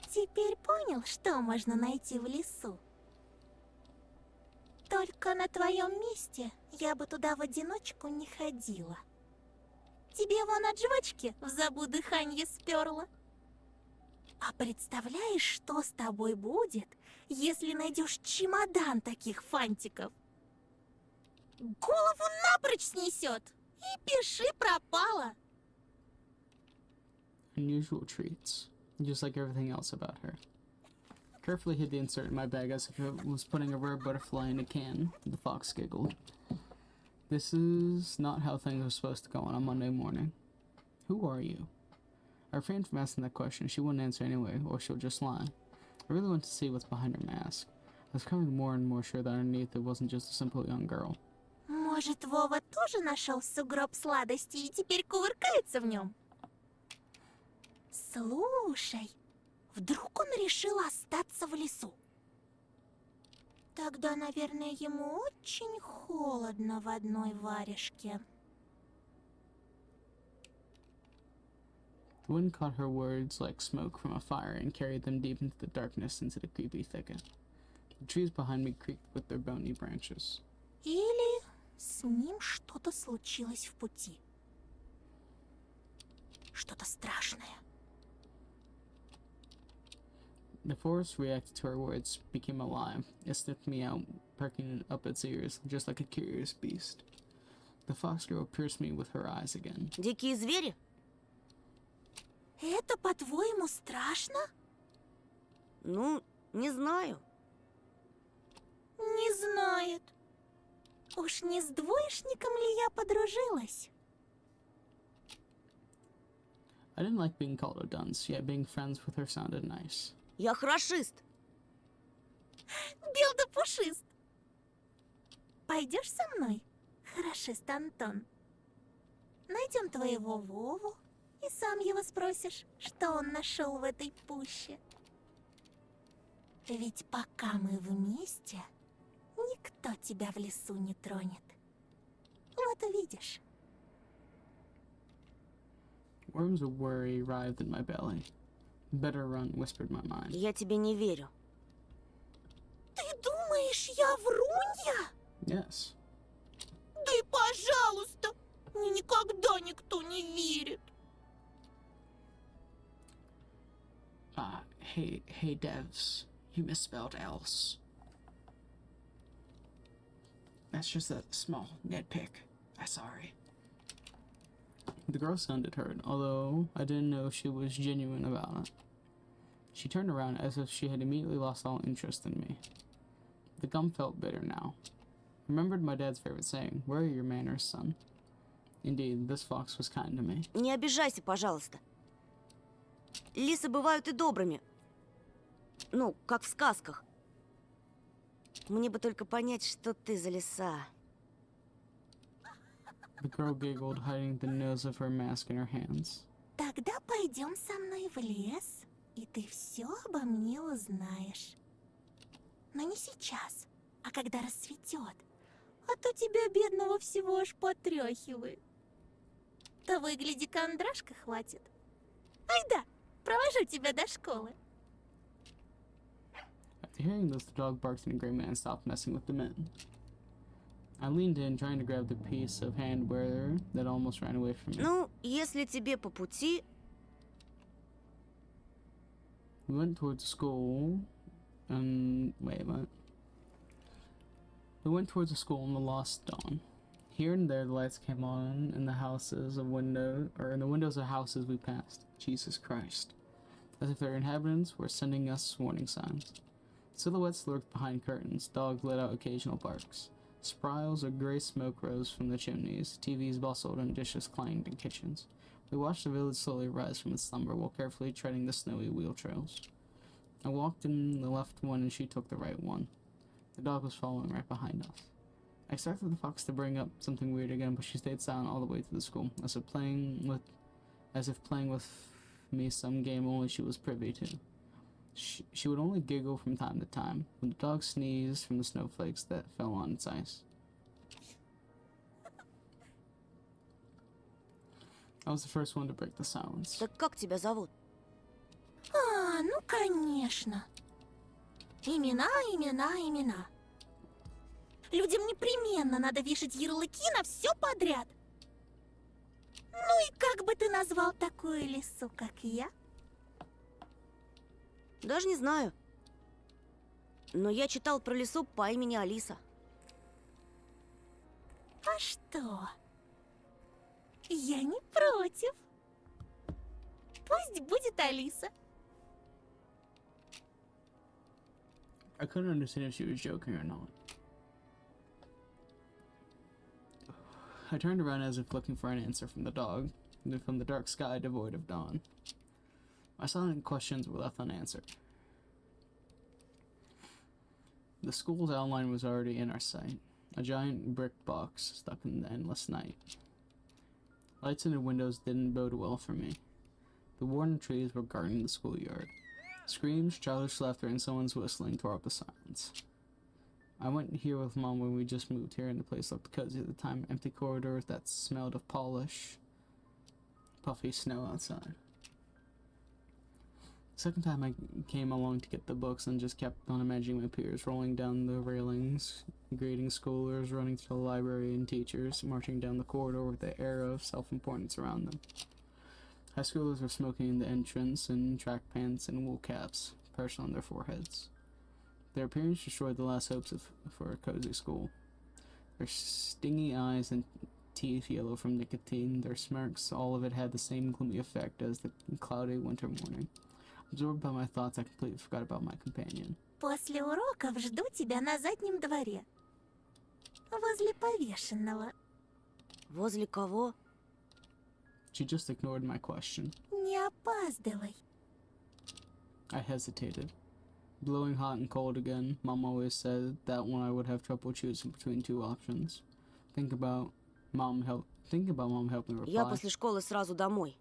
Теперь понял, что можно найти в лесу? Только на твоем месте я бы туда в одиночку не ходила. Тебе вон от жвачки в забу дыханье сперло. А представляешь, что с тобой будет, если найдешь чемодан таких фантиков? Голову напрочь снесет, и пиши пропало. Unusual treats, just like everything else about her. Carefully hid the insert in my bag as if it was putting a rare butterfly in a can. The fox giggled. This is not how things are supposed to go on a Monday morning. Who are you? I refrained from asking that question. She wouldn't answer anyway, or she'll just lie. I really wanted to see what's behind her mask. I was becoming more and more sure that underneath it wasn't just a simple young girl. Может, Вова тоже нашел сугроб сладостей и теперь кувыркается в нем? Слушай, Вдруг он решил остаться в лесу? Тогда, наверное, ему очень холодно в одной варежке. The wind caught her words like smoke from a fire and carried them deep into the darkness into the creepy thicket. The trees behind me creaked with their bony branches. Или с ним что-то случилось в пути. Что-то страшное. The forest reacted to her words, became alive. It sniffed me out, perking up its ears, just like a curious beast. The fox girl pierced me with her eyes again. Дикие звери? Это, по-твоему, страшно? Ну, не знаю. Не знает. Уж не с двоечником ли я подружилась? I didn't like being called a dunce, yet being friends with her sounded nice. Я хорошист. Бел да пушист. Пойдешь со мной, хорошист Антон? Найдем твоего Вову и сам его спросишь, что он нашел в этой пуще. Ведь пока мы вместе, никто тебя в лесу не тронет. Вот увидишь. Worms of worry writhed in my belly. Better run, whispered my mind. Я тебе не верю. Ты думаешь, я врунья? Yes. Да и пожалуйста, мне никогда никто не верит. Hey, devs. You misspelled else. That's just a small nitpick. I'm sorry. The girl sounded hurt, although I didn't know she was genuine about it. She turned around as if she had immediately lost all interest in me. The gum felt bitter now. Remembered my dad's favorite saying, "Where are your manners, son?" Indeed, this fox was kind to me. Не обижайся, пожалуйста. Лисы бывают и добрыми. Ну, как в сказках. Мне бы только понять, что ты за лиса. The girl giggled, hiding the nose of her mask in her hands. Тогда пойдем со мной в лес, и ты все обо мне узнаешь. Но не сейчас, а когда рассветет. А то тебя, бедного, всего аж потряхивает. Того и гляди, кондрашка хватит. Айда, провожу тебя до школы. After hearing this, the dog barked and the gray man stopped messing with the men. I leaned in, trying to grab the piece of handwear that almost ran away from me. Ну, если тебе по пути... We went towards school, and wait a minute. We went towards the school in the lost dawn. Here and there, the lights came on in the houses of in the windows of houses we passed. Jesus Christ! As if their inhabitants were sending us warning signs. Silhouettes lurked behind curtains. Dogs let out occasional barks. Spirals of gray smoke rose from the chimneys. TVs bustled and dishes clanged in kitchens. We watched the village slowly rise from its slumber while carefully treading the snowy wheel trails. I walked in the left one and she took the right one. The dog was following right behind us. I expected the fox to bring up something weird again, but she stayed silent all the way to the school, as if playing with me some game only she was privy to. She would only giggle from time to time when the dog sneezed from the snowflakes that fell on its ice. I was the first one to break the silence. Так как тебя зовут? А, ну конечно. Имена, имена, имена. Людям непременно надо вешать ярлыки на все подряд. Ну и как бы ты назвал такую лису, как я? Даже не знаю. Но я читал про лису по имени Алиса. А что? Я не против. Пусть будет Алиса. I couldn't understand if she was joking or not. I turned around as if looking for an answer from the dog, and from the dark sky devoid of dawn. My silent questions were left unanswered. The school's outline was already in our sight, a giant brick box stuck in the endless night. Lights in the windows didn't bode well for me. The warden trees were guarding the schoolyard. Screams, childish laughter, and someone's whistling tore up the silence. I went here with Mom when we just moved here, and the place looked cozy at the time. Empty corridors that smelled of polish. Puffy snow outside. Second time I came along to get the books and just kept on imagining my peers rolling down the railings, greeting schoolers, running to the library, and teachers marching down the corridor with the air of self-importance around them. High schoolers were smoking in the entrance in track pants and wool caps perched on their foreheads. Their appearance destroyed the last hopes for a cozy school. Their stingy eyes and teeth yellow from nicotine, their smirks, all of it had the same gloomy effect as the cloudy winter morning. Absorbed by my thoughts, I completely forgot about my companion. После уроков жду тебя на заднем дворе. Возле повешенного. Возле кого? She just ignored my question. Не опаздывай. I hesitated. Blowing hot and cold again, Mom always said that when I would have trouble choosing between two options. Think about Mom helping me Я reply. после школы сразу домой.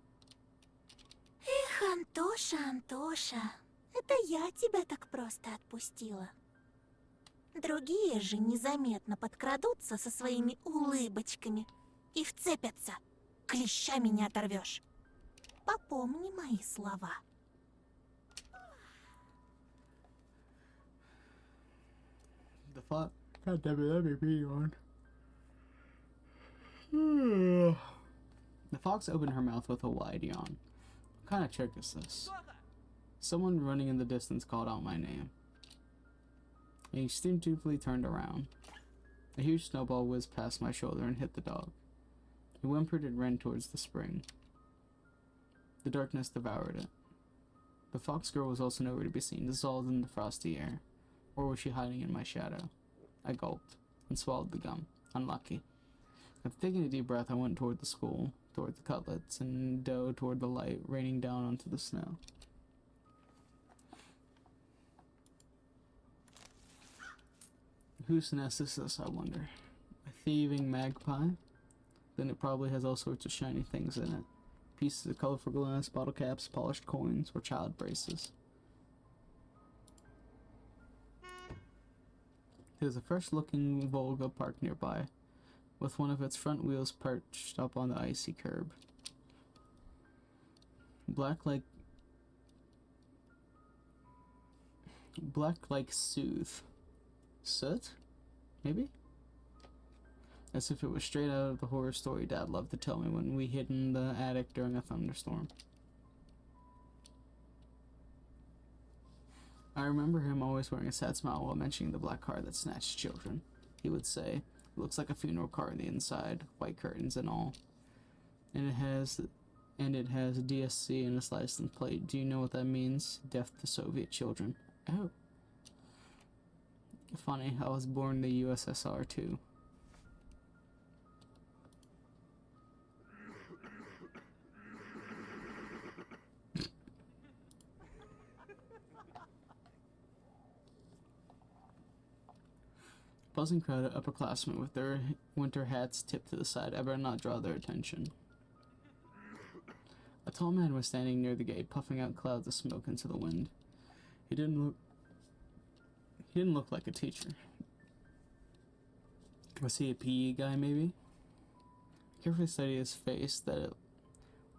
Эх, Антоша, Антоша, это я тебя так просто отпустила. Другие же незаметно подкрадутся со своими улыбочками и вцепятся. Клещами не оторвешь. Попомни мои слова. The thought, God damn it, let me be on. The fox opened her mouth with a wide yawn. What kind of trick is this? Someone running in the distance called out my name. I instinctively turned around. A huge snowball whizzed past my shoulder and hit the dog. It whimpered and ran towards the spring. The darkness devoured it. The fox girl was also nowhere to be seen, dissolved in the frosty air. Or was she hiding in my shadow? I gulped and swallowed the gum. Unlucky. After taking a deep breath, I went toward the school, toward the cutlets, and dough toward the light raining down onto the snow. Whose nest is this, I wonder? A thieving magpie? Then it probably has all sorts of shiny things in it. Pieces of colorful glass, bottle caps, polished coins, or child braces. There's a fresh-looking Volga parked nearby, with one of its front wheels perched up on the icy curb. Black like soot? Maybe? As if it was straight out of the horror story Dad loved to tell me when we hid in the attic during a thunderstorm. I remember him always wearing a sad smile while mentioning the black car that snatched children. He would say, "It looks like a funeral car on the inside, white curtains and all. And it has DSC and its license plate. Do you know what that means? Death to Soviet children." Oh. Funny, I was born in the USSR too. Buzzing crowd of upperclassmen with their winter hats tipped to the side. I better not draw their attention. A tall man was standing near the gate, puffing out clouds of smoke into the wind. He didn't look like a teacher. Was he a PE guy, maybe? I carefully studied his face, that it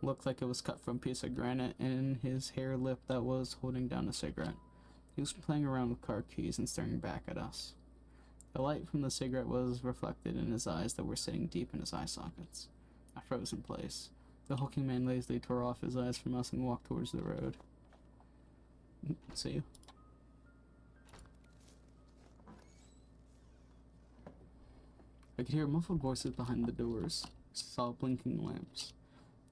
looked like it was cut from a piece of granite, and his hair lip that was holding down a cigarette. He was playing around with car keys and staring back at us. The light from the cigarette was reflected in his eyes that were sitting deep in his eye sockets. I froze in place. The hulking man lazily tore off his eyes from us and walked towards the road. See you. I could hear muffled voices behind the doors, saw blinking lamps.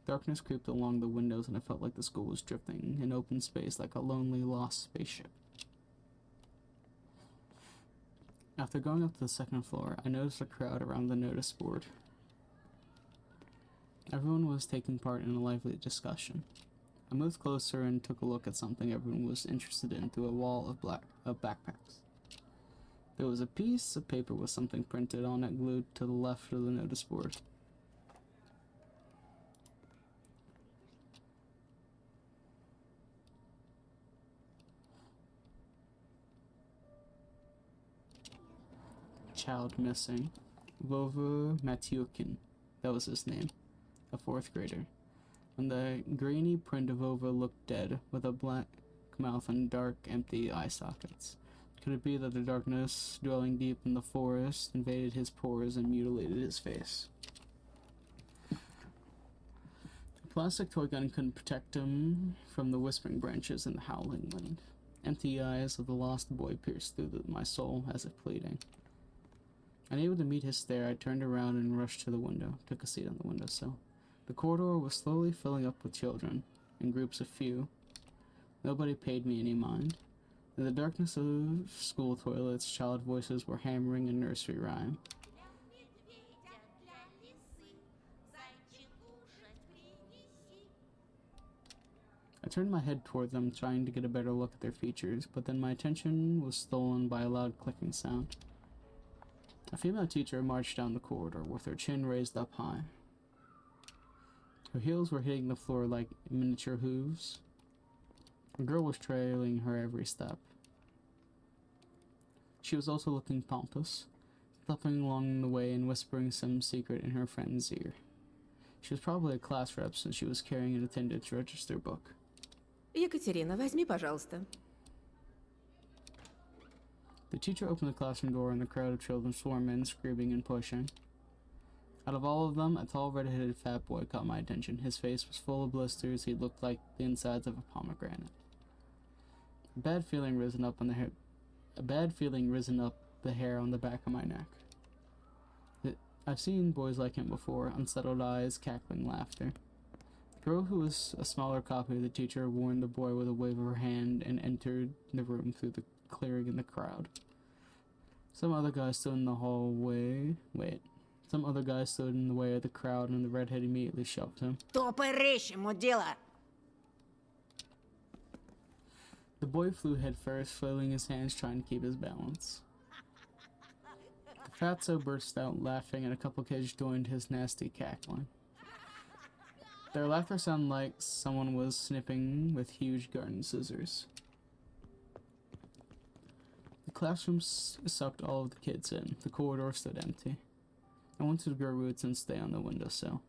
Darkness creeped along the windows and I felt like the school was drifting in open space like a lonely, lost spaceship. After going up to the second floor, I noticed a crowd around the notice board. Everyone was taking part in a lively discussion. I moved closer and took a look at something everyone was interested in through a wall of backpacks. There was a piece of paper with something printed on it glued to the left of the notice board. child missing. Vova Matyukin, that was his name, a 4th grader. On the grainy print of Vova looked dead, with a black mouth and dark, empty eye sockets. Could it be that the darkness, dwelling deep in the forest, invaded his pores and mutilated his face? A plastic toy gun couldn't protect him from the whispering branches and the howling wind. Empty eyes of the lost boy pierced through my soul as if pleading. Unable to meet his stare, I turned around and rushed to the window, took a seat on the windowsill. The corridor was slowly filling up with children, in groups of few. Nobody paid me any mind. In the darkness of school toilets, child voices were hammering a nursery rhyme. I turned my head toward them, trying to get a better look at their features, but then my attention was stolen by a loud clicking sound. A female teacher marched down the corridor with her chin raised up high. Her heels were hitting the floor like miniature hooves. A girl was trailing her every step. She was also looking pompous, stepping along the way and whispering some secret in her friend's ear. She was probably a class rep since she was carrying an attendance register book. Екатерина, возьми, пожалуйста. The teacher opened the classroom door and the crowd of children swarmed in, screaming and pushing. Out of all of them, a tall red-headed fat boy caught my attention. His face was full of blisters. He looked like the insides of a pomegranate. A bad feeling risen up the hair on the back of my neck. I've seen boys like him before, unsettled eyes, cackling laughter. The girl, who was a smaller copy of the teacher, warned the boy with a wave of her hand and entered the room through the clearing in the crowd. Some other guy stood in the way of the crowd, and the redhead immediately shoved him. Топай речь, мудила! The boy flew headfirst, flailing his hands, trying to keep his balance. The fatso burst out laughing, and a couple kids joined his nasty cackling. Their laughter sounded like someone was snipping with huge garden scissors. The classroom sucked all of the kids in. The corridor stood empty. I went to grow roots and stay on the windowsill.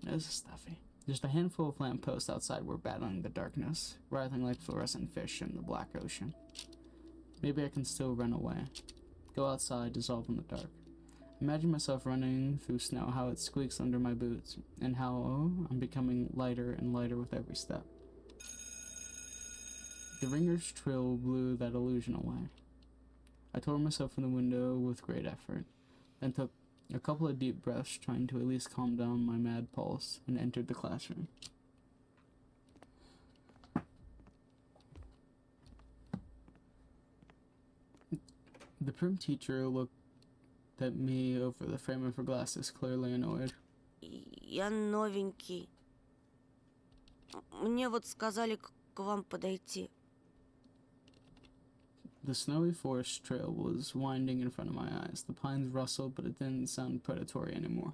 This is stuffy. Just a handful of lampposts outside were battling the darkness, writhing like fluorescent fish in the black ocean. Maybe I can still run away. Go outside, dissolve in the dark. Imagine myself running through snow, how it squeaks under my boots, and how I'm becoming lighter and lighter with every step. The ringer's trill blew that illusion away. I tore myself from the window with great effort, then took a couple of deep breaths, trying to at least calm down my mad pulse, and entered the classroom. The prim teacher looked at me over the frame of her glasses, clearly annoyed. Я новенький. Мне вот сказали к вам подойти. The snowy forest trail was winding in front of my eyes. The pines rustled, but it didn't sound predatory anymore.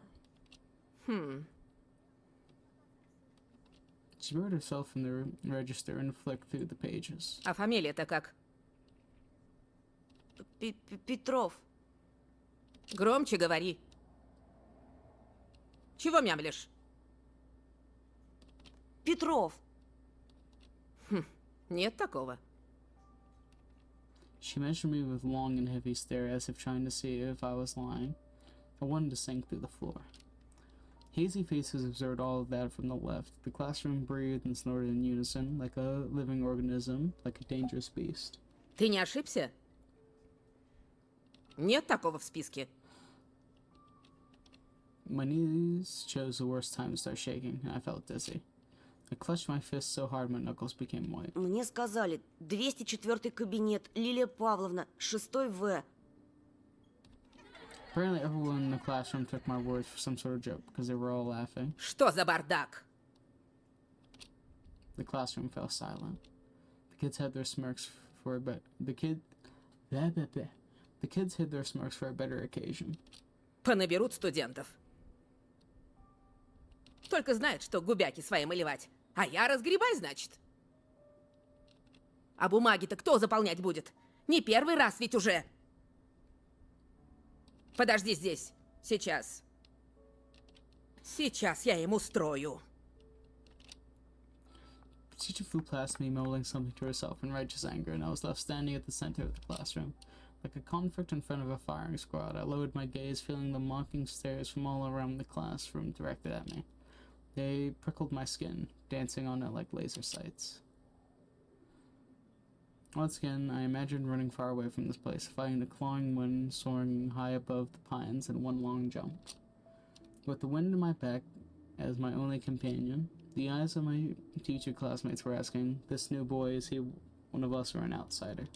She buried herself in the register and flicked through the pages. А фамилия-то как? Петров. Громче говори. Чего мямлишь? Петров. Нет такого. She measured me with long and heavy stare, as if trying to see if I was lying. I wanted to sink through the floor. Hazy faces observed all of that from the left. The classroom breathed and snorted in unison, like a living organism, like a dangerous beast. Ты не ошибся? Нет такого в списке. My knees chose the worst time to start shaking, and I felt dizzy. I clutched my fists so hard my knuckles became white. Мне сказали, 204-й кабинет, Лилия Павловна, 6-й В. Apparently everyone in the classroom took my words for some sort of joke, because they were all laughing. Что за бардак? The classroom fell silent. The kids hid their smirks for a better occasion. Понаберут студентов. Только знают, что губяки свои малевать. А я разгребай, значит. А бумаги-то кто заполнять будет? Не первый раз ведь уже. Подожди здесь. Сейчас. Сейчас я им устрою. The teacher flew past me, mumbling something to herself in righteous anger, and I was left standing at the center of the classroom. Like a convict in front of a firing squad, I lowered my gaze, feeling the mocking stares from all around the classroom directed at me. They prickled my skin, dancing on it like laser sights. Once again, I imagined running far away from this place, fighting the clawing wind soaring high above the pines in one long jump. With the wind in my back as my only companion, the eyes of my teacher classmates were asking, "This new boy, is he one of us or an outsider?"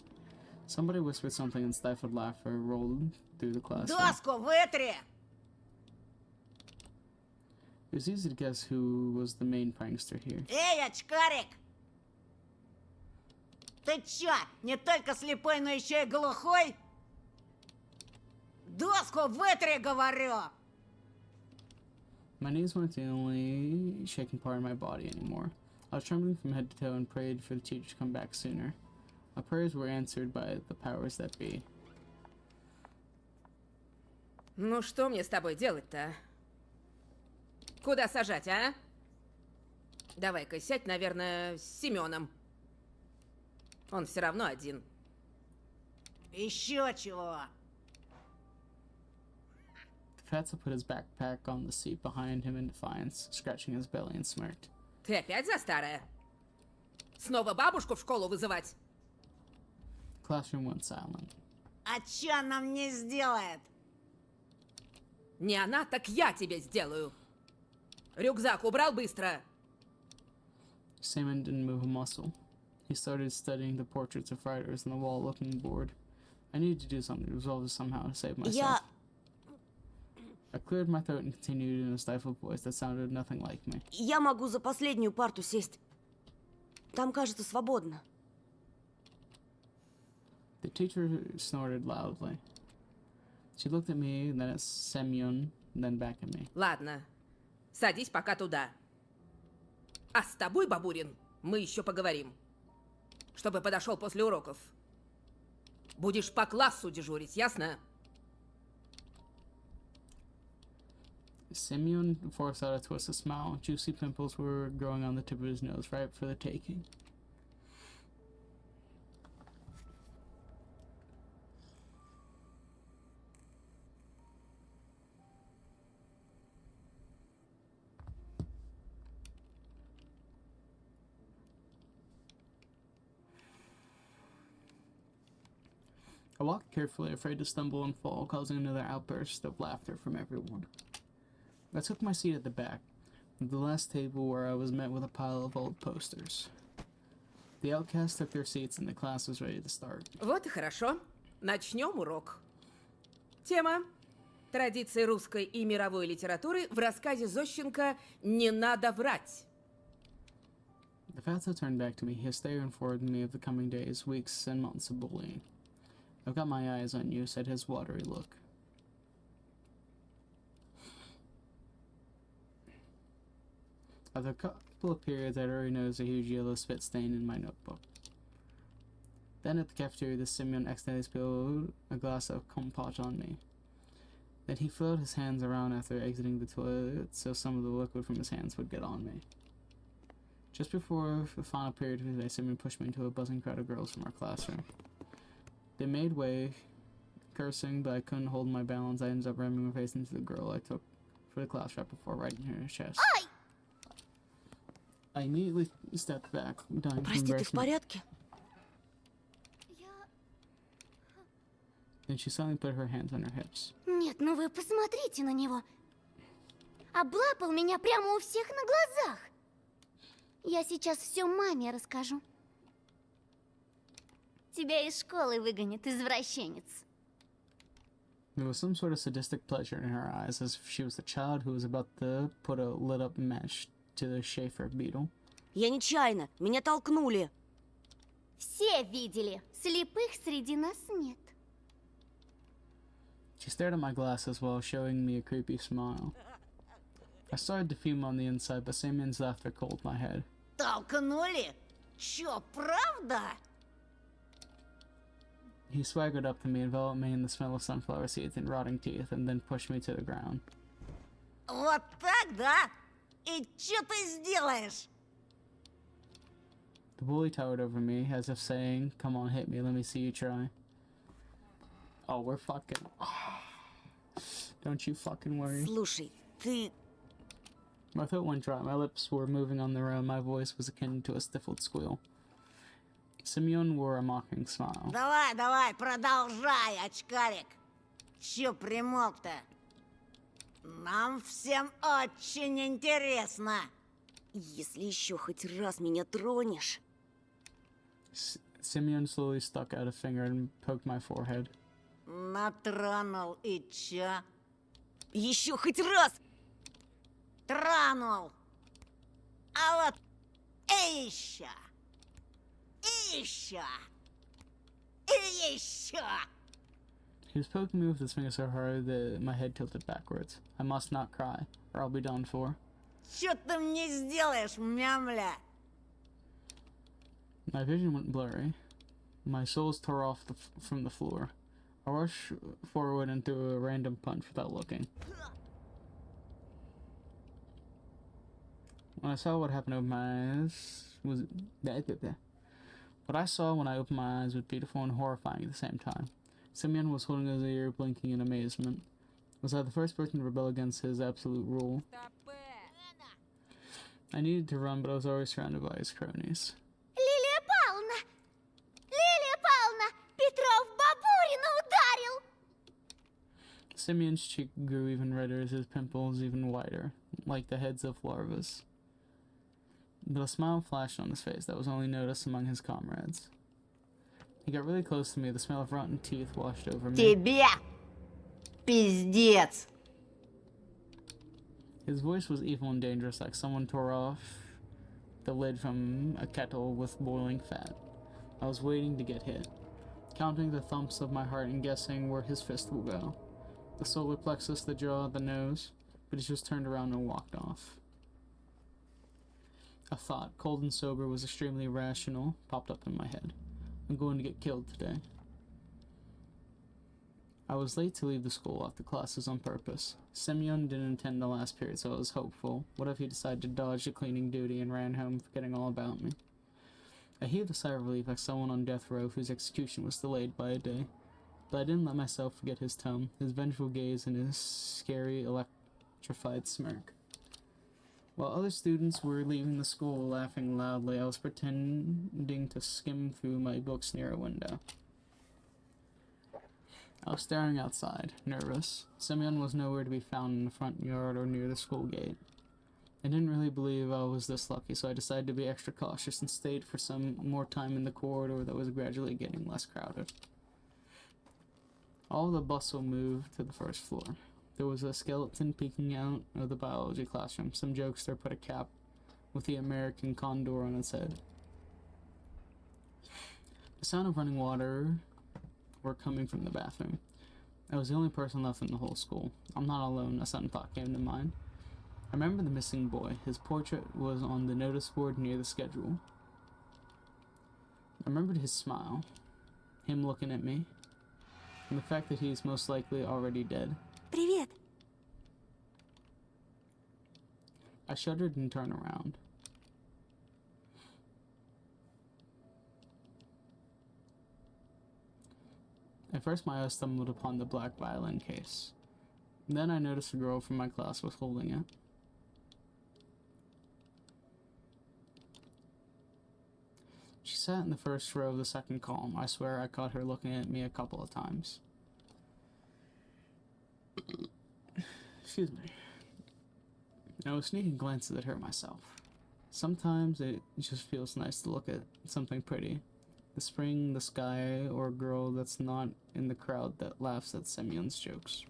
Somebody whispered something and stifled laughter rolled through the classroom. Доску вытри! It was easy to guess who was the main prankster here. Эй, очкарик! Ты чё, не только слепой, но еще и глухой? Доску вытри, говорю! My knees weren't the only shaking part of my body anymore. I was trembling from head to toe and prayed for the teacher to come back sooner. My prayers were answered by the powers that be. Ну что мне с тобой делать-то? Куда сажать, а? Давай-ка сядь, наверное, с Семеном. Он все равно один. Еще чего? The fatso put his backpack on the seat behind him in defiance, scratching his belly and smirked. Ты опять за старое? Снова бабушку в школу вызывать? The classroom went silent. А чё она мне сделает? Не она, так я тебе сделаю. Рюкзак убрал быстро. Simon didn't move a muscle. He started studying the portraits of writers on the wall, looking bored. I needed to do something to resolve this somehow to save myself. I cleared my throat and continued in a stifled voice that sounded nothing like me. Я могу за последнюю парту сесть. Там, кажется, свободно. The teacher snorted loudly. She looked at me, then at Semyon, then back at me. Ладно, садись пока туда. А с тобой, Бабурин, мы еще поговорим. Чтобы подошел после уроков. Будешь по классу дежурить, ясно? Semyon forced out a twisted smile. Juicy pimples were growing on the tip of his nose, ripe for the taking. I walked carefully, afraid to stumble and fall, causing another outburst of laughter from everyone. I took my seat at the back, at the last table where I was met with a pile of old posters. The outcasts took their seats and the class was ready to start. Вот и хорошо. Начнем урок. Тема: традиции русской и мировой литературы в рассказе Зощенко «Не надо врать». The fatso turned back to me, his stare informed me of the coming days, weeks, and months of bullying. "I've got my eyes on you," said his watery look. After a couple of periods, I'd already noticed a huge yellow spit stain in my notebook. Then at the cafeteria, the Simeon accidentally spilled a glass of compote on me. Then he flowed his hands around after exiting the toilet so some of the liquid from his hands would get on me. Just before the final period of the day, Simeon pushed me into a buzzing crowd of girls from our classroom. They made way, cursing, but I couldn't hold my balance. I ended up ramming my face into the girl I took for the class rep before right in her chest. I immediately stepped back, dying from Прости, ты в embarrassment. порядке? Then she suddenly put her hands on her hips. Нет, ну вы посмотрите на него. Облапал меня прямо у всех на глазах. Я сейчас все маме расскажу. Тебя из школы выгонят, извращенец. There was some sort of sadistic pleasure in her eyes, as if she was the child who was about to put a lit-up match to the Schaefer beetle. Я нечаянно. Меня толкнули. Все видели. Слепых среди нас нет. She stared at my glasses while showing me a creepy smile. I started to fume on the inside, but Simeon's laughter cooled my head. Толкнули? Чё, правда? He swaggered up to me, enveloped me in the smell of sunflower seeds and rotting teeth, and then pushed me to the ground. Вот так, да? И что ты сделаешь? The bully towered over me, as if saying, "Come on, hit me, let me see you try." Oh, we're fucking... Don't you fucking worry. Слушай, ты... My throat went dry, my lips were moving on their own, my voice was akin to a stifled squeal. Simeon wore a mocking smile. Давай, давай, продолжай, очкарик. Чё примолк-то? Нам всем очень интересно. Если еще хоть раз меня тронешь... Simeon slowly stuck out a finger and poked my forehead. Натронул и чё? Еще хоть раз! Тронул. А вот и еще. И еще. И еще. He was poking me with his finger so hard that my head tilted backwards. I must not cry, or I'll be done for. Чё ты мне сделаешь, мямля? My vision went blurry. My soles tore off from the floor. I rushed forward and threw a random punch without looking. When I saw what happened over my eyes was... What I saw when I opened my eyes was beautiful and horrifying at the same time. Simeon was holding his ear, blinking in amazement. Was I the first person to rebel against his absolute rule? I needed to run, but I was already surrounded by his cronies. Лилия Павловна! Лилия Павловна! Петров Бабурина ударил! Simeon's cheek grew even redder as his pimples even wider, like the heads of larvas. But a smile flashed on his face that was only noticed among his comrades. He got really close to me, the smell of rotten teeth washed over me. Тебе пиздец. His voice was evil and dangerous, like someone tore off the lid from a kettle with boiling fat. I was waiting to get hit, counting the thumps of my heart and guessing where his fist will go. The solar plexus, the jaw, the nose, but he just turned around and walked off. A thought, cold and sober, was extremely rational, popped up in my head. I'm going to get killed today. I was late to leave the school after classes on purpose. Simeon didn't attend the last period, so I was hopeful. What if he decided to dodge the cleaning duty and ran home, forgetting all about me? I heaved a sigh of relief like someone on death row whose execution was delayed by a day. But I didn't let myself forget his tone, his vengeful gaze, and his scary, electrified smirk. While other students were leaving the school laughing loudly, I was pretending to skim through my books near a window. I was staring outside, nervous. Simeon was nowhere to be found in the front yard or near the school gate. I didn't really believe I was this lucky, so I decided to be extra cautious and stayed for some more time in the corridor that was gradually getting less crowded. All the bustle moved to the first floor. There was a skeleton peeking out of the biology classroom. Some jokester put a cap with the American condor on its head. The sound of running water were coming from the bathroom. I was the only person left in the whole school. I'm not alone, a sudden thought came to mind. I remember the missing boy. His portrait was on the notice board near the schedule. I remembered his smile, him looking at me, and the fact that he's most likely already dead. Привет! I shuddered and turned around. At first my eyes stumbled upon the black violin case. Then I noticed a girl from my class was holding it. She sat in the first row of the second column. I swear I caught her looking at me a couple of times. Excuse me. I was sneaking glances at her myself. Sometimes it just feels nice to look at something pretty. The spring, the sky, or a girl that's not in the crowd that laughs at Simeon's jokes.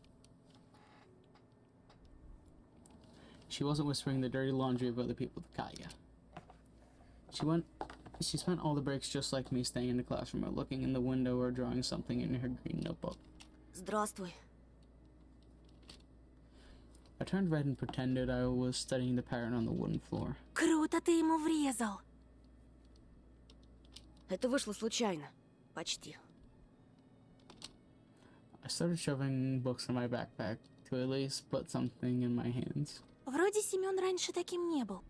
She wasn't whispering the dirty laundry of other people to Kaya. She spent all the breaks just like me, staying in the classroom or looking in the window or drawing something in her green notebook. Здравствуй. I turned red and pretended I was studying the pattern on the wooden floor. Круто ты ему врезал. Это вышло случайно. Почти. I started shoving books in my backpack to at least put something in my hands. Вроде Семен раньше таким не был.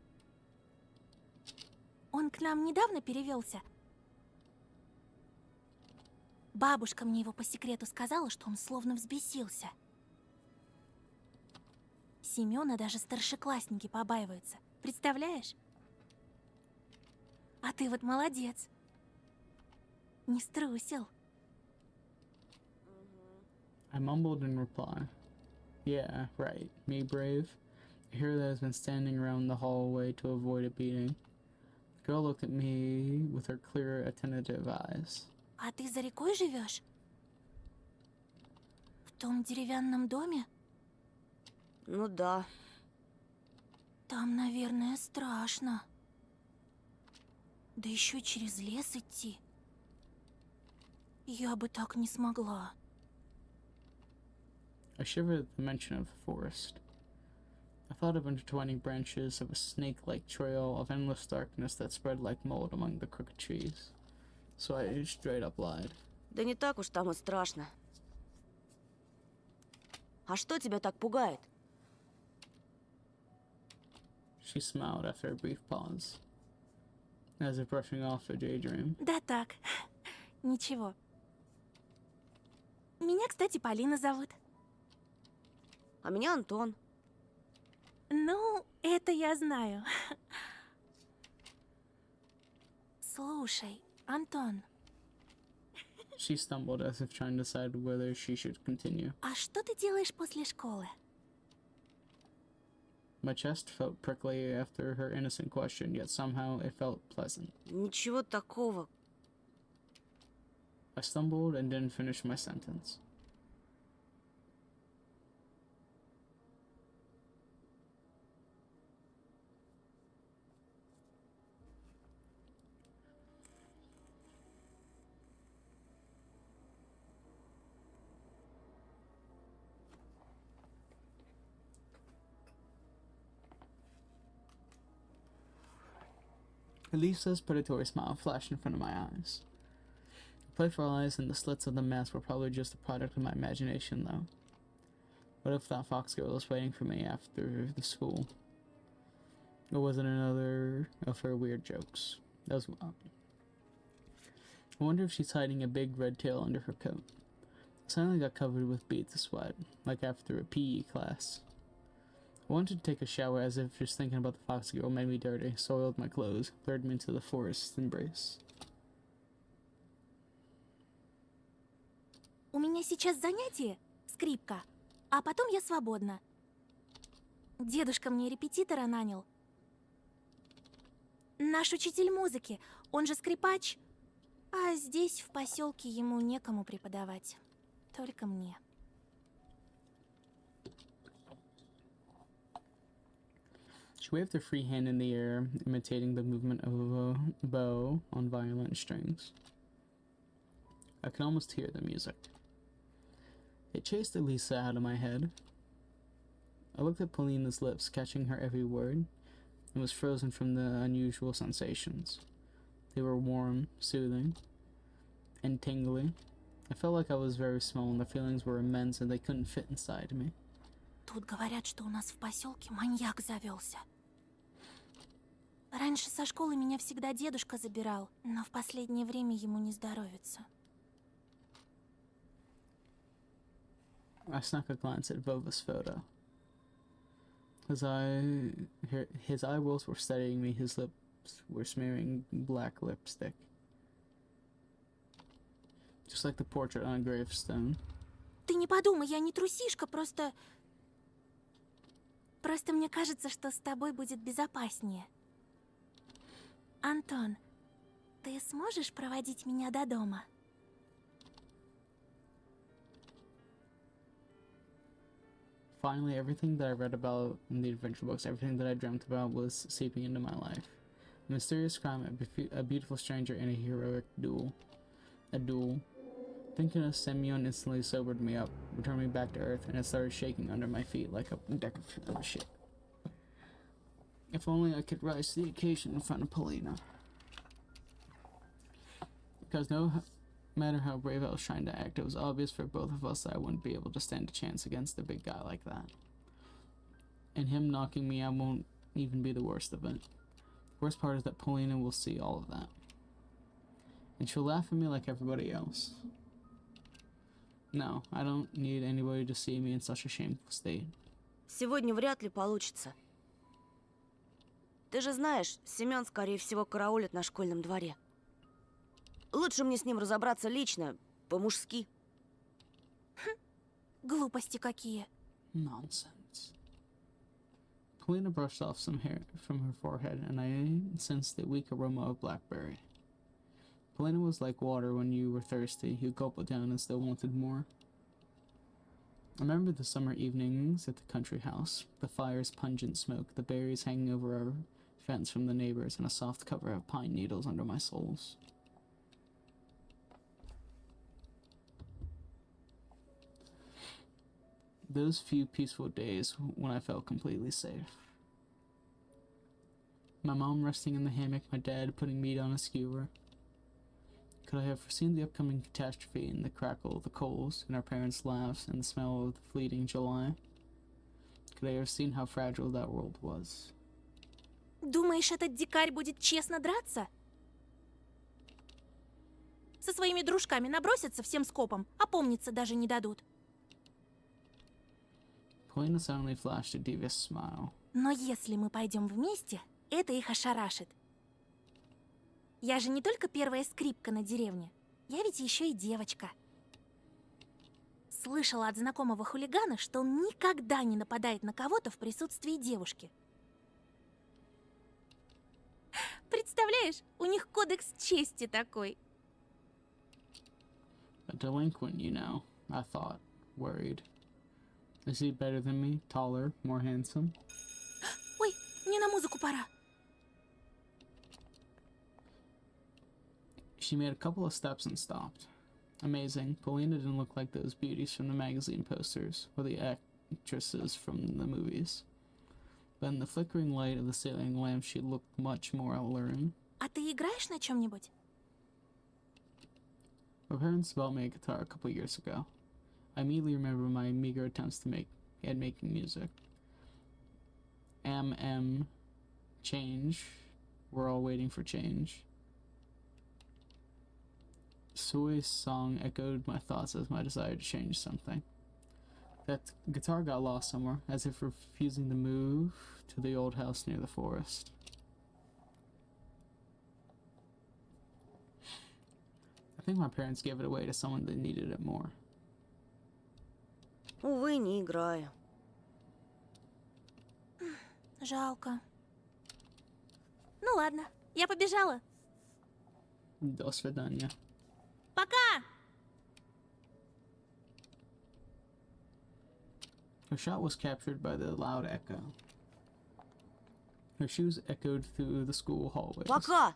Он к нам недавно перевелся. Бабушка мне его по секрету сказала, что он словно взбесился. Семена даже старшеклассники побаиваются. Представляешь? А ты вот молодец. Не струсил. I mumbled in reply. Yeah, right. Me brave. A hero that has been standing around the hallway to avoid a beating. The girl looked at me with her clear, attentive eyes. А ты за рекой живешь? В том деревянном доме? Ну да. Там, наверное, страшно. Да еще через лес идти. Я бы так не смогла. I shivered at the mention of the forest. I thought of intertwining branches of a snake-like trail of endless darkness that spread like mold among the crooked trees. So I straight up lied. Да не так уж там и страшно. А что тебя так пугает? She smiled after a brief pause, as if brushing off a daydream. Да так, ничего. Меня, кстати, Полина зовут. А меня Антон. Ну, это я знаю. Слушай, Антон, She stumbled as if trying to decide whether she should continue. а что ты делаешь после школы? My chest felt prickly after her innocent question, yet somehow it felt pleasant. Ничего такого. I stumbled and didn't finish my sentence. Lisa's predatory smile flashed in front of my eyes. The playful eyes and the slits of the mask were probably just the product of my imagination, though. What if that fox girl was waiting for me after the school? Or was it another of her weird jokes? That was wild. I wonder if she's hiding a big red tail under her coat. I suddenly got covered with beads of sweat, like after a PE class. I wanted to take a shower as if just thinking about the fox girl made me dirty, soiled my clothes, lured me into the forest's embrace. У меня сейчас занятие, скрипка, а потом я свободна. Дедушка мне репетитора нанял. Наш учитель музыки, он же скрипач, а здесь, в поселке, ему некому преподавать. Только мне. She waved her free hand in the air, imitating the movement of a bow on violin strings. I could almost hear the music. It chased Elisa out of my head. I looked at Paulina's lips, catching her every word, and was frozen from the unusual sensations. They were warm, soothing, and tingly. I felt like I was very small and the feelings were immense and they couldn't fit inside me. Тут говорят, что у нас в поселке маньяк завелся. Раньше со школы меня всегда дедушка забирал, но в последнее время ему не здоровится. I snuck a glance at Vova's photo. His eyeballs were studying me, his lips were smearing black lipstick. Just like the portrait on a gravestone. Ты не подумай, я не трусишка, просто мне кажется, что с тобой будет безопаснее. Антон, ты сможешь проводить меня до дома? Finally, everything that I read about in the adventure books, everything that I dreamt about was seeping into my life. A mysterious crime, a beautiful stranger, and a heroic duel. A duel. Thinking of Semyon instantly sobered me up, returned me back to earth, and it started shaking under my feet like a deck of shit. If only I could rise to the occasion in front of Paulina. Because No matter how brave I was trying to act, it was obvious for both of us that I wouldn't be able to stand a chance against a big guy like that. And him knocking me out won't even be the worst of it. The worst part is that Polina will see all of that. And she'll laugh at me like everybody else. No, I don't need anybody to see me in such a shameful state. Сегодня вряд ли получится. Ты же знаешь, Семен, скорее всего, караулит на школьном дворе. Лучше мне с ним разобраться лично, по-мужски. Глупости какие. Nonsense. Polina brushed off some hair from her forehead, and I sensed the weak aroma of blackberry. Polina was like water when you were thirsty. You gulp it down and still wanted more. I remember the summer evenings at the country house, the fire's pungent smoke, the berries hanging over our fence from the neighbors, and a soft cover of pine needles under my soles. Those few peaceful days when I felt completely safe. My mom resting in the hammock, my dad putting meat on a skewer. Could I have foreseen the upcoming catastrophe in the crackle of the coals, in our parents' laughs, and the smell of the fleeting July? Could I have seen how fragile that world was? Думаешь, этот дикарь будет честно драться? Со своими дружками набросятся всем скопом, опомниться даже не дадут. Polina suddenly flashed a devious smile. Но если мы пойдем вместе, это их ошарашит. Я же не только первая скрипка на деревне. Я ведь еще и девочка. Слышала от знакомого хулигана, что он никогда не нападает на кого-то в присутствии девушки. Представляешь, у них кодекс чести такой. A delinquent, you know, I thought, worried. Is he better than me? Taller? More handsome? Ой, мне на музыку пора. She made a couple of steps and stopped. Amazing. Polina didn't look like those beauties from the magazine posters, or the actresses from the movies. But in the flickering light of the ceiling lamp, she looked much more alluring. А ты играешь на чем-нибудь? My parents bought me a guitar a couple years ago. I immediately remember my meager attempts at making music. Change. We're all waiting for change. Sui's song echoed my thoughts as my desire to change something. That guitar got lost somewhere, as if refusing to move to the old house near the forest. I think my parents gave it away to someone that needed it more. Увы, не играю. Жалко. Ну ладно, я побежала. До свидания. Пока! Her shot was captured by the loud echo. Her shoes echoed through the school hallways. Пока!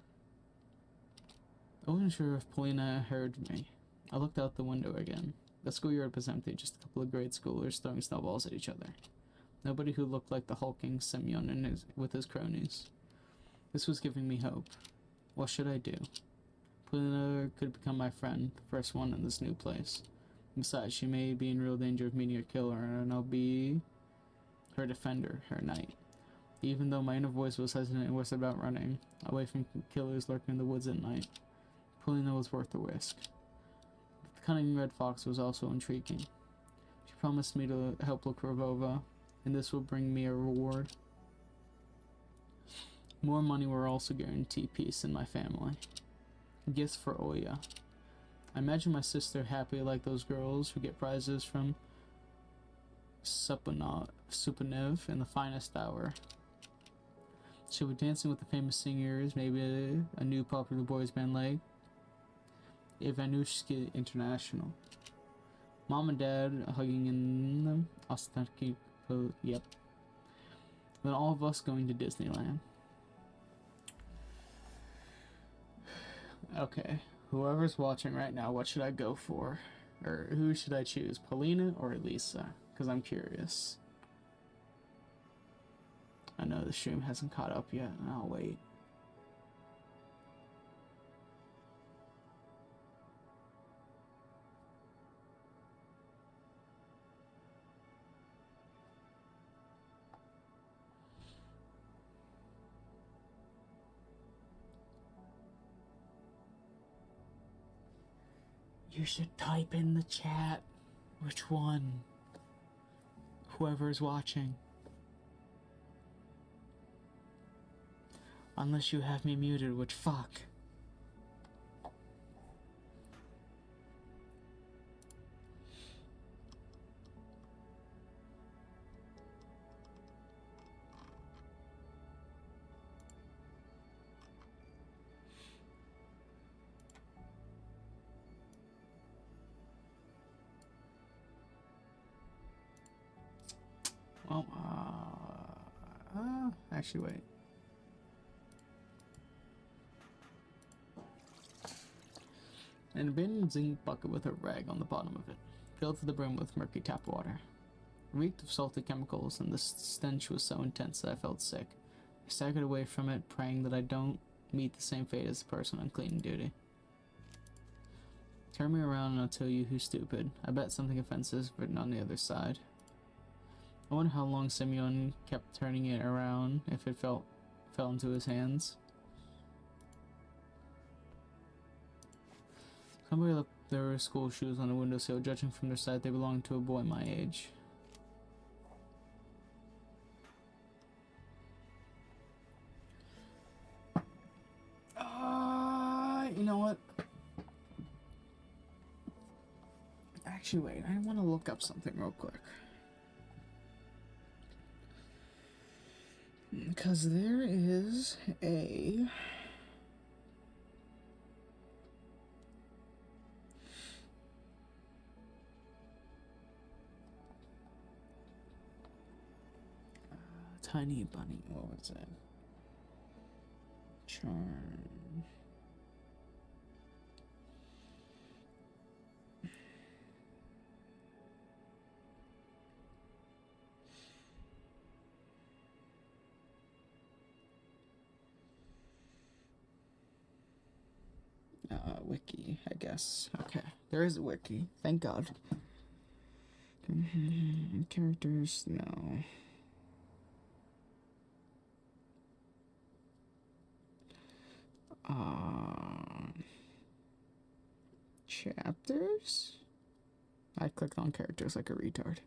I wasn't sure if Polina heard me. I looked out the window again. The schoolyard was empty, just a couple of grade schoolers throwing snowballs at each other. Nobody who looked like the hulking Semyon with his cronies. This was giving me hope. What should I do? Polina could become my friend, the first one in this new place. Besides, she may be in real danger of meeting her killer, and I'll be her defender, her knight. Even though my inner voice was hesitant and was about running away from killers lurking in the woods at night, Polina was worth the risk. The cunning red fox was also intriguing. She promised me to help look for Vova, and this will bring me a reward. More money will also guarantee peace in my family. Gifts for Oya. I imagine my sister happy like those girls who get prizes from Supanev in the finest hour. She'll be dancing with the famous singers, maybe a new popular boys band like Ivanushki International. Mom and Dad hugging in them. Yep. Then all of us going to Disneyland. Okay, whoever's watching right now, what should I go for? Or who should I choose, Polina or Elisa? Because I'm curious. I know the stream hasn't caught up yet, and I'll wait. You should type in the chat which one. Whoever's watching. Unless you have me muted, which fuck. Well, actually, wait. An abandoned zinc bucket with a rag on the bottom of it, filled to the brim with murky tap water. It reeked of salty chemicals, and the stench was so intense that I felt sick. I staggered away from it, praying that I don't meet the same fate as the person on cleaning duty. Turn me around and I'll tell you who's stupid. I bet something offensive is written on the other side. I wonder how long Simeon kept turning it around, if it fell into his hands. Somebody left their school shoes on the windowsill. Judging from their size, they belonged to a boy my age. You know what? Actually, wait. I want to look up something real quick. Because there is a... tiny bunny. What was it? Charm. Wiki, I guess. Okay, there is a wiki. Thank God. Characters, no. Chapters? I clicked on characters like a retard.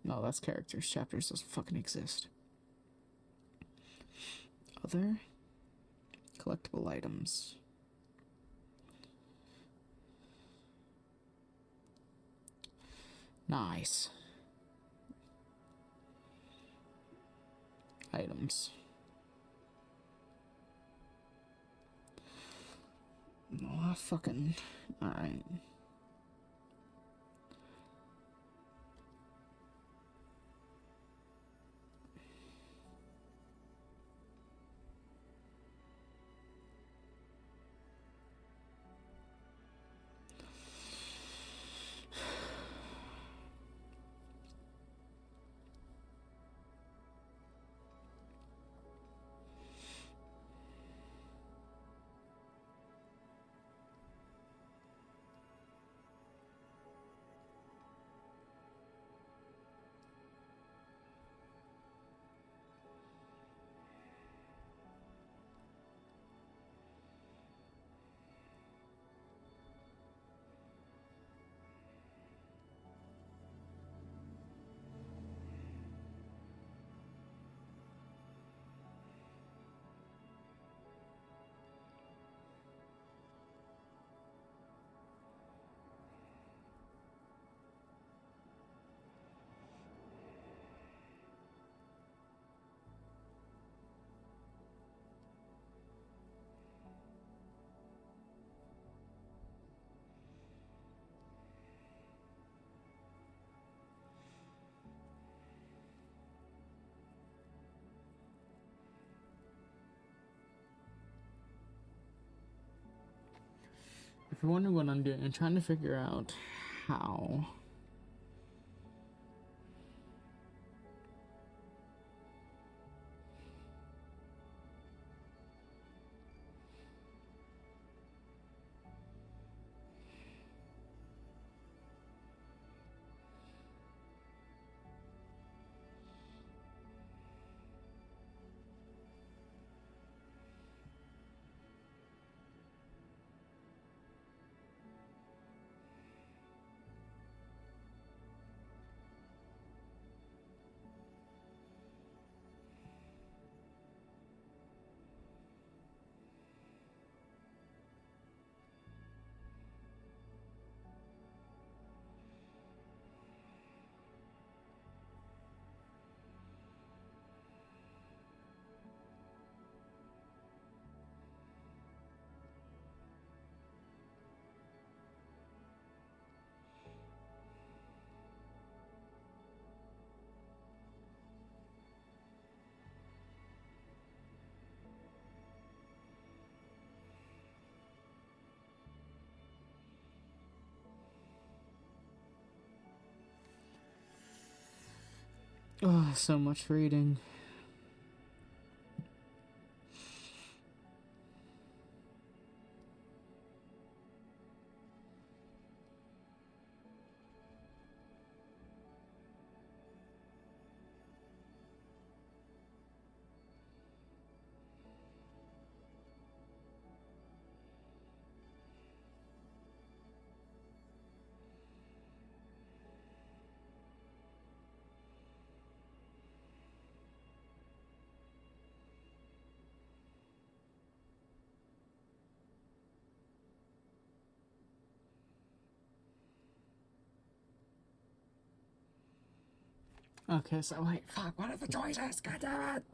No, that's characters. Chapters doesn't fucking exist. Other collectible items. Nice. Items. Oh, fucking... Alright. If you're wondering what I'm doing, I'm trying to figure out how. Oh, so much reading. Okay, so wait, fuck, what are the choices? God damn it!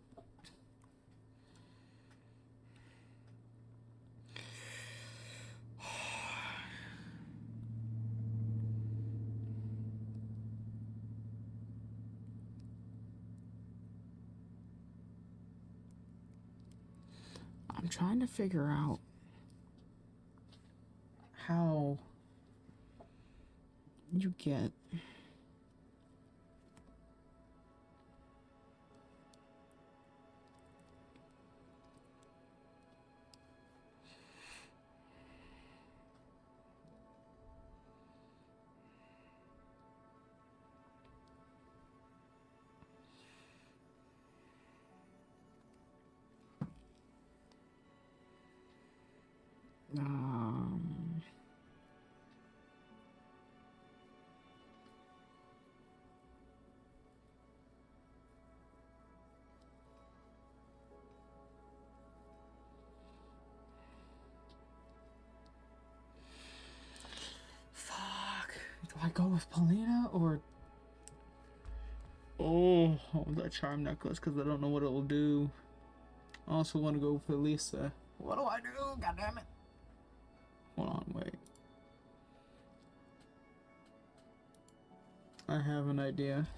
I'm trying to figure out how you get um fuck. Do I go with Paulina or that charm necklace because I don't know what it'll do. I also want to go for Lisa. What do I do? God damn it. Hold on, wait. I have an idea.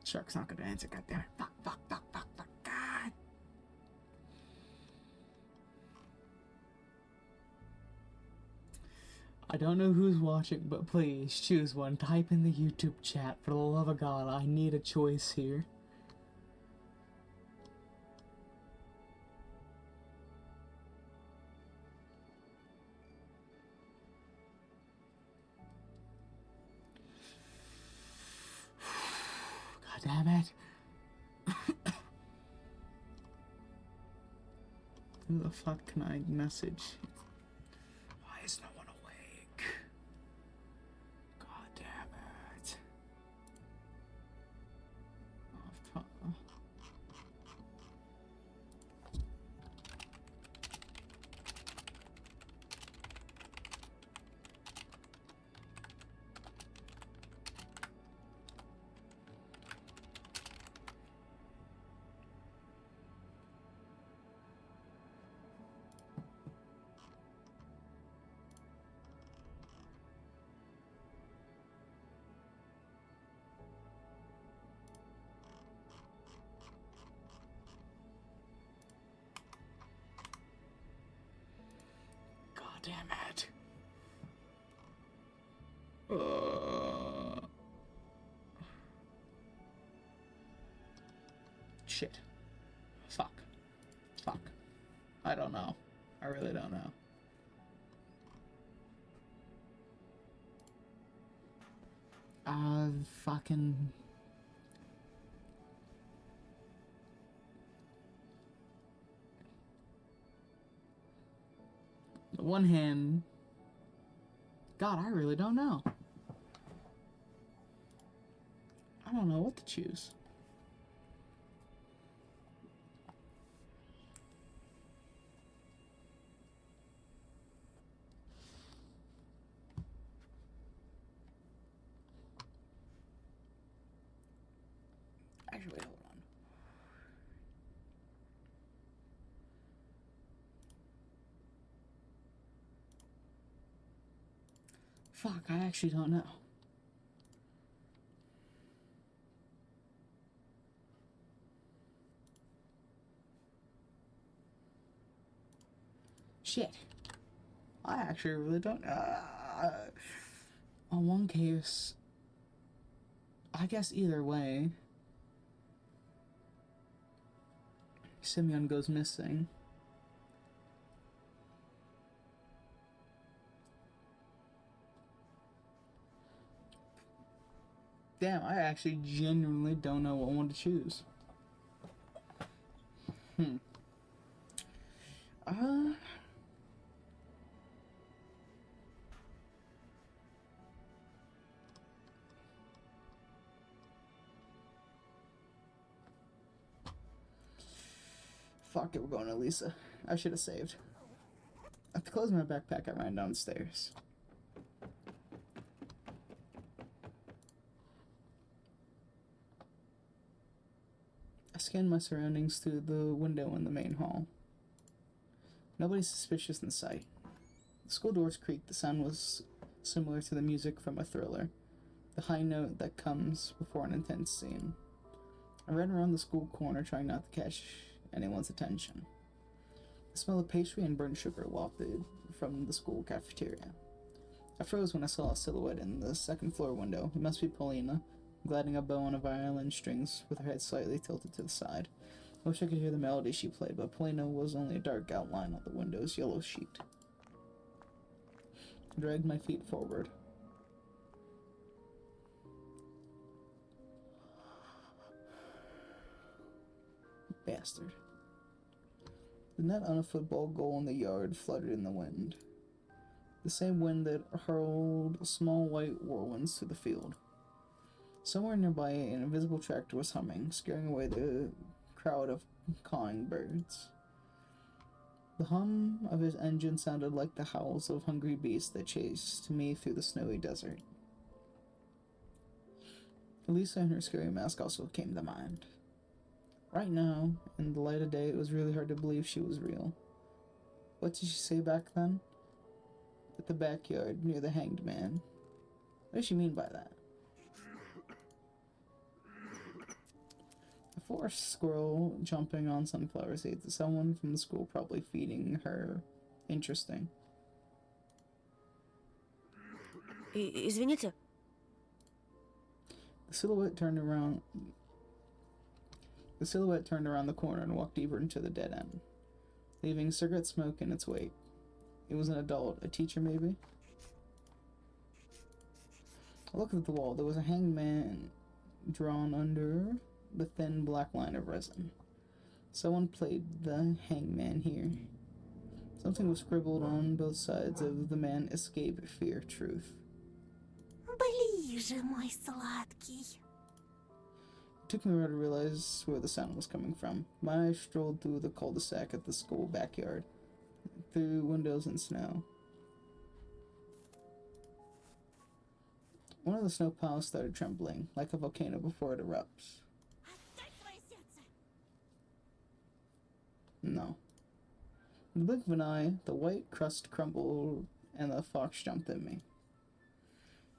Shark's not gonna answer, goddammit. Fuck, fuck, fuck, fuck, fuck, God. I don't know who's watching, but please choose one. Type in the YouTube chat. For the love of God, I need a choice here. God damn it. Who the fuck can I message? Why is no one awake? God damn it. Oh, fuck. God damn it. Shit. Fuck. Fuck. I don't know. I really don't know. Fucking... On one hand... God, I really don't know. I don't know what to choose. Actually, hold on. Fuck, I actually don't know. Shit. I actually really don't. On one case, I guess either way, Simeon goes missing. Damn, I actually genuinely don't know what one to choose. Fuck it, we're going to Lisa. I should have saved. After closing my backpack, I ran downstairs. I scanned my surroundings through the window in the main hall. Nobody suspicious in sight. The school doors creaked. The sound was similar to the music from a thriller, the high note that comes before an intense scene. I ran around the school corner trying not to catch anyone's attention. The smell of pastry and burnt sugar wafted from the school cafeteria. I froze when I saw a silhouette in the second floor window. It must be Paulina, gliding a bow on a violin strings with her head slightly tilted to the side. I wish I could hear the melody she played, but Paulina was only a dark outline on the window's yellow sheet. I dragged my feet forward. Bastard. The net on a football goal in the yard fluttered in the wind. The same wind that hurled small white whirlwinds through the field. Somewhere nearby, an invisible tractor was humming, scaring away the crowd of cawing birds. The hum of his engine sounded like the howls of hungry beasts that chased me through the snowy desert. Elisa and her scary mask also came to mind. Right now, in the light of day, it was really hard to believe she was real. What did she say back then? At the backyard, near the hanged man. What does she mean by that? A forest squirrel jumping on sunflower seeds. Someone from the school probably feeding her. Interesting. Извините. The silhouette turned around the corner and walked deeper into the dead end, leaving cigarette smoke in its wake. It was an adult, a teacher maybe? I looked at the wall. There was a hanged man drawn under the thin black line of resin. Someone played the hangman here. Something was scribbled on both sides of the man: escape, fear, truth. Ближе, мой сладкий. It took me a while to realize where the sound was coming from. My eyes strolled through the cul-de-sac at the school backyard, through windows and snow. One of the snow piles started trembling, like a volcano before it erupts. No. In the blink of an eye, the white crust crumbled and the fox jumped at me.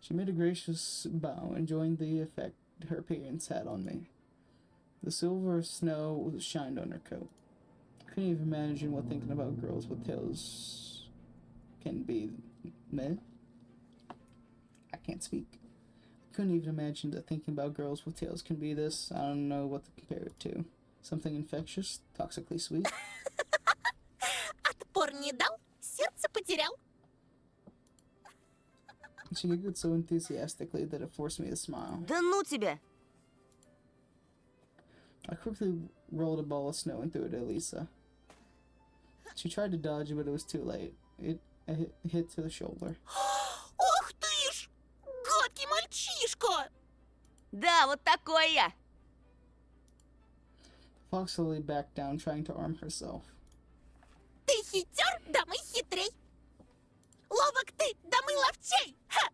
She made a gracious bow, enjoying the effect her appearance had on me. The silver snow shined on her coat. I couldn't even imagine what thinking about girls with tails can be. Meh? I can't speak. I couldn't even imagine that thinking about girls with tails can be this. I don't know what to compare it to. Something infectious, toxically sweet. Отпор не дал, сердце потерял. She giggled so enthusiastically that it forced me to smile. Да ну тебя! I quickly rolled a ball of snow and threw it at Lisa. She tried to dodge, but it was too late. It hit to the shoulder. Ох ты ж! Гадкий мальчишка! Да, вот такой я! The fox slowly backed down, trying to arm herself. Ты хитер, да мы хитрей. Ловок ты, да мы ловчей. Ха!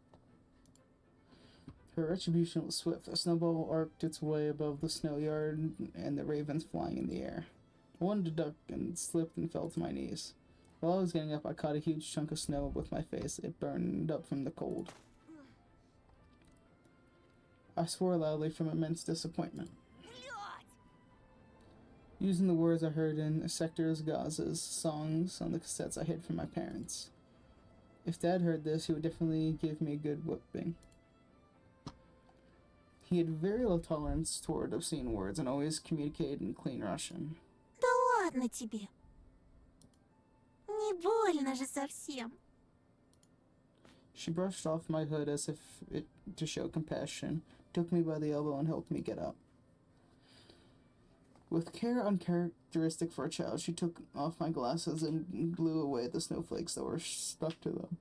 Her retribution was swift. A snowball arced its way above the snow yard, and the ravens flying in the air. I wanted to duck and slipped and fell to my knees. While I was getting up, I caught a huge chunk of snow with my face. It burned up from the cold. I swore loudly from immense disappointment. Using the words I heard in Sector's Gaz's songs on the cassettes I hid from my parents. If Dad heard this, he would definitely give me a good whipping. He had very low tolerance toward obscene words and always communicated in clean Russian. Да ладно тебе. Не больно же совсем. She brushed off my hood as if to show compassion, took me by the elbow and helped me get up. With care uncharacteristic for a child, she took off my glasses and blew away the snowflakes that were stuck to them.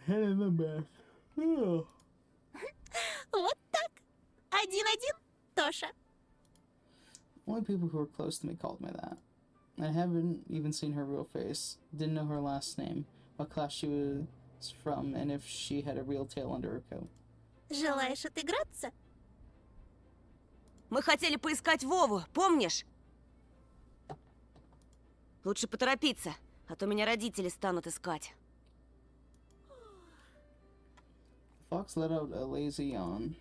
Head in the back. Ugh. Вот так. 1-1, Тоша. Only people who were close to me called me that. I haven't even seen her real face, didn't know her last name, what class she was from, and if she had a real tail under her coat. Желаешь отыграться? Мы хотели поискать Вову, помнишь? Лучше поторопиться, а то меня родители станут искать. Fox let out a lazy yawn.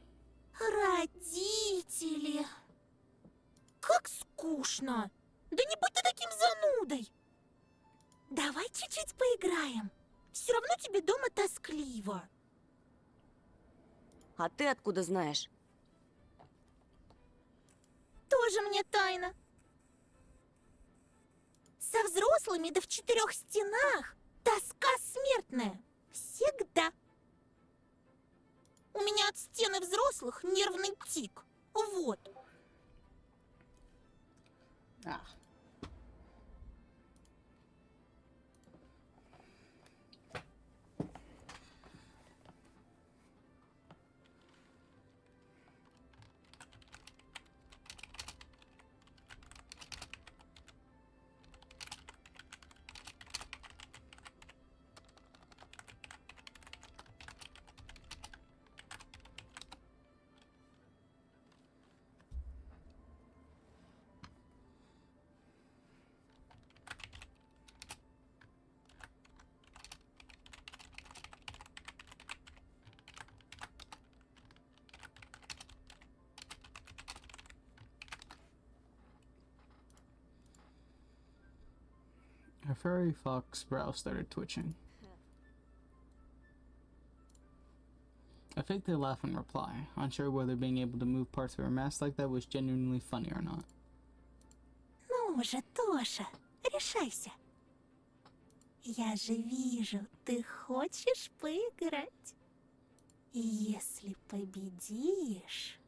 Родители. Как скучно. Да не будь ты таким занудой. Давай чуть-чуть поиграем. Все равно тебе дома тоскливо. А ты откуда знаешь? Тоже мне тайна. Со взрослыми да в 4 стенах тоска смертная. Всегда. У меня от стены взрослых нервный тик. Вот. Ah. Her furry fox brow started twitching. I faked a laugh in reply, unsure whether being able to move parts of her mask like that was genuinely funny or not. Ну же, Тоша, решайся. Я же вижу, ты хочешь поиграть. Если победишь...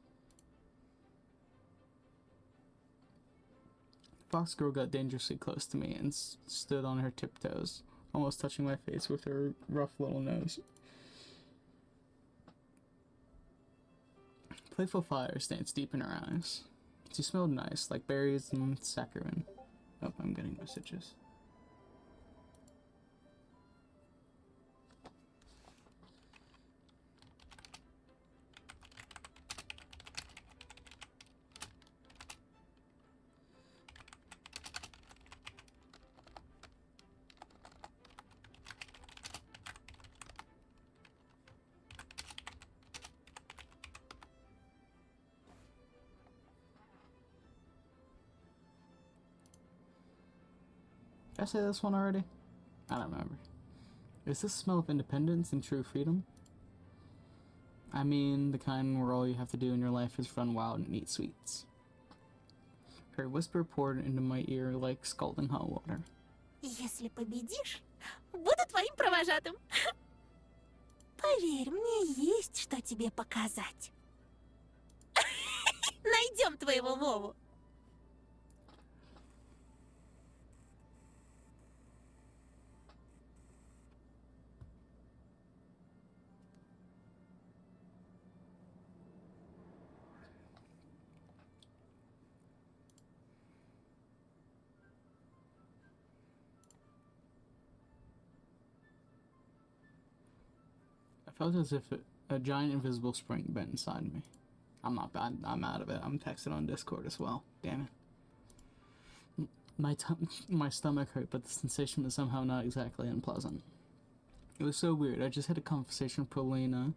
Fox girl got dangerously close to me and stood on her tiptoes, almost touching my face with her rough little nose. Playful fire danced deep in her eyes. She smelled nice, like berries and saccharin. Oh, I'm getting messages. Did I say this one already? I don't remember. Is this smell of independence and true freedom? I mean, the kind where all you have to do in your life is run wild and eat sweets. Her whisper poured into my ear like scalding hot water. Если победишь, буду твоим провожатым. Поверь, мне есть что тебе показать. Найдем твоего Вову. I felt as if a giant invisible spring bent inside me. I'm not bad. I'm out of it. I'm texting on Discord as well. Damn it. My stomach hurt, but the sensation was somehow not exactly unpleasant. It was so weird. I just had a conversation with Paulina,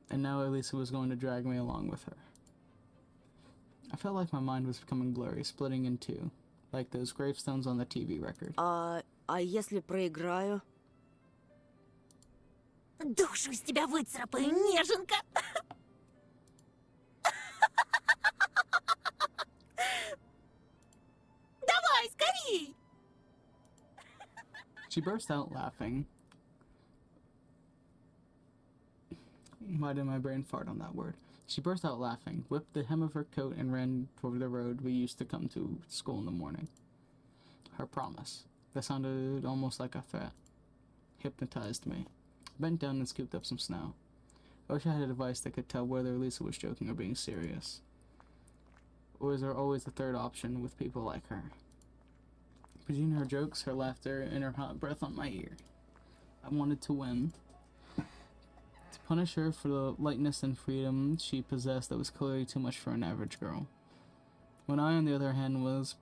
and now Elisa was going to drag me along with her. I felt like my mind was becoming blurry, splitting in two, like those gravestones on the TV record. А если проиграю? Душу из тебя выцарапаю, неженка! Давай, скорей! She burst out laughing. Why did my brain fart on that word? She burst out laughing, whipped the hem of her coat, and ran toward the road we used to come to school in the morning. Her promise. That sounded almost like a threat. Hypnotized me. I bent down and scooped up some snow. I wish I had a device that could tell whether Lisa was joking or being serious. Or is there always a third option with people like her? Between her jokes, her laughter, and her hot breath on my ear, I wanted to win. To punish her for the lightness and freedom she possessed that was clearly too much for an average girl. When I, on the other hand, was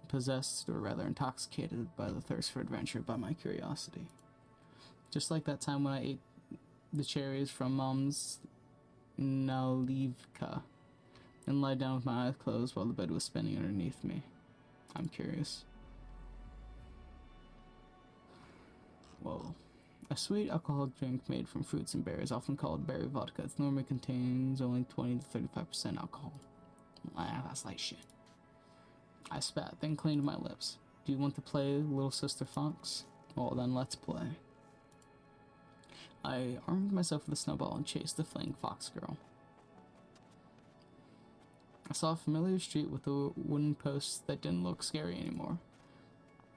possessed, or rather intoxicated, by the thirst for adventure, by my curiosity. Just like that time when I ate the cherries from Mom's nalivka and lied down with my eyes closed while the bed was spinning underneath me. I'm curious. Whoa. A sweet alcoholic drink made from fruits and berries, often called berry vodka, it normally contains only 20 to 35% alcohol. That's like shit. I spat, then cleaned my lips. Do you want to play Little Sister Fox? Well, then let's play. I armed myself with a snowball and chased the fleeing fox girl. I saw a familiar street with the wooden posts that didn't look scary anymore.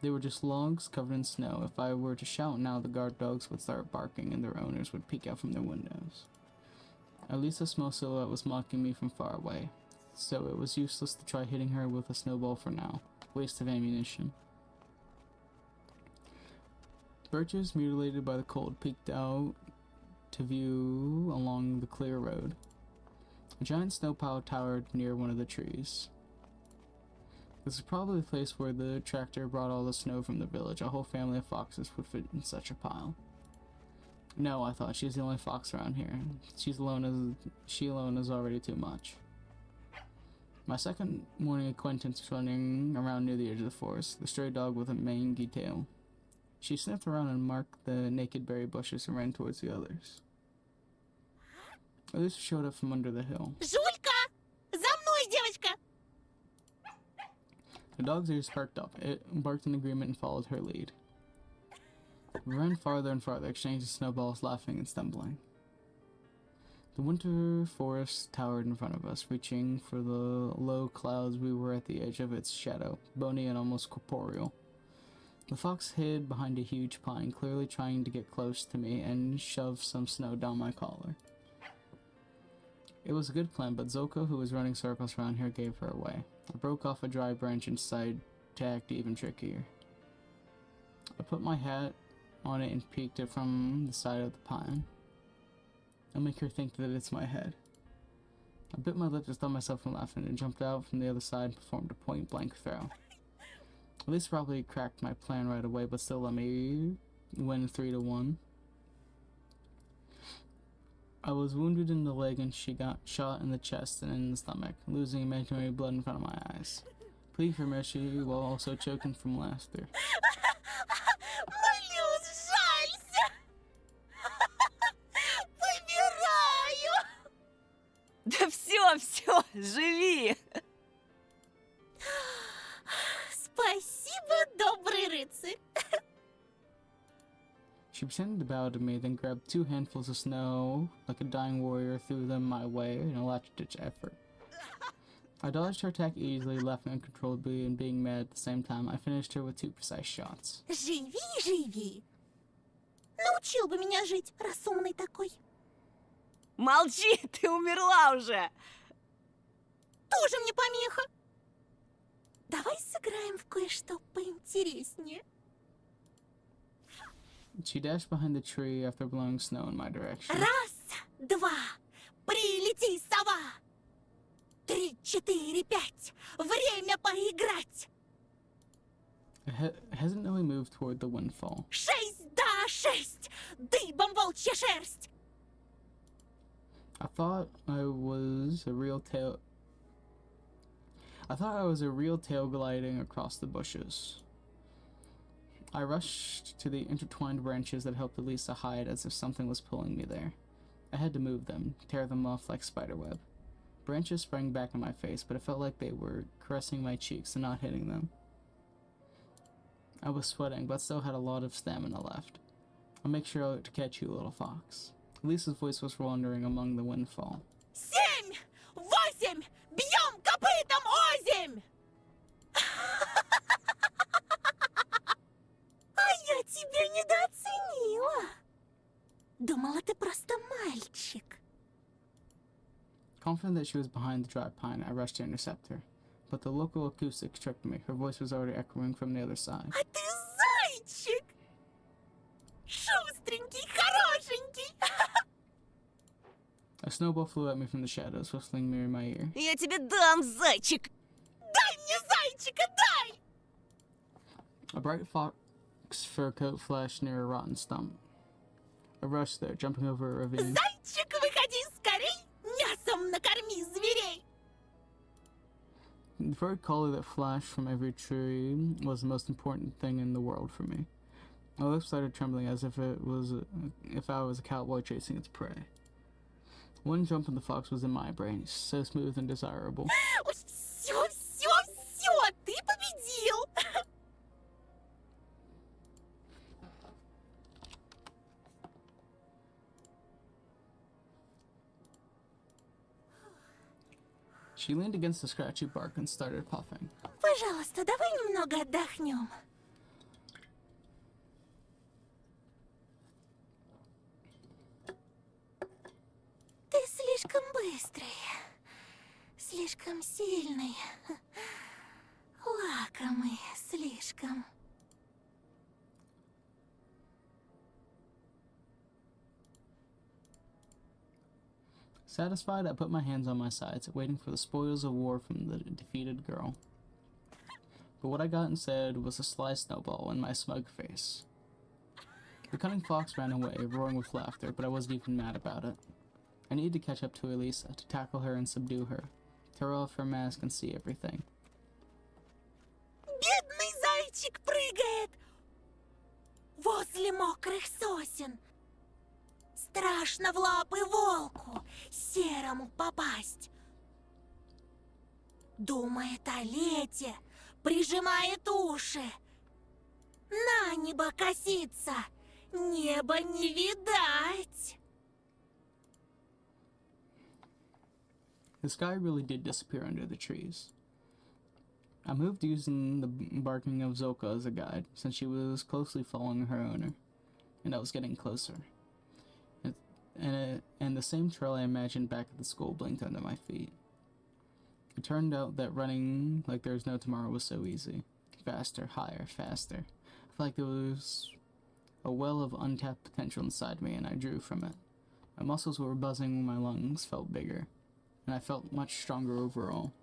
They were just logs covered in snow. If I were to shout now, the guard dogs would start barking and their owners would peek out from their windows. At least a small silhouette was mocking me from far away, so it was useless to try hitting her with a snowball for now. Waste of ammunition. Birches, mutilated by the cold, peeked out to view along the clear road. A giant snow pile towered near one of the trees. This is probably the place where the tractor brought all the snow from the village. A whole family of foxes would fit in such a pile. No, I thought, she's the only fox around here. She alone is already too much. My second morning acquaintance was running around near the edge of the forest, the stray dog with a mangy tail. She sniffed around and marked the naked berry bushes and ran towards the others. Others showed up from under the hill. Жулька! За мной, девочка! The dog's ears perked up. It barked in agreement and followed her lead. We ran farther and farther, exchanging snowballs, laughing and stumbling. The winter forest towered in front of us, reaching for the low clouds. We were at the edge of its shadow, bony and almost corporeal. The fox hid behind a huge pine, clearly trying to get close to me and shove some snow down my collar. It was a good plan, but Zoko, who was running circles around here, gave her away. I broke off a dry branch and decided to act even trickier. I put my hat on it and peeked it from the side of the pine. I'll make her think that it's my head. I bit my lip to stop myself from laughing and jumped out from the other side and performed a point-blank throw. At least probably cracked my plan right away, but still let me win 3-1. I was wounded in the leg and she got shot in the chest and in the stomach, losing imaginary blood in front of my eyes. Pleading for mercy while also choking from laughter. Молюсь, жалься! Помираю! Да все, живи! Спасибо, добрый рыцарь! She pretended to bow to me, then grabbed 2 handfuls of snow like a dying warrior, threw them my way in a last-ditch effort. I dodged her attack easily, laughing uncontrollably and being mad at the same time. I finished her with 2 precise shots. Живи, живи! Научил бы меня жить, раз умный такой. Молчи, ты умерла уже! Тоже мне помеха. Давай сыграем в кое-что поинтереснее. She dashed behind the tree after blowing snow in my direction. Раз, два, прилети, сова! 3, 4, 5, время поиграть! I hesitantly moved toward the windfall. 6 да 6! Дыбом волчья шерсть! I thought I was a real tail gliding across the bushes. I rushed to the intertwined branches that helped Elisa hide as if something was pulling me there. I had to move them, tear them off like spiderweb. Branches sprang back in my face, but it felt like they were caressing my cheeks and not hitting them. I was sweating, but still had a lot of stamina left. I'll make sure to catch you, little fox. Elisa's voice was wandering among the windfall. 7! 8! Бьем копытом озимь! А я тебя недооценила. Думала, ты просто мальчик. Confident that she was behind the dry pine, I rushed to intercept her. But the local acoustics tricked me. Her voice was already echoing from the other side. А ты зайчик! Шустренький, хорошенький! A snowball flew at me from the shadows, whistling near my ear. Я тебе дам, зайчик! Дай мне зайчика, дай! A bright fox fur coat flashed near a rotten stump. I rushed there, jumping over a ravine. Зайчик, выходи скорей! Мясом накорми зверей! The furry collar that flashed from every tree was the most important thing in the world for me. My lips started trembling as if I was a cowboy chasing its prey. One jump in the fox was in my brain, so smooth and desirable. Все, ты победил! She leaned against the scratchy bark and started puffing. Пожалуйста, давай немного отдохнем. Ты слишком быстрый, слишком сильный, лакомый слишком. Satisfied, I put my hands on my sides, waiting for the spoils of war from the defeated girl. But what I got instead was a sly snowball in my smug face. The cunning fox ran away, roaring with laughter, but I wasn't even mad about it. I needed to catch up to Elisa, to tackle her and subdue her, tear off her mask and see everything. Бедный зайчик прыгает возле мокрых сосен. Страшно в лапы волку серому попасть. Думает о лете, прижимает уши. На небо косится, неба не видать. The sky really did disappear under the trees. I moved using the barking of Zoka as a guide, since she was closely following her owner, and I was getting closer. And the same trail I imagined back at the school blinked under my feet. It turned out that running like there was no tomorrow was so easy. Faster, higher, faster. I felt like there was a well of untapped potential inside me, and I drew from it. My muscles were buzzing, my lungs felt bigger, and I felt much stronger overall.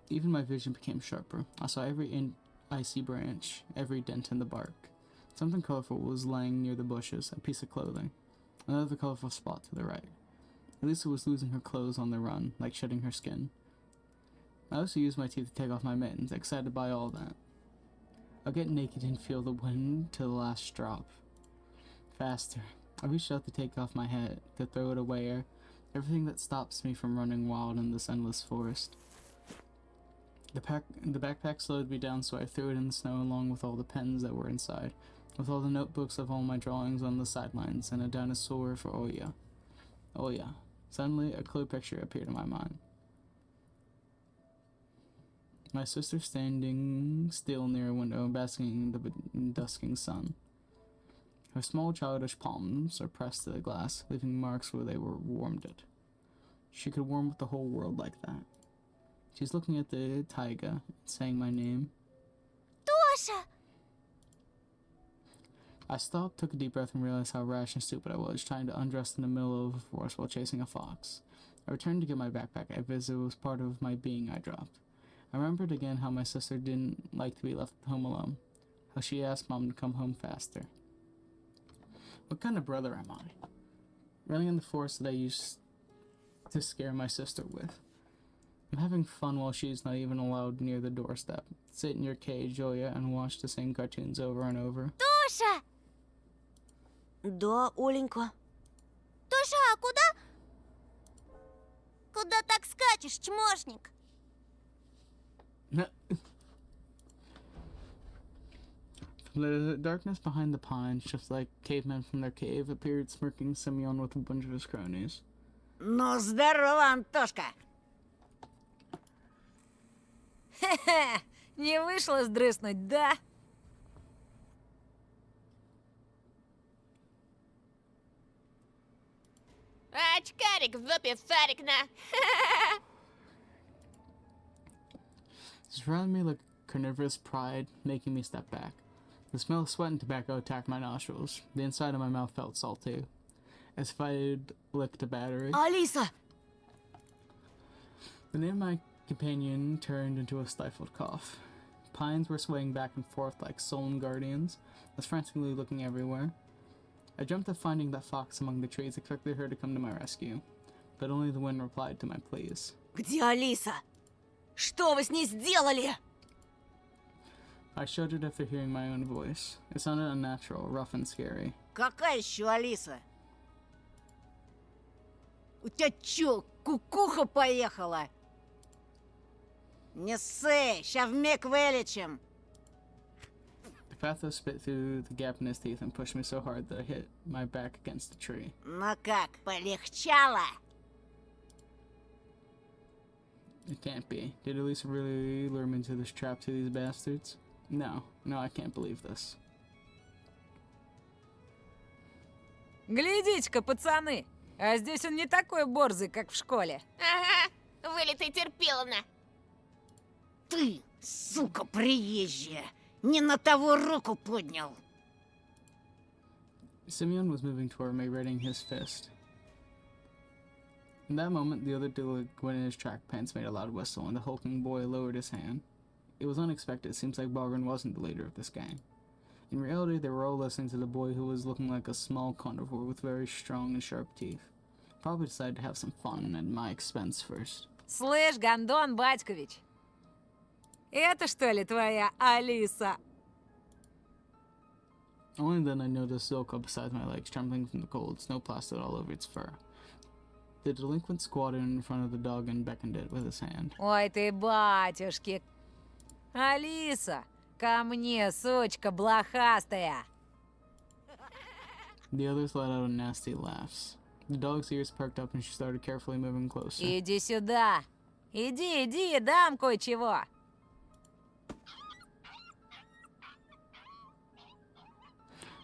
Even my vision became sharper. I saw every icy branch, every dent in the bark. Something colorful was laying near the bushes, a piece of clothing. Another colorful spot to the right. Elisa was losing her clothes on the run, like shedding her skin. I also used my teeth to take off my mittens, excited by all that. I'll get naked and feel the wind to the last drop. Faster. I reached out to take off my hat, to throw it away, everything that stops me from running wild in this endless forest. The backpack slowed me down, so I threw it in the snow along with all the pens that were inside, with all the notebooks of all my drawings on the sidelines, and a dinosaur for Oya. Oya. Suddenly, a clear picture appeared in my mind. My sister standing still near a window, basking in the dusking sun. Her small childish palms are pressed to the glass, leaving marks where they were warmed it. She could warm up the whole world like that. She's looking at the taiga and saying my name. Тоша! I stopped, took a deep breath, and realized how rash and stupid I was, trying to undress in the middle of a forest while chasing a fox. I returned to get my backpack, as if it was part of my being I dropped. I remembered again how my sister didn't like to be left home alone, how she asked Mom to come home faster. What kind of brother am I? Running in the forest that I used to scare my sister with. I'm having fun while she's not even allowed near the doorstep. Sit in your cage, Julia, and watch the same cartoons over and over. Тоша! Да, Оленька. Тоша, а куда? Куда так скачешь, чмошник? From the darkness behind the pines, just like cavemen from their cave, appeared smirking Simeon with a bunch of his cronies. Ну, здорово, Антошка. Хе-хе, не вышло сдрыснуть, да? Очкарик в жопе сарик на. Surrounded me like carnivorous pride, making me step back. The smell of sweat and tobacco attacked my nostrils. The inside of my mouth felt salty, as if I'd licked a battery. Алиса! The name of my companion turned into a stifled cough. Pines were swaying back and forth like sullen guardians. I was frantically looking everywhere. I dreamt of finding that fox among the trees, expecting her to come to my rescue. But only the wind replied to my pleas. Где Алиса? Что вы с ней сделали? I shuddered after hearing my own voice. It sounded unnatural, rough and scary. Какая еще Алиса? У тебя чё, кукуха поехала? Не ссы, ща вмиг вылечим. The pathos spit through the gap in his teeth and pushed me so hard that I hit my back against a tree. Ну как, полегчало? It can't be. Did Elisa really lure me into this trap to these bastards? No, I can't believe this. Глядите-ка, пацаны, а здесь он не такой борзый, как в школе. Ага, вылитый терпиловна. Ты, сука приезжая, не на того руку поднял. Simeon was moving toward me, readying his fist. In that moment, the other delinquent in his track pants made a loud whistle, and the hulking boy lowered his hand. It was unexpected. It seems like Bargain wasn't the leader of this gang. In reality, they were all listening to the boy who was looking like a small carnivore with very strong and sharp teeth. Probably decided to have some fun at my expense first. Слышь, Гондон Батькович, это что ли твоя Алиса? Only then I noticed Zilka beside my legs, trembling from the cold, snow plastered all over its fur. The delinquent squatted in front of the dog and beckoned it with his hand. Ой ты, батюшки. Алиса, ко мне, сучка блохастая. The others let out nasty laughs. The dog's ears perked up and she started carefully moving closer. Иди сюда. Иди, дам кое-чего.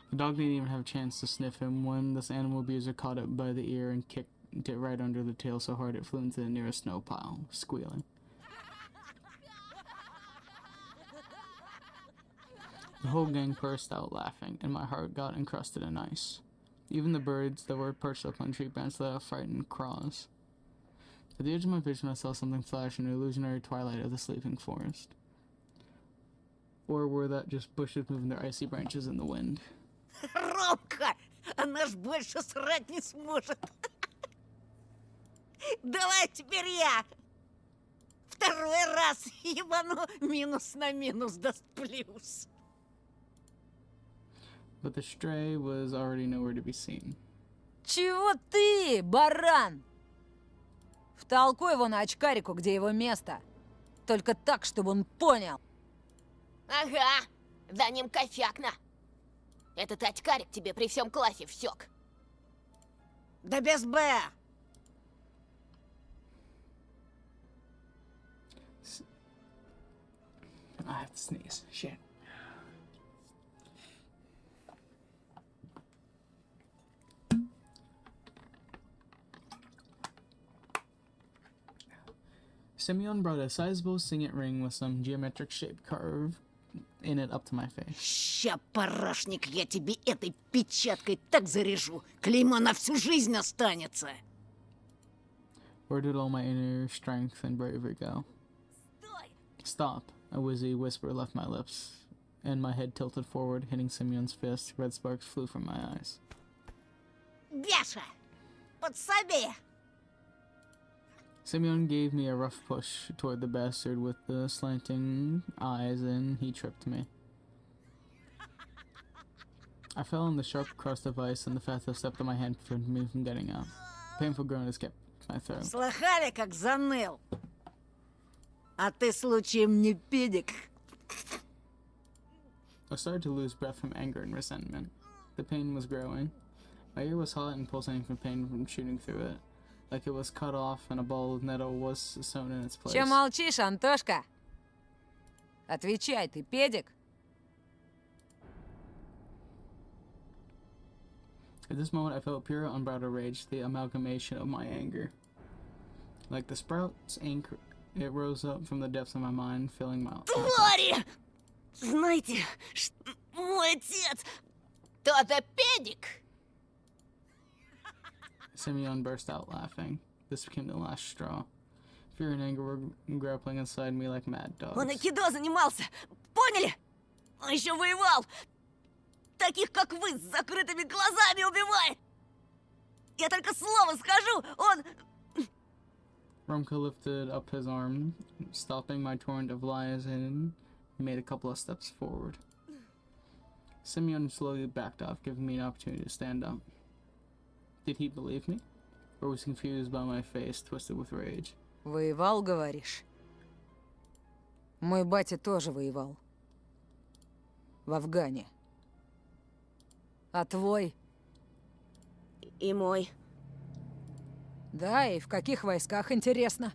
The dog didn't even have a chance to sniff him when this animal abuser caught it by the ear and kicked it right under the tail so hard it flew into the nearest snow pile, squealing. The whole gang burst out laughing, and my heart got encrusted in ice. Even the birds that were perched up on tree branches let out frightened cries. At the edge of my vision, I saw something flash in the illusionary twilight of the sleeping forest. Or were that just bushes moving their icy branches in the wind? Ромка, она ж больше срать не сможет. Давай теперь я. Второй раз ебану минус на минус даст плюс. But the stray was already nowhere to be seen. Чего ты, баран? Втолкуй его на очкарику, где его место. Только так, чтобы он понял. Ага, за ним кофякна. Этот очкарик тебе при всем классе всек. Да без Б. I have to sneeze. Shit. Simeon brought a sizable signet ring with some geometric shape carved in it up to my face. Ща, парашник, я тебе этой печаткой так заряжу. Клеймо на всю жизнь останется. Where did all my inner strength and bravery go? Stop, a wheezy whisper left my lips, and my head tilted forward, hitting Simeon's fist. Red sparks flew from my eyes. Беша, подсоби! Simeon gave me a rough push toward the bastard with the slanting eyes, and he tripped me. I fell on the sharp crust of ice, and the fact that stepped on my hand prevented me from getting out. Painful groan escaped my throat. Слыхали, как заныл? А ты случаем не педик? I started to lose breath from anger and resentment. The pain was growing. My ear was hot and pulsating from pain from shooting through it, like it was cut off and a ball of metal was sewn in its place. Че молчишь, Антошка? Отвечай, ты педик? At this moment, I felt pure unbridled rage, the amalgamation of my anger. Like the sprout's ink, it rose up from the depths of my mind, filling my... Твари! Знаете, мой отец... Кто-то педик! Simeon burst out laughing. This became the last straw. Fear and anger were grappling inside me like mad dogs. Он айкидо занимался, поняли? Он еще воевал. Таких, как вы, с закрытыми глазами убивает. Я только слово скажу, он... Rumka lifted up his arm, stopping my torrent of lies, and made a couple of steps forward. Simeon slowly backed off, giving me an opportunity to stand up. Did he believe me? Or was he confused by my face, twisted with rage? Воевал, говоришь? Мой батя тоже воевал. В Афгане. А твой? И мой. Да, и в каких войсках, интересно?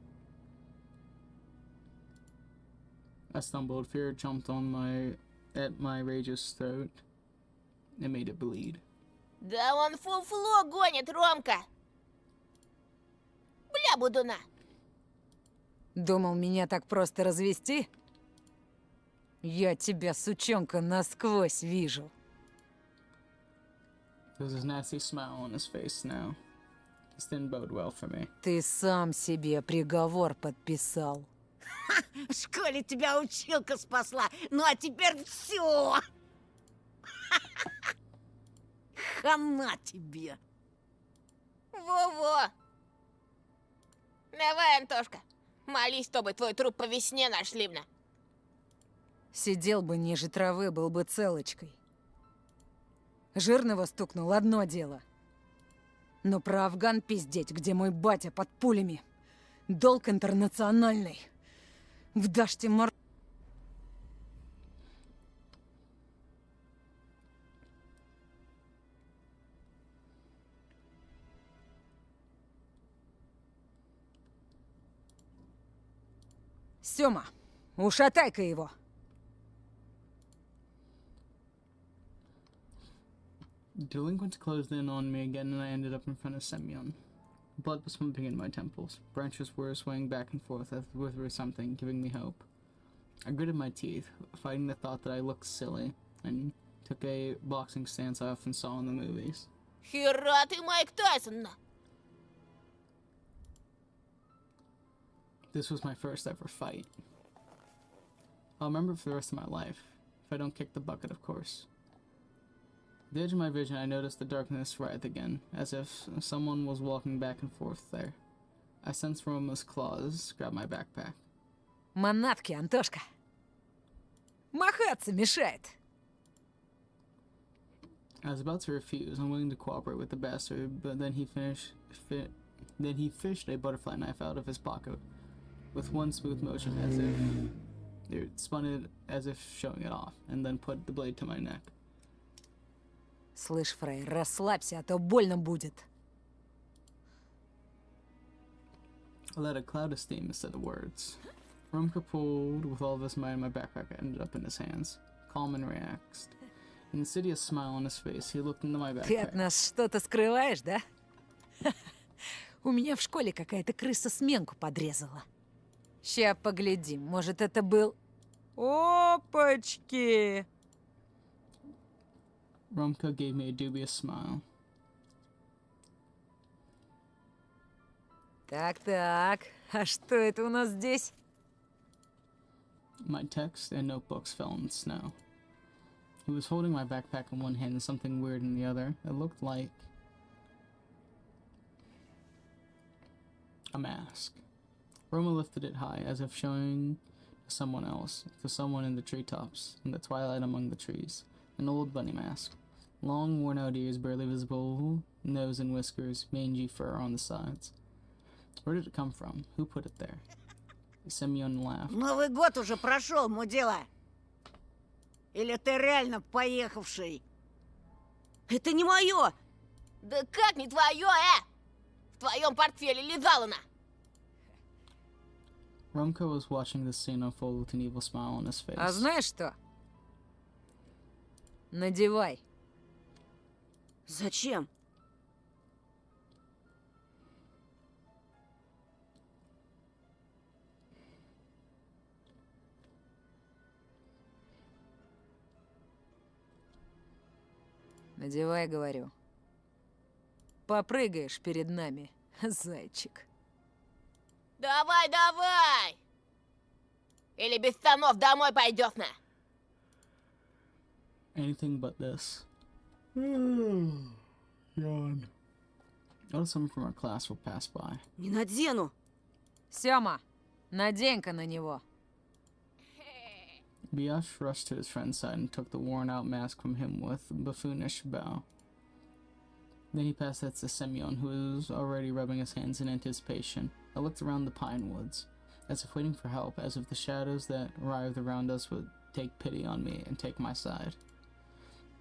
I stumbled. Fear jumped at my rage's throat and made it bleed. Да он фуфло гонит, Ромка. Бля, будуна. Думал, меня так просто развести? Я тебя, сучонка, насквозь вижу. There was a nasty smile on his face now. This didn't bode well for me. Ты сам себе приговор подписал. В школе тебя училка спасла, ну а теперь все. Хана тебе. Во-во. Давай, Антошка, молись, чтобы твой труп по весне нашли мне. Сидел бы ниже травы, был бы целочкой. Жирного стукнул — одно дело. Но про Афган пиздеть, где мой батя под пулями. Долг интернациональный. Вдашь мор... Сёма, ушатай-ка его. Delinquents closed in on me again, and I ended up in front of Semyon. Blood was pumping in my temples. Branches were swaying back and forth as if there was something giving me hope. I gritted my teeth, fighting the thought that I looked silly, and took a boxing stance I often saw in the movies. Хера ты, Майк Тайсон. This was my first ever fight. I'll remember it for the rest of my life, if I don't kick the bucket, of course. At the edge of my vision, I noticed the darkness writhe again, as if someone was walking back and forth there. I sensed Roma's claws grab my backpack. Манатки, Антошка. Махаться мешает. I was about to refuse, unwilling to cooperate with the bastard, but then he fished a butterfly knife out of his pocket with one smooth motion, as if it spun it as if showing it off, and then put the blade to my neck. Слышь, Фрей, расслабься, а то больно будет. I let a cloud of steam instead of words. Rumka pulled with all of his might, and my backpack ended up in his hands, calm and relaxed. An insidious smile on his face, he looked into my Ты от backpack. нас что-то скрываешь, да? У меня в школе какая-то крыса сменку подрезала. Ща поглядим, может, это был... Опачки! Rumka gave me a dubious smile. Так-так, а что это у нас здесь? My text and notebooks fell in the snow. He was holding my backpack in one hand and something weird in the other. It looked like a mask. Roma lifted it high, as if showing to someone else, to someone in the treetops, in the twilight among the trees. An old bunny mask. Long, worn-out ears, barely visible, nose and whiskers, mangy fur on the sides. Where did it come from? Who put it there? Semyon laughed. Новый год уже прошел, мудила. Или ты реально поехавший? Это не мое! Да как не твое, В твоем портфеле лежала она. Romka was watching the scene unfold with an evil smile on his face. А знаешь что? Надевай. Зачем? Надевай, говорю. Попрыгаешь перед нами, зайчик. Давай, давай! Или без штанов домой пойдешь на. Anything but this. Yawn. Notice someone from our class will pass by. Не надену. Сёма, надень-ка на него. Biash rushed to his friend's side and took the worn-out mask from him with a buffoonish bow. Then he passed it to Semyon, who was already rubbing his hands in anticipation. I looked around the pine woods, as if waiting for help, as if the shadows that writhed around us would take pity on me and take my side.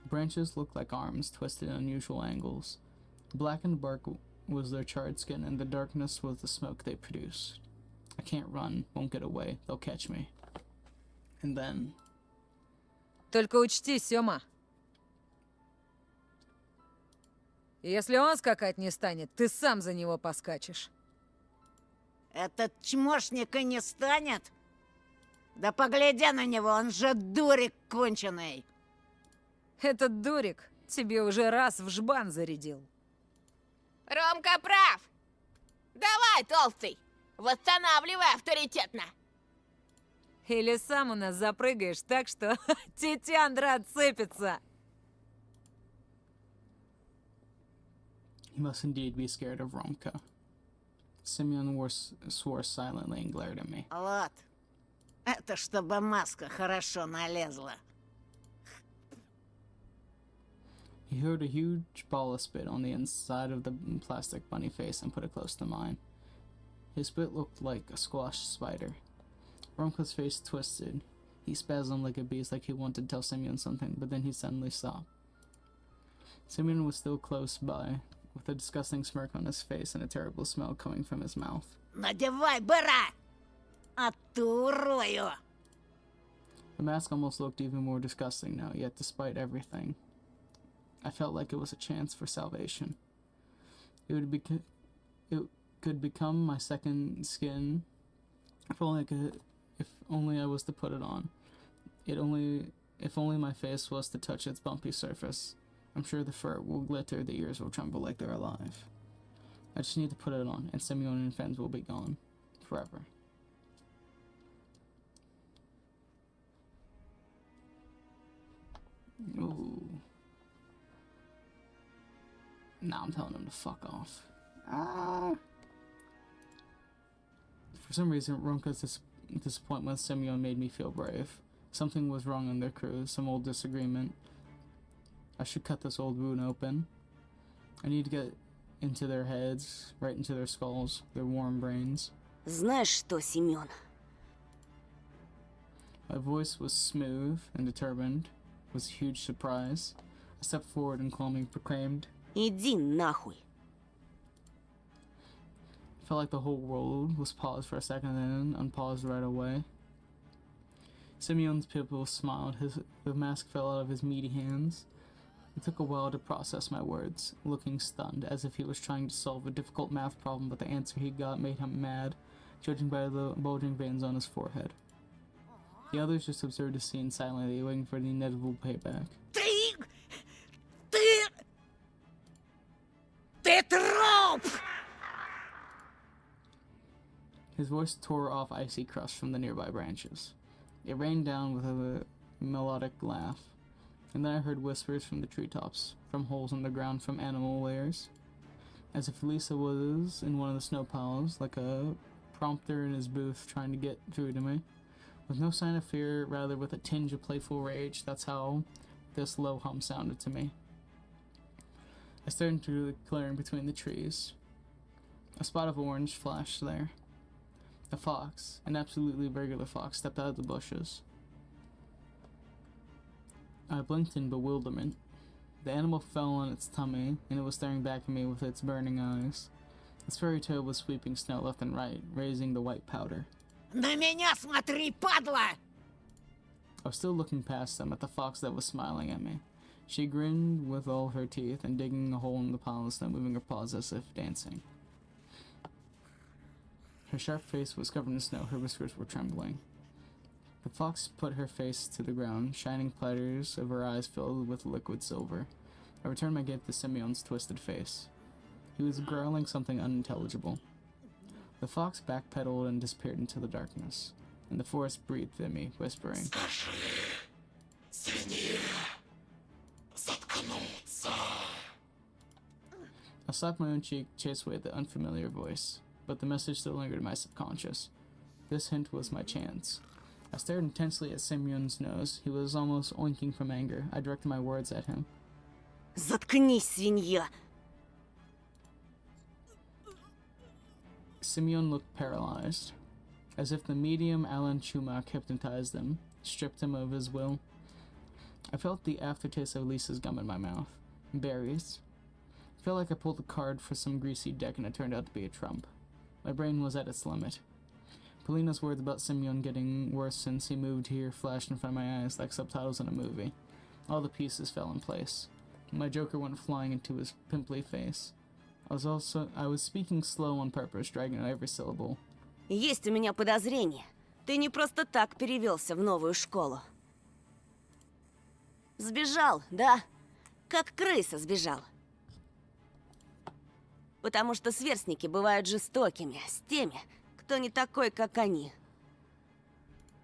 Branches looked like arms, twisted at unusual angles. Blackened bark was their charred skin, and the darkness was the smoke they produced. I can't run, won't get away, they'll catch me. And then... Только учти, Сёма. Если он скакать не станет, ты сам за него поскачешь. Этот чмошник и не станет? Да погляди на него, он же дурик конченый. Этот дурик тебе уже раз в жбан зарядил. Ромка прав! Давай, толстый! Восстанавливай авторитетно! Или сам у нас запрыгаешь так, что тетяндра отцепится. He must indeed be scared of Romka. Semyon swore silently and glared at me. Вот. Это чтобы маска хорошо налезла. He hurled a huge ball of spit on the inside of the plastic bunny face and put it close to mine. His spit looked like a squashed spider. Romka's face twisted. He spasmed like a beast, like he wanted to tell Semyon something, but then he suddenly stopped. Semyon was still close by, with a disgusting smirk on his face and a terrible smell coming from his mouth. Надевай, быра! А ту урою! The mask almost looked even more disgusting now, yet despite everything, I felt like it was a chance for salvation. It could become my second skin if only I was to put it on. If only my face was to touch its bumpy surface. I'm sure the fur will glitter, the ears will tremble like they're alive. I just need to put it on, and Semyon and friends will be gone. Forever. Ooh. Now I'm telling him to fuck off. For some reason, Romka's disappointment with Semyon made me feel brave. Something was wrong in their crew, some old disagreement. I should cut this old wound open. I need to get into their heads, right into their skulls, their warm brains. Знаешь что, Семён? My voice was smooth and determined, with huge surprise. I stepped forward and calmly proclaimed, Иди нахуй. I felt like the whole world was paused for a second and then unpaused right away. Semyon's pupil smiled, the mask fell out of his meaty hands. It took a while to process my words, looking stunned, as if he was trying to solve a difficult math problem, but the answer he got made him mad, judging by the bulging veins on his forehead. The others just observed the scene silently, waiting for the inevitable payback. Ты труп! His voice tore off icy crust from the nearby branches. It rained down with a melodic laugh, and then I heard whispers from the treetops, from holes in the ground, from animal layers, as if Lisa was in one of the snow piles, like a prompter in his booth trying to get through to me. With no sign of fear, rather with a tinge of playful rage, that's how this low hum sounded to me. I stared into the clearing between the trees. A spot of orange flashed there. A fox, an absolutely regular fox, stepped out of the bushes. I blinked in bewilderment. The animal fell on its tummy, and it was staring back at me with its burning eyes. Its furry tail was sweeping snow left and right, raising the white powder. На меня смотри, падла! I was still looking past them at the fox that was smiling at me. She grinned with all her teeth and digging a hole in the pile of snow, moving her paws as if dancing. Her sharp face was covered in snow, her whiskers were trembling. The fox put her face to the ground, shining platters of her eyes filled with liquid silver. I returned my gaze to Simeon's twisted face. He was growling something unintelligible. The fox backpedaled and disappeared into the darkness, and the forest breathed at me, whispering, I slapped my own cheek, chased away the unfamiliar voice, but the message still lingered in my subconscious. This hint was my chance. I stared intensely at Simeon's nose. He was almost oinking from anger. I directed my words at him. Заткнись, свинья! Simeon looked paralyzed, as if the medium Alan Chumak hypnotized him, stripped him of his will. I felt the aftertaste of Lisa's gum in my mouth. Berries. I felt like I pulled a card for some greasy deck and it turned out to be a trump. My brain was at its limit. Polina's words about Simeon getting worse since he moved here flashed in front of my eyes like subtitles in a movie. All the pieces fell in place. My joker went flying into his pimply face. I was speaking slow on purpose, dragging out every syllable. Есть у меня подозрение. Ты не просто так перевелся в новую школу. Сбежал, да? Как крыса сбежал. Потому что сверстники бывают жестокими с теми, кто не такой, как они.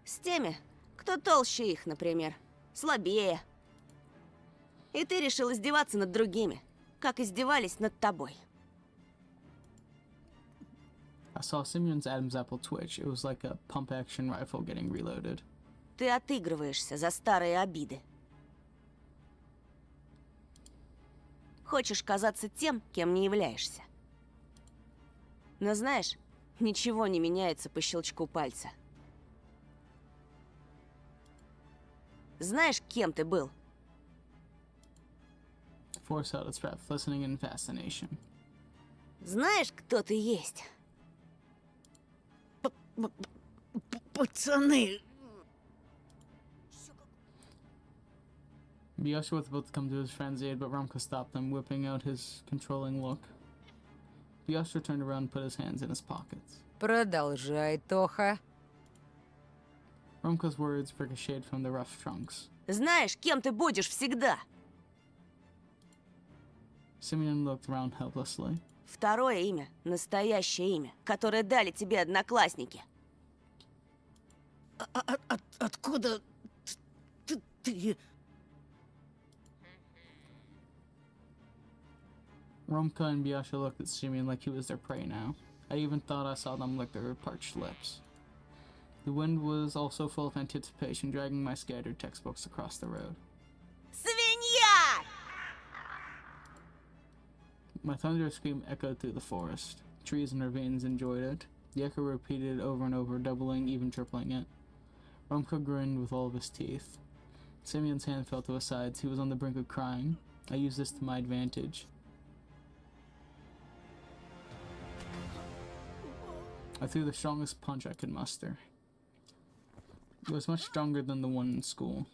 С теми, кто толще их, например, слабее. И ты решил издеваться над другими, как издевались над тобой. I saw Simeon's Adam's apple twitch. It was like a pump-action rifle getting reloaded. Ты отыгрываешься за старые обиды. Хочешь казаться тем, кем не являешься. Но знаешь, ничего не меняется по щелчку пальца. Знаешь, кем ты был? Force held its breath, listening in fascination. Знаешь, кто ты есть? Пацаны, Biosha was about to come to his friend's aid, but Romka stopped him, whipping out his controlling look. Biosha turned around and put his hands in his pockets. Продолжай, Тоха. Romka's words ricocheted from the rough trunks. Знаешь, кем ты будешь всегда? Simeon looked around helplessly. Второе имя, настоящее имя, которое дали тебе одноклассники. откуда ты? Romka and Biasha looked at Simeon like he was their prey now. I even thought I saw them lick their parched lips. The wind was also full of anticipation, dragging my scattered textbooks across the road. Свинья! My thunderous scream echoed through the forest. Trees and ravines enjoyed it. The echo repeated over and over, doubling, even tripling it. Romka grinned with all of his teeth. Simeon's hand fell to his sides. He was on the brink of crying. I used this to my advantage. I threw the strongest punch I could muster. It was much stronger than the one in school.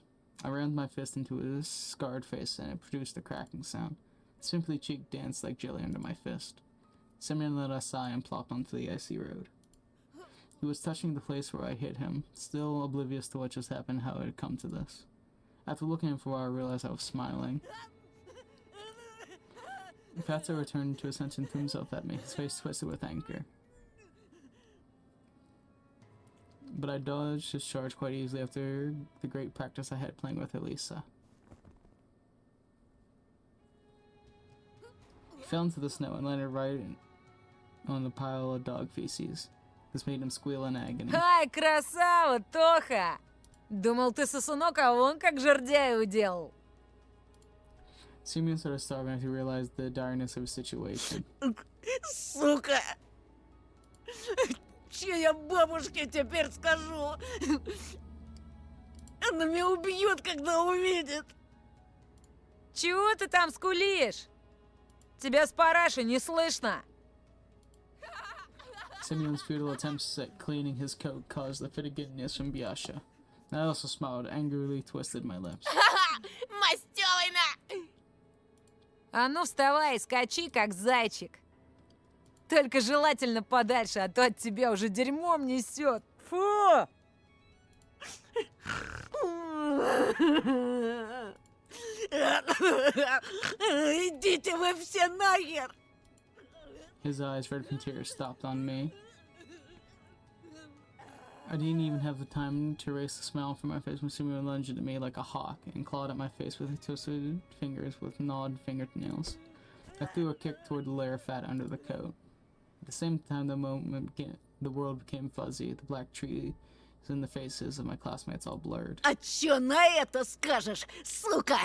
I rammed my fist into his scarred face and it produced a cracking sound. His pimply cheek danced like jelly under my fist. Simeon let a sigh and plopped onto the icy road. He was touching the place where I hit him, still oblivious to what just happened and how it had come to this. After looking at him for a while, I realized I was smiling. Fatso returned to his sense and threw himself at me, his face twisted with anger. but I dodged his charge quite easily after the great practice I had playing with Elisa. He fell into the snow and landed right on the pile of dog feces. This made him squeal in agony. Ай, красава, Тоха! Думал, ты сосунок, а он как жердяй уделал. Simeon started starving after he realized the direness of his situation. Сука! Че я бабушке теперь скажу? Она меня убьет, когда увидит. Чего ты там скулишь? Тебя с парашей не слышно. Simeon's futile attempts at cleaning his coat caused a fit of giddiness from Biasha. I also smiled, angrily twisted my lips. Мастёвина! А ну вставай и скачи, как зайчик. Только желательно подальше, а то от тебя уже дерьмом несет. Фу! Идите вы все нахер! His eyes, red from tears, stopped on me. I didn't even have the time to erase the smile from my face when Simeon lunged at me like a hawk and clawed at my face with his twisted fingers with gnawed fingernails. I threw a kick toward the layer of fat under the coat. At the same time, the world became fuzzy. The black trees and the faces of my classmates all blurred. А чё на это скажешь, сука?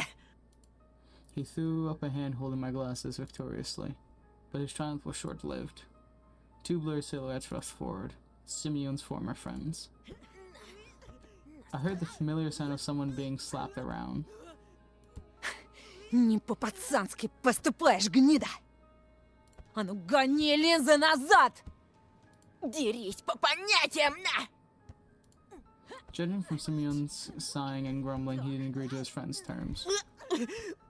He threw up a hand holding my glasses victoriously, but his triumph was short-lived. Two blurred silhouettes rushed forward. Simeon's former friends. I heard the familiar sound of someone being slapped around. Не по-пацански поступаешь, гнида! А ну гони линзы назад! Дерись по понятиям, на! Judging from Simeon's sighing and grumbling, he didn't agree to his friend's terms.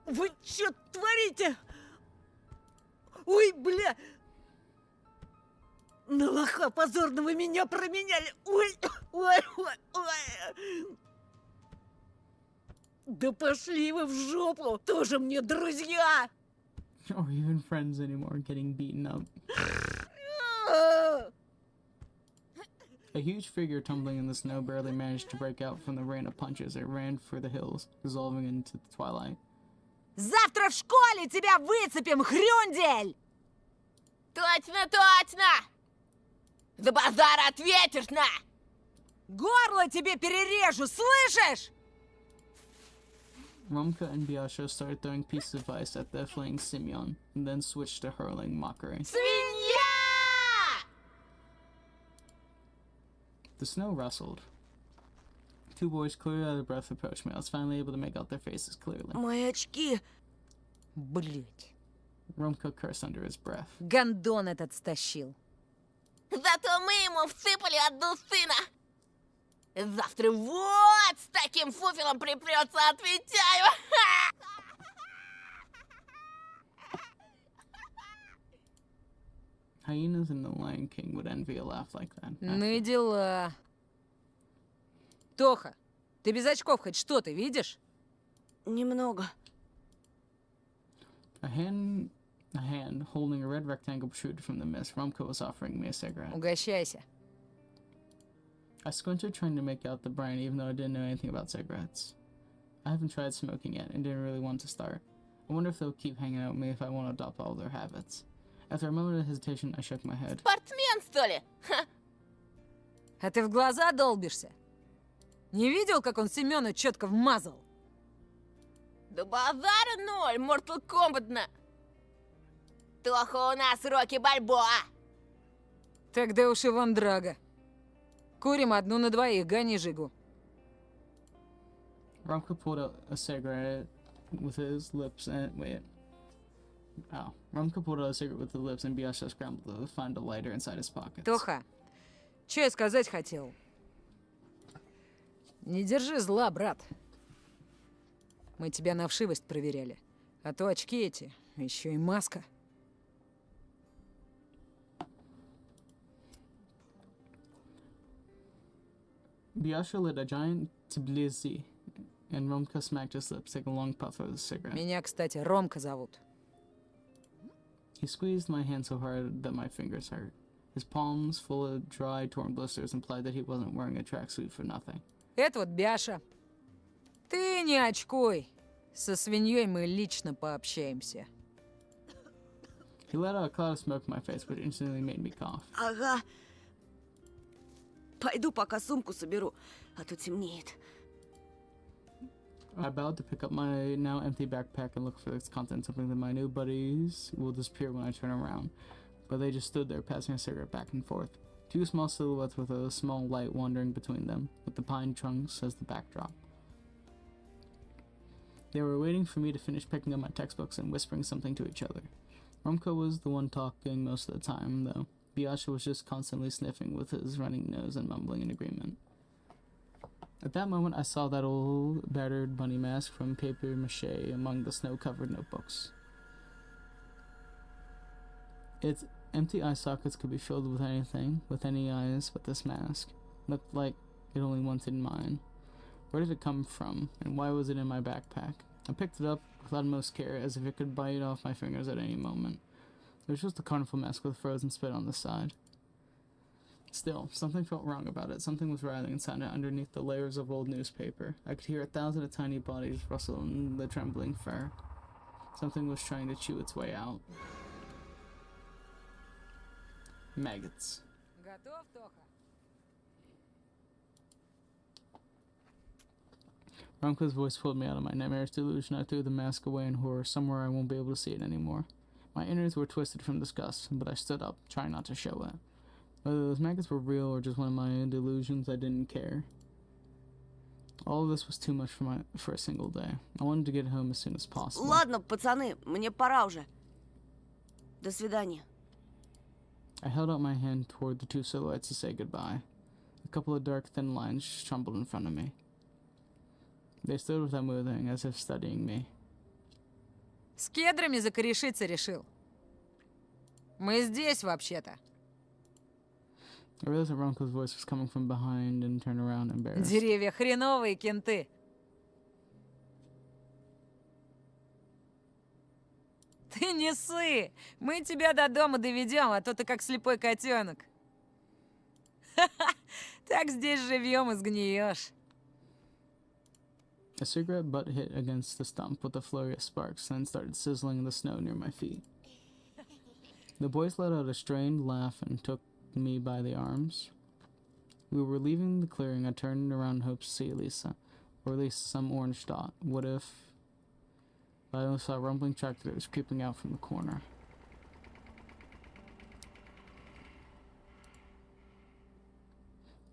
Вы чё творите? Ой, бля! На лоха позорного меня променяли! Ой, ой, ой, ой! Да пошли вы в жопу! Тоже мне друзья! Or even friends anymore, getting beaten up. A huge figure tumbling in the snow barely managed to break out from the rain of punches. It ran for the hills, dissolving into the twilight. Завтра в школе тебя выцепим, хрюндель! Точно, точно! За базар ответишь, на! Горло тебе перережу, слышишь? Romka and Biasha started throwing pieces of ice at the fleeing Simeon, and then switched to hurling mockery. Свинья! The snow rustled. Two boys, clearly out of breath, approached me. I was finally able to make out their faces clearly. Мои очки. Блять. Romka cursed under his breath. Гондон этот стащил. Зато мы ему всыпали одну сына! Завтра вот с таким фуфелом припрется, отвечаю! Hyenas in The Lion King would envy a laugh like that. Ну и дела. Тоха, ты без очков хоть что-то видишь? Немного. A hand holding a red rectangle protruded from the mist. Romka was offering me a cigarette. Угощайся. I squinted, trying to make out the brand, even though I didn't know anything about cigarettes. I haven't tried smoking yet, and didn't really want to start. I wonder if they'll keep hanging out with me if I want to adopt all their habits. After a moment of hesitation, I shook my head. Спортсмен, что ли? Ха. А ты в глаза долбишься? Не видел, как он Семёна четко вмазал? Да базара ноль, Mortal Kombat на! Тоха у нас Рокки Бальбоа! Тогда уж и вон драга. Курим одну на двоих, гони Жигу. Romka pulled out a cigarette with his lips and wait. Oh, Romka pulled out a cigarette with the lips, and Biasha scrambled to find a lighter inside his pockets. Тоха, что я сказать хотел? Не держи зла, брат. Мы тебя на вшивость проверяли. А то очки эти, еще и маска. Biasha lit a giant tbilisi, and Romka smacked his lips, taking a long puff of the cigarette. Меня, кстати, Ромка зовут. He squeezed my hand so hard that my fingers hurt. His palms, full of dry, torn blisters, implied that he wasn't wearing a tracksuit for nothing. Это вот Бяша. Ты не очкуй. Со свиньей мы лично пообщаемся. He let out a cloud of smoke in my face, which instantly made me cough. Ага. Пойду пока сумку соберу, а то темнеет. I bowed to pick up my now empty backpack and look for its contents, hoping that my new buddies will disappear when I turn around. But they just stood there, passing a cigarette back and forth. Two small silhouettes with a small light wandering between them, with the pine trunks as the backdrop. They were waiting for me to finish picking up my textbooks and whispering something to each other. Romko was the one talking most of the time, though. Biasha was just constantly sniffing with his running nose and mumbling in agreement. At that moment, I saw that old, battered bunny mask from papier mache among the snow-covered notebooks. Its empty eye sockets could be filled with anything, with any eyes but this mask. Looked like it only wanted mine. Where did it come from, and why was it in my backpack? I picked it up with utmost care, as if it could bite off my fingers at any moment. It was just a carnival mask with frozen spit on the side. Still, something felt wrong about it. Something was writhing inside it underneath the layers of old newspaper. I could hear 1,000 of tiny bodies rustle in the trembling fur. Something was trying to chew its way out. Maggots. Готов, Тоха? Romko's voice pulled me out of my nightmarish delusion. I threw the mask away in horror, somewhere I won't be able to see it anymore. My innards were twisted from disgust, but I stood up, trying not to show it. Whether those maggots were real or just one of my delusions, I didn't care. All of this was too much for a single day. I wanted to get home as soon as possible. Ладно, пацаны, мне пора уже. До свидания. I held out my hand toward the two silhouettes to say goodbye. A couple of dark, thin lines trembled in front of me. They stood without moving, as if studying me. С кедрами закорешиться решил. Мы здесь, вообще-то. I realized that Ronko's voice was coming from behind and turned around embarrassed. Деревья хреновые, кенты. Ты не ссы! Мы тебя до дома доведем, а то ты как слепой котенок. Так здесь живем и сгниешь. A cigarette butt hit against the stump with a flurry of sparks, then started sizzling in the snow near my feet. The boys let out a strained laugh and took me by the arms. We were leaving the clearing. I turned around in hopes to see Elisa, or at least some orange dot. What if... I saw a rumbling tractor that was creeping out from the corner.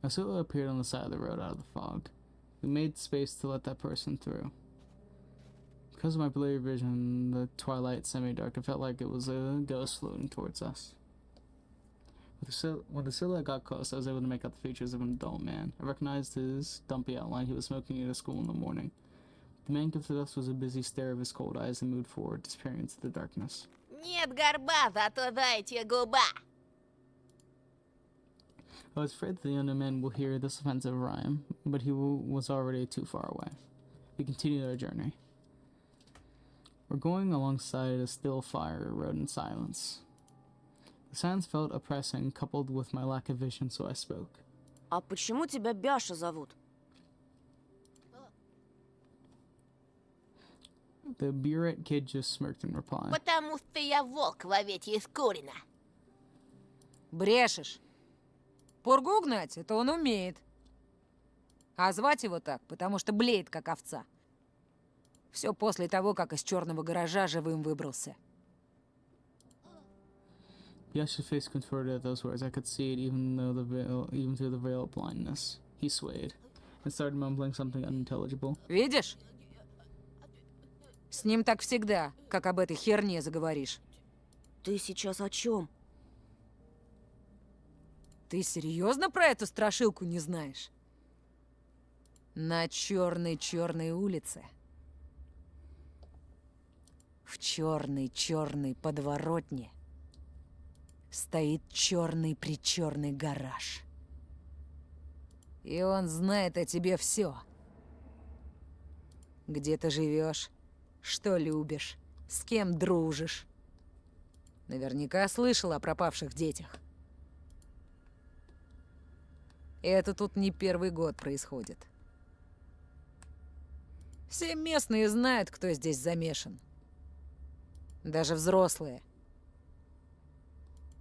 A silhouette appeared on the side of the road out of the fog. We made space to let that person through. Because of my blurry vision, the twilight semi-dark, it felt like it was a ghost floating towards us. When the silhouette got close, I was able to make out the features of an adult man. I recognized his dumpy outline. He was smoking at a school in the morning. The man gifted us was a busy stare of his cold eyes and moved forward, disappearing into the darkness. Нет горба, зато дайте губа. I was afraid that the young man will hear this offensive rhyme, but he was already too far away. We continued our journey. We're going alongside a still fire road in silence. The silence felt oppressing, coupled with my lack of vision, so I spoke. А почему тебя Бяша зовут? The burette kid just smirked in reply. Потому что я волк в овечьей из Курина. Брешешь. Пургу гнать — это он умеет. А звать его так, потому что блеет, как овца. Все после того, как из черного гаража живым выбрался. Yasha's face contorted at those words. I could see it even through the veil of blindness. He swayed and started mumbling something unintelligible. Видишь? С ним так всегда, как об этой херне заговоришь. Ты сейчас о чем? Ты серьезно про эту страшилку не знаешь? На черной улице. В черной подворотне стоит черный-причерный гараж. И он знает о тебе все. Где ты живешь, что любишь, с кем дружишь. Наверняка слышал о пропавших детях. Это тут не первый год происходит. Все местные знают, кто здесь замешан. Даже взрослые.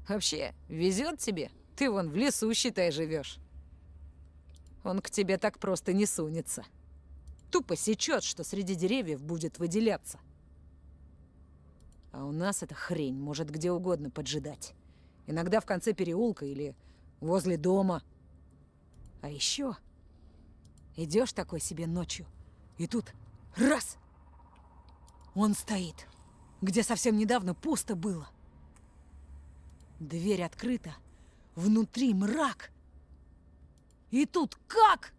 Вообще, везет тебе. Ты вон в лесу, считай, живешь. Он к тебе так просто не сунется. Тупо сечет, что среди деревьев будет выделяться. А у нас эта хрень может где угодно поджидать. Иногда в конце переулка или возле дома. А еще идешь такой себе ночью, и тут раз! Он стоит, где совсем недавно пусто было. Дверь открыта, внутри мрак. И тут как?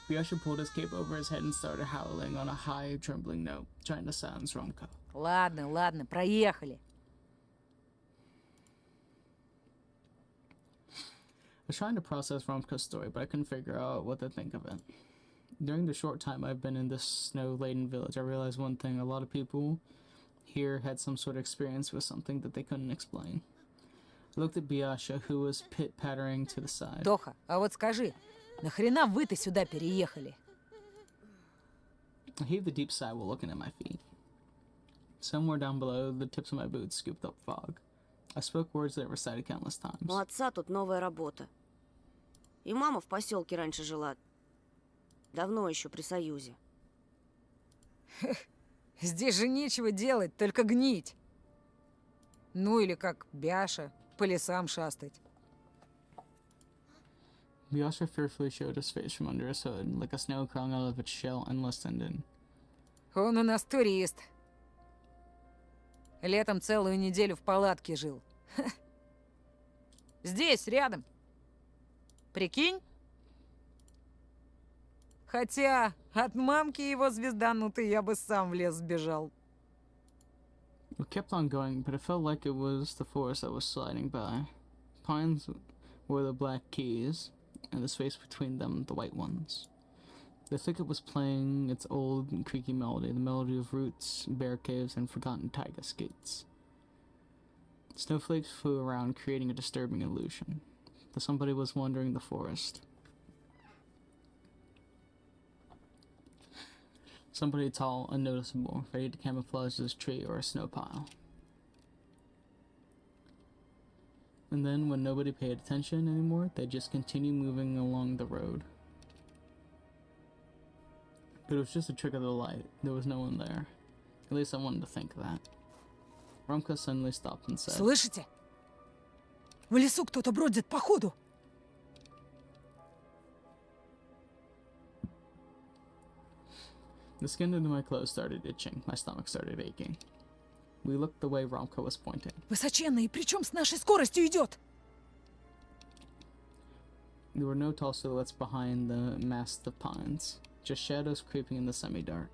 Biasha pulled his cape over his head and started howling on a high, trembling note, trying to silence Romka. Ладно, ладно, проехали. I was trying to process Romka's story, but I couldn't figure out what to think of it. During the short time I've been in this snow-laden village, I realized one thing: a lot of people here had some sort of experience with something that they couldn't explain. I looked at Biasha, who was pit-pattering to the side. Тоха, а вот скажи, нахрена вы-то сюда переехали? I heaved a deep sigh while looking at my feet. Somewhere down below, the tips of my boots scooped up fog. I spoke words that I recited countless times. У отца тут новая работа. И мама в поселке раньше жила. Давно еще при Союзе. Здесь же нечего делать, только гнить. Ну или как Бяша, по лесам шастать. Biasha fearfully showed his face from under his hood, like a snail crawling out of its shell and listened in. Он у нас турист. Летом целую неделю в палатке жил. Здесь, рядом. Прикинь? Хотя от мамки его звезданутой я бы сам в лес сбежал. We kept on going, but it felt like it was the forest that was sliding by. Pines were the black keys, and the space between them the white ones. The thicket was playing its old and creaky melody, the melody of roots, bear caves, and forgotten taiga skates. Snowflakes flew around, creating a disturbing illusion that somebody was wandering the forest. Somebody tall, unnoticeable, ready to camouflage as a tree or a snow pile. And then, when nobody paid attention anymore, they'd just continue moving along the road. But it was just a trick of the light. There was no one there. At least I wanted to think that. Romka suddenly stopped and said, Слышите? В лесу кто-то бродит походу. The skin under my clothes started itching. My stomach started aching. We looked the way Romka was pointing. Высоченный, причем с нашей скоростью идет. There were no tall silhouettes behind the mast of pines, just shadows creeping in the semi-dark.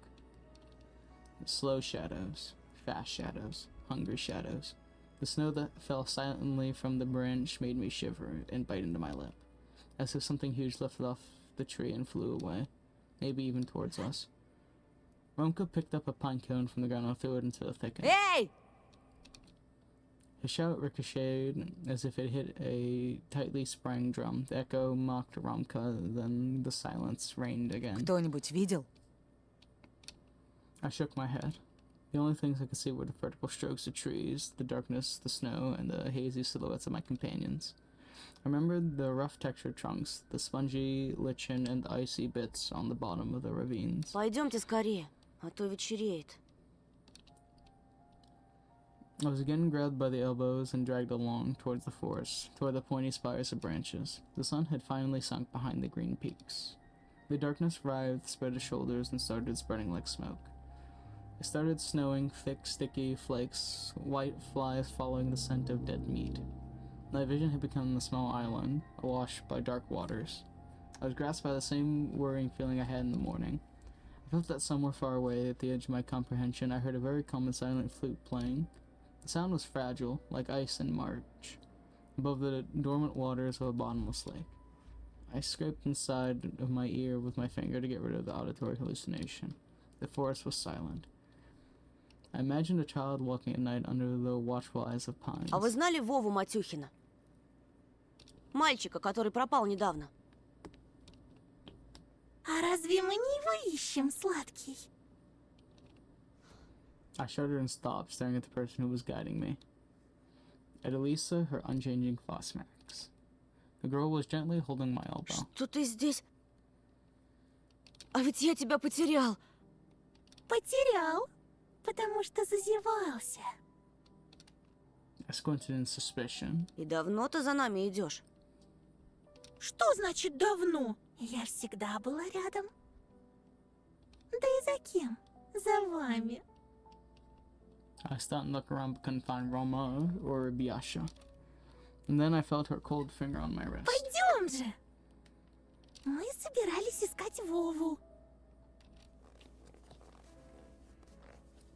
Slow shadows, fast shadows, hungry shadows. The snow that fell silently from the branch made me shiver and bite into my lip, as if something huge lifted off the tree and flew away, maybe even towards us. Romka picked up a pine cone from the ground and threw it into the thicket. Эй! His shout ricocheted as if it hit a tightly sprung drum. The echo mocked Romka, then the silence reigned again. Кто-нибудь видел? I shook my head. The only things I could see were the vertical strokes of trees, the darkness, the snow, and the hazy silhouettes of my companions. I remembered the rough textured trunks, the spongy lichen, and the icy bits on the bottom of the ravines. Пойдемте скорее, а то вечереет. I was again grabbed by the elbows and dragged along towards the forest, toward the pointy spires of branches. The sun had finally sunk behind the green peaks. The darkness writhed, spread its shoulders, and started spreading like smoke. It started snowing, thick, sticky flakes, white flies following the scent of dead meat. My vision had become a small island, awash by dark waters. I was grasped by the same worrying feeling I had in the morning. I felt that somewhere far away, at the edge of my comprehension, I heard a very calm and silent flute playing. The sound was fragile, like ice in March, above the dormant waters of a bottomless lake. I scraped inside of my ear with my finger to get rid of the auditory hallucination. The forest was silent. I imagined a child walking at night under the watchful eyes of pines. А вы знали Вову Матюхина? Мальчика, который пропал недавно. А разве мы не его ищем, сладкий? I shuddered and stopped, staring at the person who was guiding me. At Elisa, her unchanging Fosmax. The girl was gently holding my elbow. Что ты здесь? А ведь я тебя потерял. Потерял, потому что зазевался. I squinted in suspicion. И давно ты за нами идешь? Что значит давно? Я всегда была рядом. Да и за кем? За вами. I stopped and looked around but couldn't find Roma or Biasha. And then I felt her cold finger on my wrist. Пойдем же. Мы собирались искать Вову.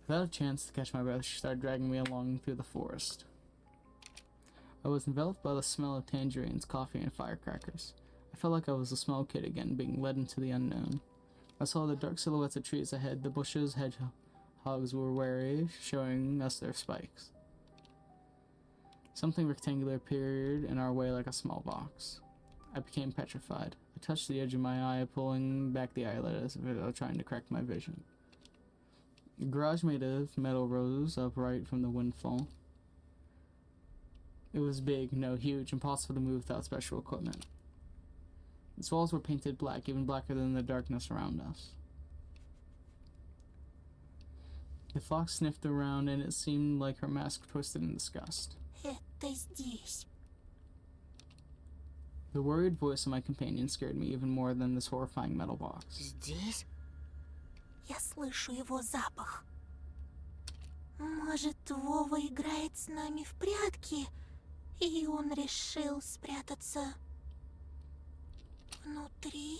Without a chance to catch my breath, she started dragging me along through the forest. I was enveloped by the smell of tangerines, coffee, and firecrackers. I felt like I was a small kid again, being led into the unknown. I saw the dark silhouettes of trees ahead. The bushes, hedgehogs were wary, showing us their spikes. Something rectangular appeared in our way like a small box. I became petrified. I touched the edge of my eye, pulling back the eyelid as if I was trying to correct my vision. The garage made of metal rose upright from the windfall. It was big, no, huge, impossible to move without special equipment. Its walls were painted black, even blacker than the darkness around us. The fox sniffed around, and it seemed like her mask twisted in disgust. Это здесь. The worried voice of my companion scared me even more than this horrifying metal box. Здесь? Я слышу его запах. Может, Вова играет с нами в прятки, и он решил спрятаться внутри?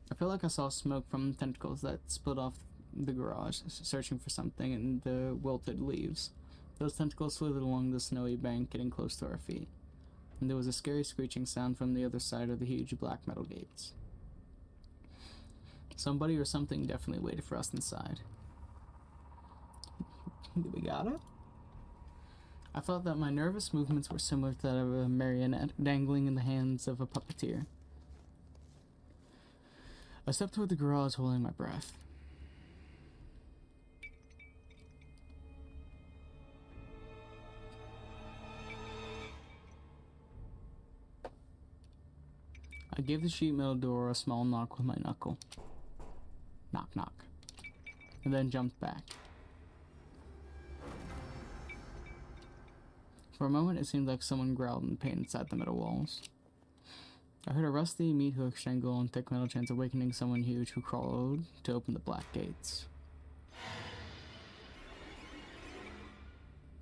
I felt like I saw smoke from tentacles that split off the garage, searching for something in the wilted leaves. Those tentacles slithered along the snowy bank, getting close to our feet. And there was a scary screeching sound from the other side of the huge black metal gates. Somebody or something definitely waited for us inside. Did we got it? I thought that my nervous movements were similar to that of a marionette dangling in the hands of a puppeteer. I stepped toward the garage, holding my breath. I gave the sheet metal door a small knock with my knuckle. Knock, knock. And then jumped back. For a moment, it seemed like someone growled in pain inside the metal walls. I heard a rusty meat hook strangle on thick metal chains, awakening someone huge who crawled to open the black gates.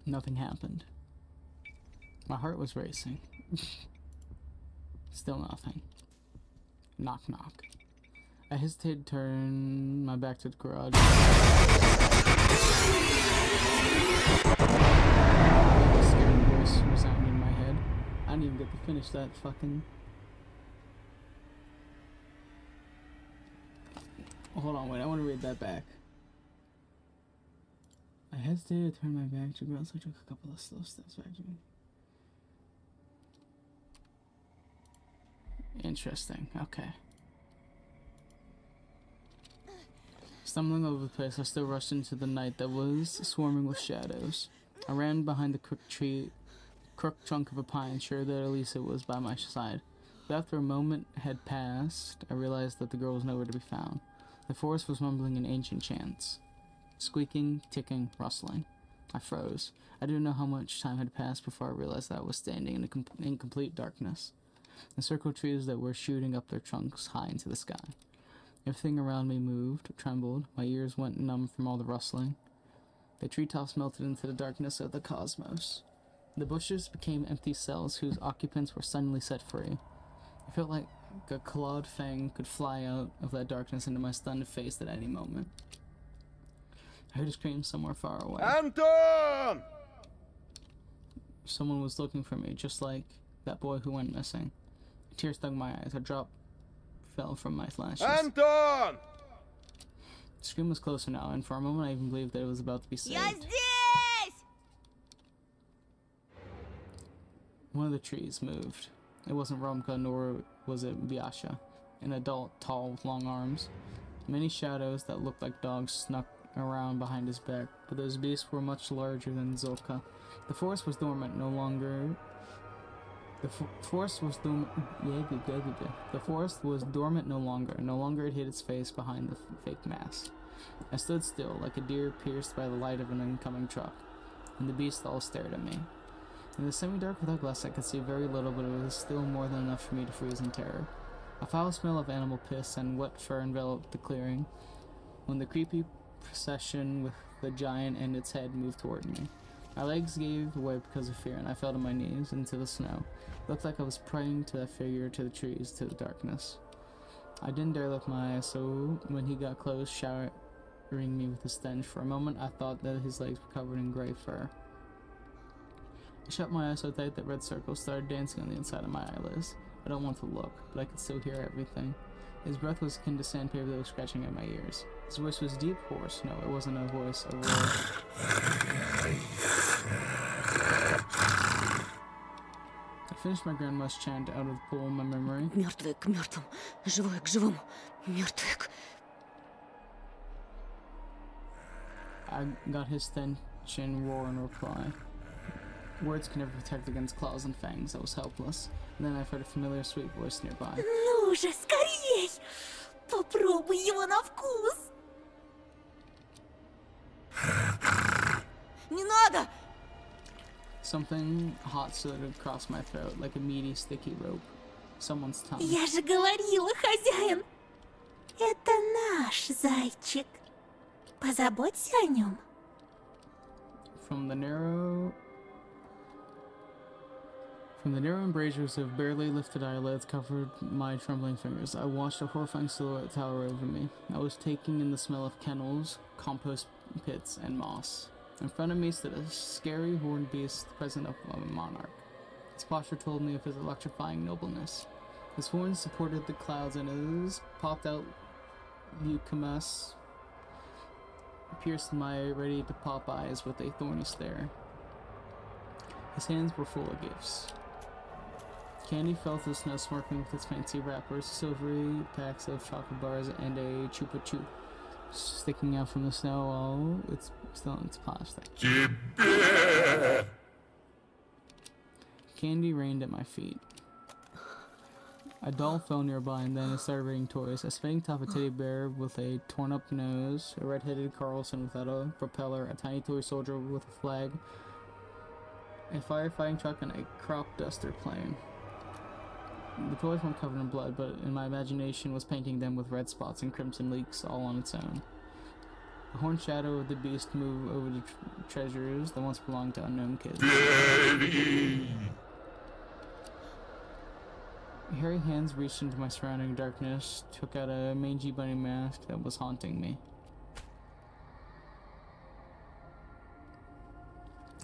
Nothing happened. My heart was racing. Still nothing. Knock, knock. I hesitated to turn my back to the garage. A scary voice resounded in my head. I didn't even get to finish that fucking... Hold on, wait, I want to read that back. I hesitated to turn my back to the garage, so I took a couple of slow steps back to me. Interesting, okay. Stumbling over the place, I still rushed into the night that was swarming with shadows. I ran behind the crooked trunk of a pine, sure that Elisa was by my side. But after a moment had passed, I realized that the girl was nowhere to be found. The forest was mumbling in ancient chants. Squeaking, ticking, rustling. I froze. I didn't know how much time had passed before I realized that I was standing in complete darkness. The circle trees that were shooting up their trunks high into the sky. Everything around me moved, trembled. My ears went numb from all the rustling. The treetops melted into the darkness of the cosmos. The bushes became empty cells whose occupants were suddenly set free. I felt like a clawed fang could fly out of that darkness into my stunned face at any moment. I heard a scream somewhere far away. Anton! Someone was looking for me, just like that boy who went missing. Tears stung my eyes. A drop fell from my lashes. Anton! The scream was closer now, and for a moment I even believed that it was about to be saved. Я здесь! One of the trees moved. It wasn't Romka, nor was it Biasha, an adult tall with long arms. Many shadows that looked like dogs snuck around behind his back, but those beasts were much larger than Zolka. The forest was dormant no longer. The forest was dormant. The forest was dormant no longer. No longer it hid its face behind the fake mask. I stood still, like a deer pierced by the light of an incoming truck, and the beasts all stared at me. In the semi-dark without glass, I could see very little, but it was still more than enough for me to freeze in terror. A foul smell of animal piss and wet fur enveloped the clearing when the creepy procession with the giant and its head moved toward me. My legs gave way because of fear, and I fell to my knees into the snow. It looked like I was praying to that figure, to the trees, to the darkness. I didn't dare lift my eyes, so when he got close, showering me with a stench, for a moment I thought that his legs were covered in gray fur. I shut my eyes so tight that red circles started dancing on the inside of my eyelids. I don't want to look, but I could still hear everything. His breath was akin to sandpaper that was scratching at my ears. His voice was deep, hoarse. No, it wasn't a voice, a roar. I finished my grandma's chant out of the pool in my memory. Мертвое к мертвому, живое к живому, мертвое к... I got his stench-in roar in reply. Words can never protect against claws and fangs. I was helpless. And then I heard a familiar sweet voice nearby. Ну же, скорей! Попробуй его на вкус! Не надо! Something hot slid across my throat, like a meaty, sticky rope. Someone's tongue. Я же говорила, хозяин! Это наш зайчик. Позаботься о нем. From the narrow embrasures of barely lifted eyelids covered my trembling fingers. I watched a horrifying silhouette tower over me. I was taking in the smell of kennels, compost pits, and moss. In front of me stood a scary horned beast, the present of a monarch. His posture told me of his electrifying nobleness. His horns supported the clouds, and his popped-out leucomas pierced my ready-to-pop eyes with a thorny stare. His hands were full of gifts. Candy fell through the snow, smirking with its fancy wrappers, silvery packs of chocolate bars, and a chupa chup sticking out from the snow while it's still in its plastic. Candy rained at my feet. A doll fell nearby, and then it started raining toys. A spinning top, a teddy bear with a torn-up nose, a red-headed Carlson without a propeller, a tiny toy soldier with a flag, a firefighting truck, and a crop duster plane. The toys weren't covered in blood, but in my imagination was painting them with red spots and crimson leaks all on its own. The horned shadow of the beast moved over the treasures that once belonged to unknown kids. Hairy hands reached into my surrounding darkness, took out a mangy bunny mask that was haunting me,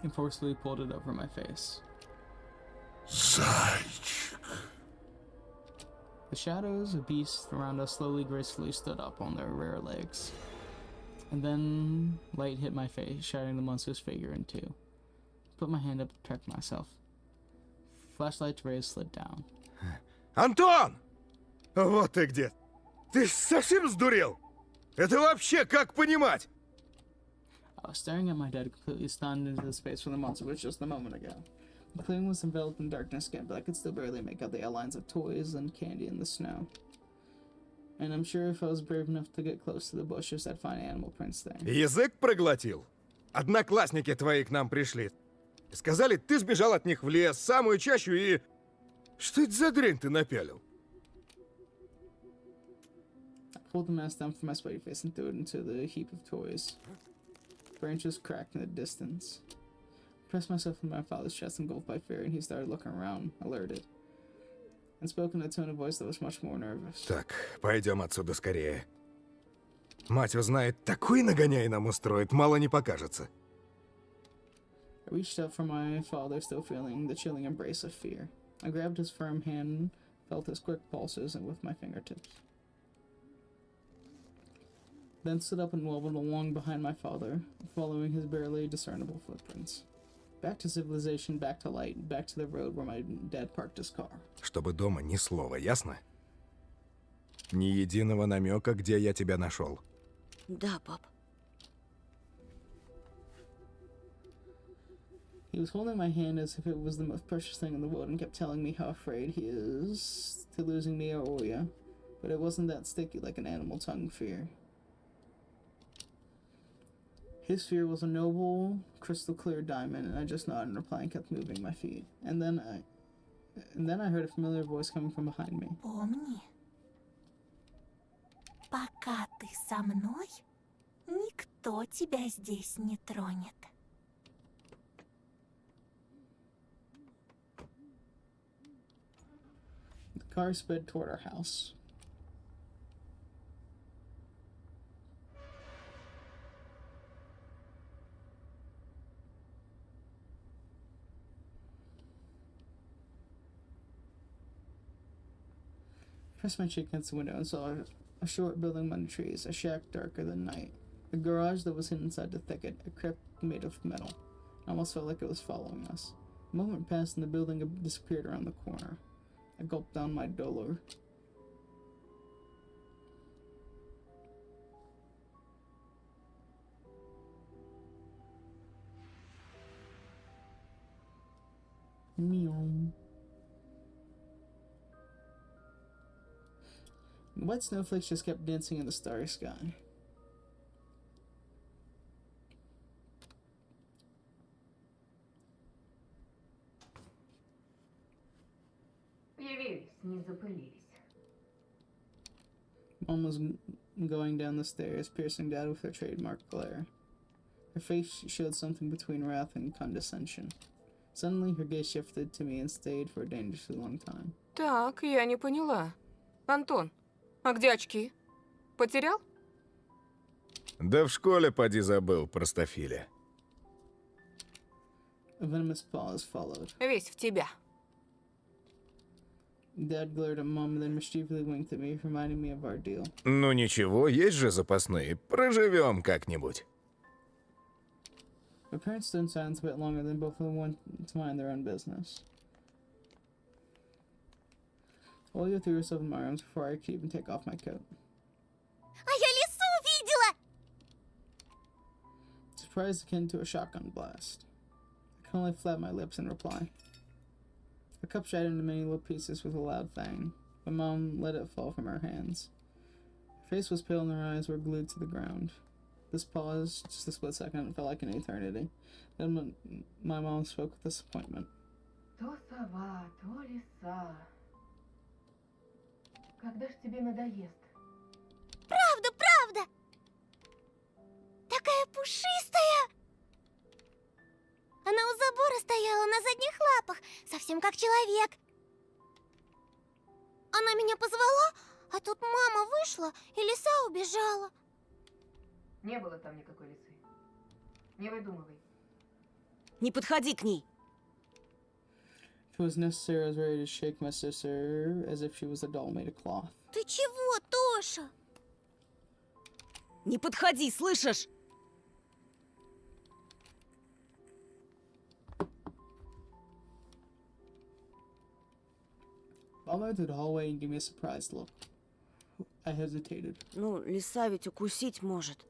and forcefully pulled it over my face. The shadows of beasts around us slowly, gracefully stood up on their rear legs. And then light hit my face, shattering the monster's figure in two. Put my hand up to protect myself. Flashlight's rays slid down. Антон! Вот ты где! Ты совсем сдурел? Это вообще как понимать? I was staring at my dad, completely stunned into the space where the monster was just a moment ago. The clearing was enveloped in darkness again, but I could still barely make out the outlines of toys and candy in the snow. And I'm sure if I was brave enough to get close to the bushes, I'd find animal prints there. Язык проглотил? Одноклассники твои к нам пришли. Сказали, ты сбежал от них в лес, самую чащу и... Что это за дрянь ты напялил? I pulled the mask down from my sweaty face and threw it into the heap of toys. Branches cracked in the distance. I pressed myself in my father's chest, engulfed by fear, and he started looking around, alerted, and spoke in a tone of voice that was much more nervous. Так, пойдем отсюда скорее. Мать узнает, такой нагоняй нам устроит, мало не покажется. I reached out for my father, still feeling the chilling embrace of fear. I grabbed his firm hand, felt his quick pulses, and with my fingertips. Then stood up and wobbled along behind my father, following his barely discernible footprints. Back to civilization, back to light, back to the road where my dad parked his car. Чтобы дома ни слова, ясно? Ни единого намека, где я тебя нашел. Да, пап. He was holding my hand as if it was the most precious thing in the world and kept telling me how afraid he is to losing me or Oya. But it wasn't that sticky like an animal tongue fear. His fear was a noble, crystal clear diamond, and I just nodded in reply and kept moving my feet. And then I heard a familiar voice coming from behind me. Помни, пока ты со мной, никто тебя здесь не тронет. The car sped toward our house. I pressed my cheek against the window and saw a short building among the trees, a shack darker than night, a garage that was hidden inside the thicket, a crypt made of metal. I almost felt like it was following us. A moment passed and the building disappeared around the corner. I gulped down my dolor. Meow. Wet snowflakes just kept dancing in the starry sky. Mom was going down the stairs, piercing Dad with her trademark glare. Her face showed something between wrath and condescension. Suddenly, her gaze shifted to me and stayed for a dangerously long time. Так, я не поняла. Антон, а где очки? Потерял? Да в школе поди забыл, простофиля. A venomous pause followed. Весь в тебя. Dad glared at Mom and then mischievously winked at me, reminding me of our deal. Ну ничего, есть же запасные. Проживем как-нибудь. My parents stood in silence a bit longer, then both of them went to mind their own business. Olga threw herself in my arms before I could even take off my coat. А я лису видела! Surprise akin to a shotgun blast. I could only flap my lips in reply. The cup shattered into many little pieces with a loud bang. My mom let it fall from her hands. Her face was pale and her eyes were glued to the ground. This pause, just a split second, felt like an eternity. Then my mom spoke with disappointment. То сова, то лиса. Когда ж тебе надоест? Правда, правда! Такая пушистая! Она у забора стояла на задних лапах, совсем как человек. Она меня позвала, а тут мама вышла, и лиса убежала. Не было там никакой лисы. Не выдумывай. Не подходи к ней. If it was necessary, I was ready to shake my sister as if she was a doll made of cloth. Ты чего, Тоша? Не подходи, слышишь? Mom went through the hallway and gave me a surprised look. I hesitated. Ну, лиса ведь укусить может.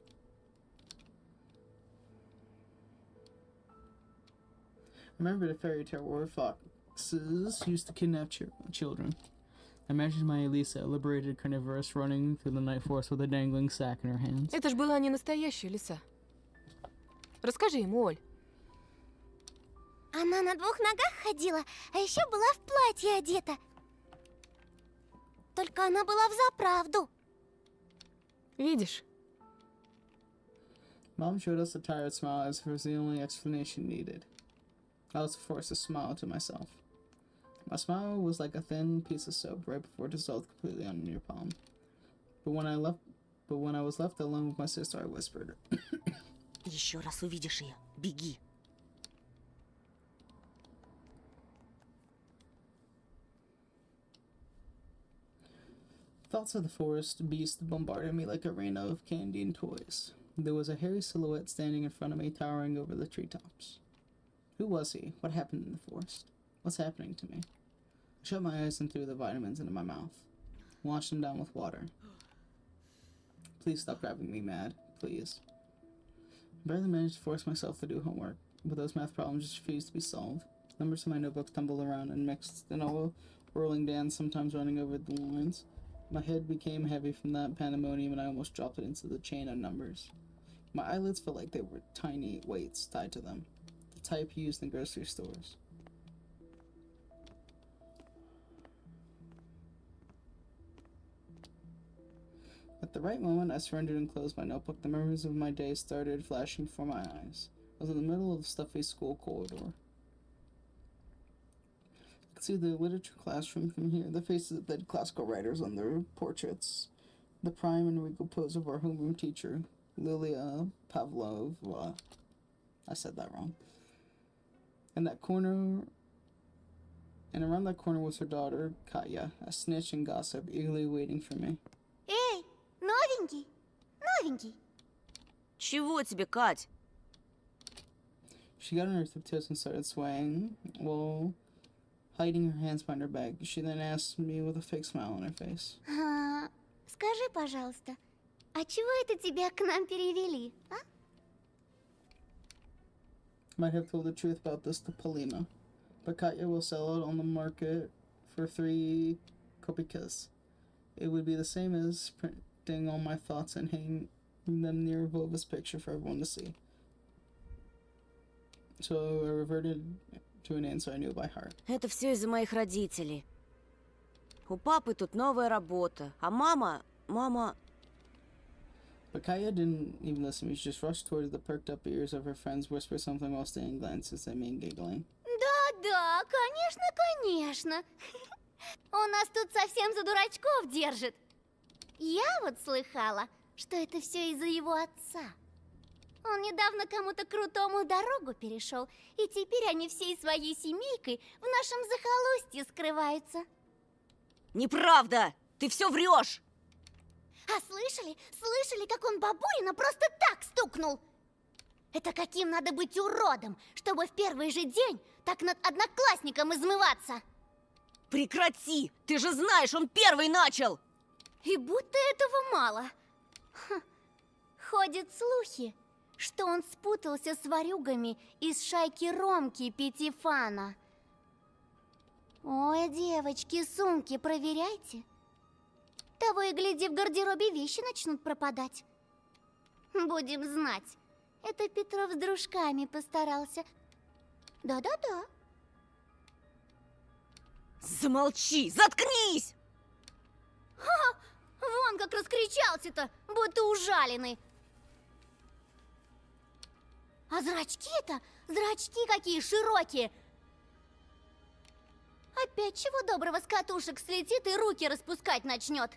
Remember the fairy tale where foxes used to kidnap children. I imagined my Elisa, a liberated carnivorous, running through the night forest with a dangling sack in her hands. Это ж была не настоящая лиса. Расскажи ему, Оль. Она на двух ногах ходила, а еще была в платье одета. Только она была взаправду. Видишь? Mom showed us a tired smile as if it was the only explanation needed. I was forced to smile to myself. My smile was like a thin piece of soap right before it dissolved completely on your palm. But when I was left alone with my sister, I whispered. Еще раз увидишь ее, беги. Thoughts of the forest beast bombarded me like a rain of candy and toys. There was a hairy silhouette standing in front of me, towering over the treetops. Who was he? What happened in the forest? What's happening to me? I shut my eyes and threw the vitamins into my mouth. Washed them down with water. Please stop driving me mad. Please. I barely managed to force myself to do homework, but those math problems just refused to be solved. Numbers in my notebook tumbled around and mixed in a whirling dance, sometimes running over the lines. My head became heavy from that pandemonium and I almost dropped it into the chain of numbers. My eyelids felt like they were tiny weights tied to them, the type used in grocery stores. At the right moment, I surrendered and closed my notebook. The memories of my day started flashing before my eyes. I was in the middle of the stuffy school corridor. I could see the literature classroom from here, the faces of dead classical writers on their portraits, the prime and regal pose of our homeroom teacher, Lilia Pavlova. I said that wrong. And around that corner was her daughter, Katya, a snitch and gossip, eagerly waiting for me. Эй, новенький, новенький. Чего тебе, Кать? She got on her tiptoes and started swaying, while hiding her hands behind her back. She then asked me with a fake smile on her face. Скажи, пожалуйста, а чего это тебя к нам перевели, а? Might have told the truth about this to Polina, but Katya will sell out on the market for 3 kopeckas. It would be the same as printing all my thoughts and hanging them near Vova's picture for everyone to see. So I reverted to an answer I knew by heart. Это все из-за моих родителей. У папы тут новая работа, а мама... But Katya didn't even listen to me. She just rushed towards the perked up ears of her friends, whispered something while staying glances at me and giggling. Да, конечно, конечно. Он нас тут совсем за дурачков держит. Я вот слыхала, что это все из-за его отца. Он недавно кому-то крутому дорогу перешел, и теперь они всей своей семейкой в нашем захолустье скрываются. Неправда! Ты все врешь! А слышали, как он бабулина просто так стукнул? Это каким надо быть уродом, чтобы в первый же день так над одноклассником измываться? Прекрати! Ты же знаешь, он первый начал! И будто этого мало. Ходят слухи, что он спутался с ворюгами из шайки Ромки Пятифана. Ой, девочки, сумки проверяйте. Того и гляди, в гардеробе вещи начнут пропадать. Будем знать, это Петров с дружками постарался. Да-да-да. Замолчи! Заткнись! Ха! Вон как раскричался-то, будто ужаленный. А зрачки-то, зрачки какие широкие. Опять чего доброго с катушек слетит и руки распускать начнет.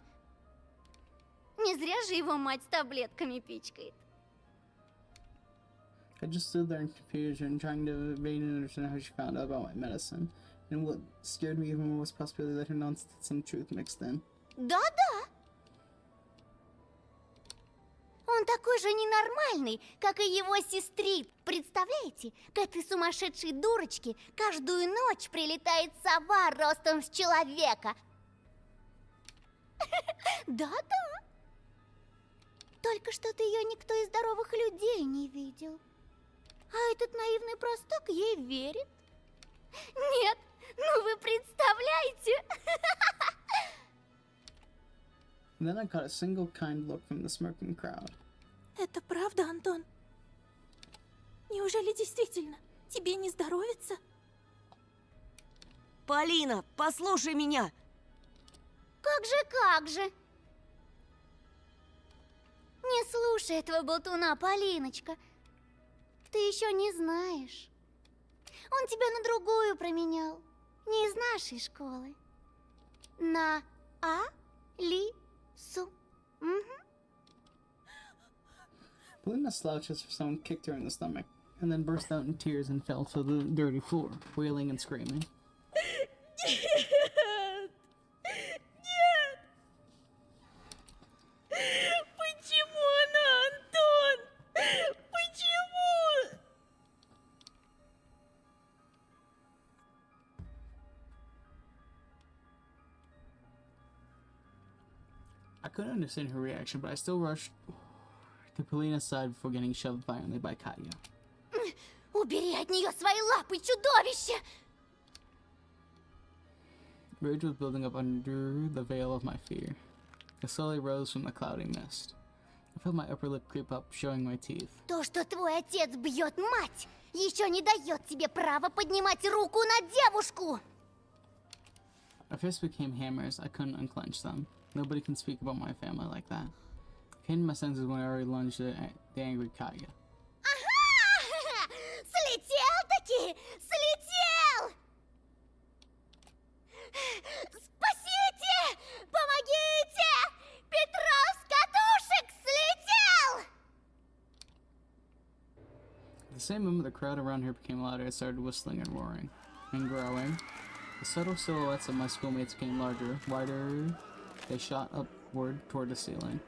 Не зря же его мать с таблетками пичкает. I just stood there in confusion, trying to vaguely understand how she found out about my medicine. And what scared me even more was the possibility that her nonsense had some truth mixed in. Да-да. Он такой же ненормальный, как и его сестры. Представляете, к этой сумасшедшей дурочке каждую ночь прилетает сова ростом с человека. Да-да. Только что-то ее никто из здоровых людей не видел. А этот наивный простак ей верит. Нет, ну вы представляете? And then I caught a single kind look from the smirking crowd. Это правда, Антон? Неужели действительно тебе не здоровится? Полина, послушай меня! Как же? Не слушай этого болтуна, Полиночка. Ты еще не знаешь. Он тебя на другую променял. Не из нашей школы. На Алису. Polina slouched as if someone kicked her in the stomach, and then burst out in tears and fell to the dirty floor, wailing and screaming. Почему она, Антон? Почему? couldn't understand her reaction, but I still rushed to Polina's side before getting shoved violently by Katya. Убери от нее свои лапы, чудовище! Rage was building up under the veil of my fear. It slowly rose from the cloudy mist. I felt my upper lip creep up, showing my teeth. То, что твой отец бьет мать, еще не дает тебе права поднимать руку на девушку! My fists became hammers. I couldn't unclench them. Nobody can speak about my family like that. I came to my senses when I already lunged at the angry Katya. Ага! Слетел-таки! Слетел! Спасите! Помогите! Петров с катушек слетел! At the same moment, the crowd around her became louder. It started whistling and roaring and growling. The subtle silhouettes of my schoolmates became larger, wider. They shot upward toward the ceiling,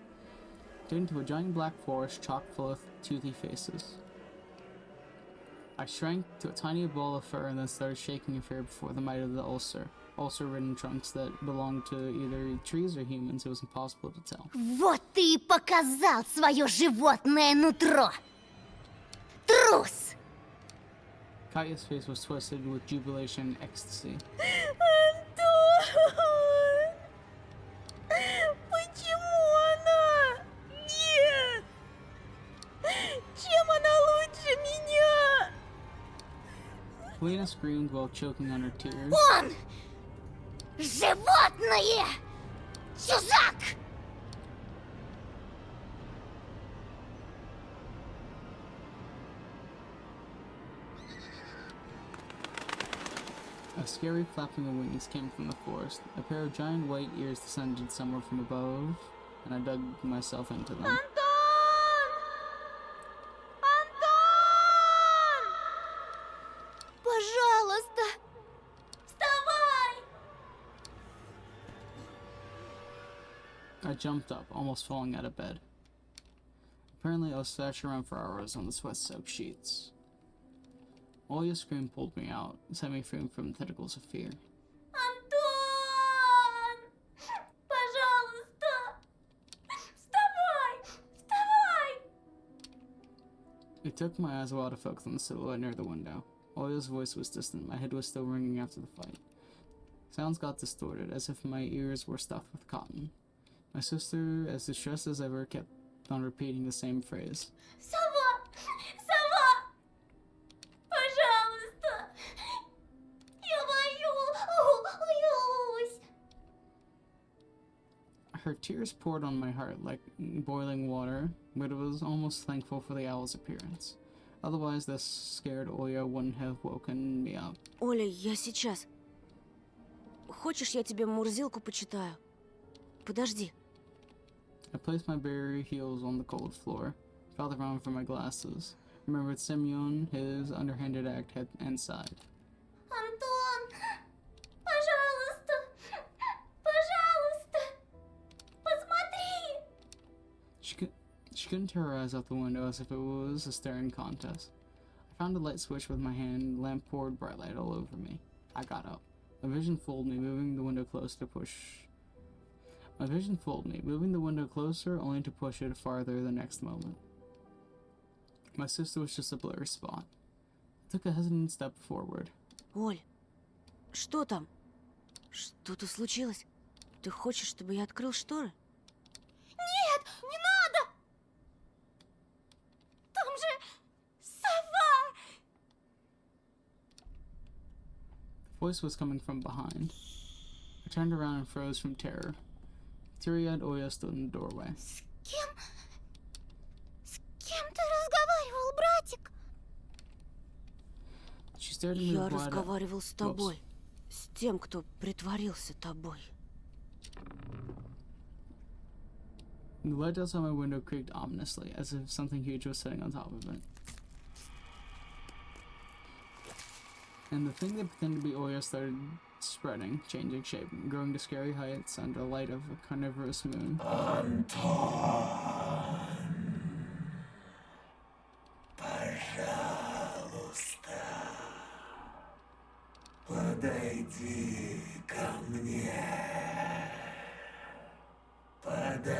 turning to a giant black forest chock full of toothy faces. I shrank to a tiny ball of fur and then started shaking in fear before the might of the ulcer-ridden trunks that belonged to either trees or humans. It was impossible to tell. Вот ты и показал свое животное нутро! Трус! Katya's face was twisted with jubilation and ecstasy. Антон! Почему она? Нет! Чем она лучше меня? Polina screamed while choking on her tears. Он! Животное! Чужак! A scary flapping of wings came from the forest. A pair of giant white ears descended somewhere from above, and I dug myself into them. Антон! Антон! Пожалуйста! Вставай! I jumped up, almost falling out of bed. Apparently, I was thrashing around for hours on the sweat-soaked sheets. Oya scream pulled me out, set me free from the tentacles of fear. Антон! Пожалуйста! Вставай! Вставай! It took my eyes a while to focus on the silhouette near the window. Oya's voice was distant, my head was still ringing after the fight. Sounds got distorted, as if my ears were stuffed with cotton. My sister, as distressed as ever, kept on repeating the same phrase. Сова! Сова! Пожалуйста! Я боюсь! Her tears poured on my heart like boiling water, but I was almost thankful for the owl's appearance. Otherwise, this scared Oya wouldn't have woken me up. Оля, я сейчас. Хочешь, я тебе Мурзилку почитаю? Подожди. I placed my bare heels on the cold floor, felt around for my glasses, remembered Semyon, his underhanded act, and sighed. Антон! Пожалуйста! Пожалуйста! Посмотри! She couldn't tear her eyes out the window as if it was a staring contest. I found a light switch with my hand, the lamp poured bright light all over me. I got up. A vision fooled me, moving the window closer to push. My vision fooled me, moving the window closer only to push it farther the next moment. My sister was just a blurry spot. I took a hesitant step forward. Оль, что там? Что-то случилось? Ты хочешь, чтобы я открыл шторы? Нет, не надо! Там же сова! The voice was coming from behind. I turned around and froze from terror. Teary-eyed Oya stood in the doorway. С кем ты разговаривал, братик? She stared at me Я with wide разговаривал с Oops. тобой. С тем, кто притворился тобой. The light outside my window creaked ominously, as if something huge was sitting on top of it. And the thing that pretended to be Oya started spreading, changing shape, growing to scary heights under the light of a carnivorous moon. Подойди ко мне. Подойди. The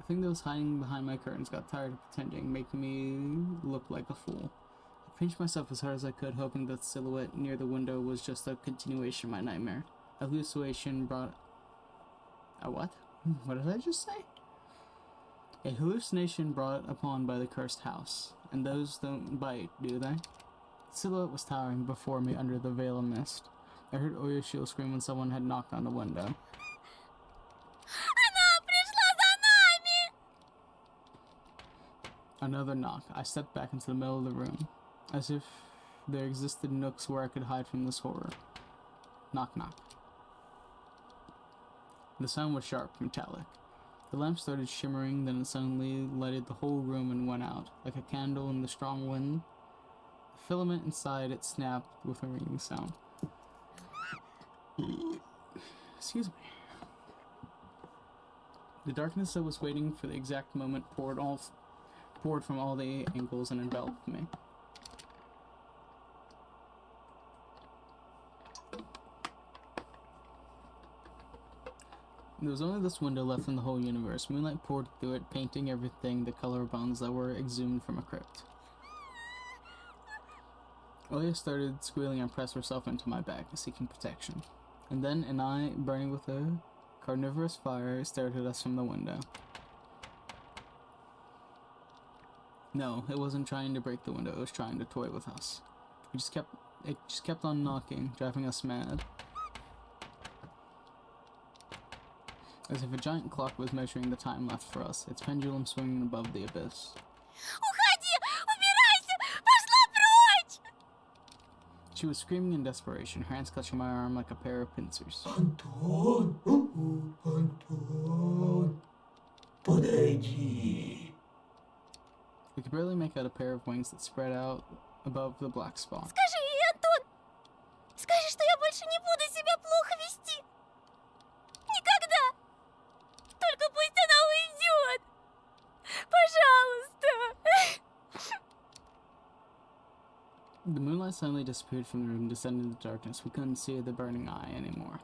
thing that was hiding behind my curtains got tired of pretending, making me look like a fool. I pinched myself as hard as I could, hoping that the silhouette near the window was just a continuation of my nightmare. A hallucination brought... A what? What did I just say? A hallucination brought upon by the cursed house. And those don't bite, do they? The silhouette was towering before me under the veil of mist. I heard Oyashio scream when someone had knocked on the window. Она пришла за нами! Another knock. I stepped back into the middle of the room, as if there existed nooks where I could hide from this horror. Knock, knock. The sound was sharp, metallic. The lamp started shimmering, then it suddenly lighted the whole room and went out, like a candle in the strong wind. The filament inside it snapped with a ringing sound. Excuse me. The darkness that was waiting for the exact moment poured from all the angles and enveloped me. There was only this window left in the whole universe. Moonlight poured through it, painting everything the color of bones that were exhumed from a crypt. Oya started squealing and pressed herself into my back, seeking protection. And then an eye, burning with a carnivorous fire, stared at us from the window. No, it wasn't trying to break the window, it was trying to toy with us. It just kept on knocking, driving us mad. As if a giant clock was measuring the time left for us, its pendulum swinging above the abyss. Уходи! Убирайся! Пошла прочь! She was screaming in desperation, her hands clutching my arm like a pair of pincers. Антон, Антон, подойди. We could barely make out a pair of wings that spread out above the black spot. Скажи ей, Антон! Скажи, что я больше не буду себя плохо вести! Никогда! Только пусть она уйдет! Пожалуйста! The moonlight suddenly disappeared from the room, descended into darkness. We couldn't see the burning eye anymore.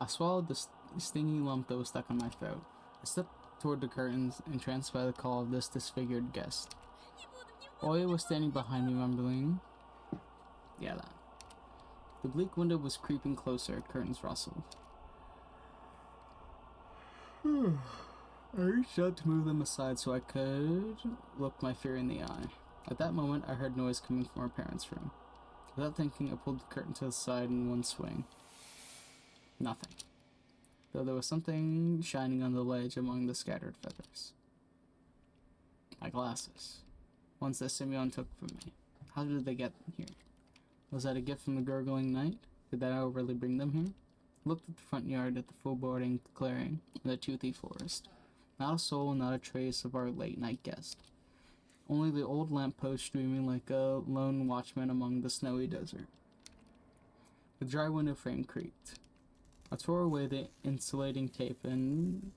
I swallowed the stinging lump that was stuck in my throat. I stepped toward the curtains, entranced by the call of this disfigured guest. Oya was standing behind me, mumbling, "Yeah, that." The bleak window was creeping closer, curtains rustled. I reached out to move them aside so I could look my fear in the eye. At that moment, I heard noise coming from our parents' room. Without thinking, I pulled the curtain to the side in one swing. Nothing. Though there was something shining on the ledge among the scattered feathers. My glasses. Ones that Simeon took from me. How did they get here? Was that a gift from the gurgling night? Did that hour really bring them here? I looked at the front yard, at the foreboding clearing, and the toothy forest. Not a soul, not a trace of our late-night guest. Only the old lamppost streaming like a lone watchman among the snowy desert. The dry window frame creaked. I tore away the insulating tape and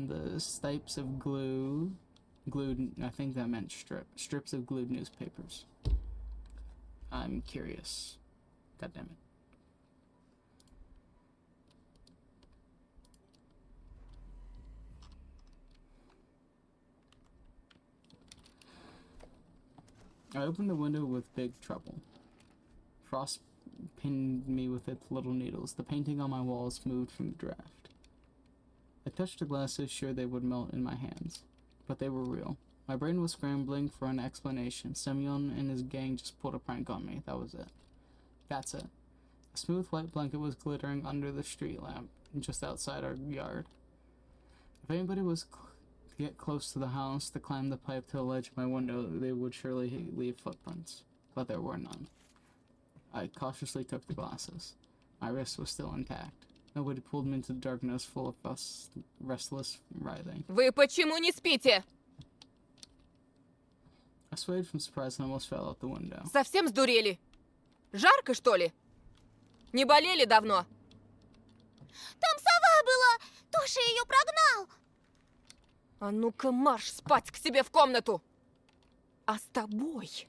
the stipes of glued, I think that meant strips of glued newspapers. I'm curious. God damn it. I opened the window with big trouble. Frost pinned me with its little needles. The painting on my walls moved from the draft. I touched the glasses, sure they would melt in my hands. But they were real. My brain was scrambling for an explanation. Semyon and his gang just pulled a prank on me. That was it. That's it. A smooth white blanket was glittering under the street lamp, just outside our yard. If anybody was to get close to the house, to climb the pipe to the ledge of my window, they would surely leave footprints. But there were none. I cautiously took the glasses. My wrist was still intact. Nobody pulled me into the darkness full of us, restless writhing. Вы почему не спите? I swayed from surprise and almost fell out the window. Совсем сдурели? Жарко, что ли? Не болели давно? Там сова была! Тоша ее прогнал! А ну-ка марш спать к себе в комнату! А с тобой...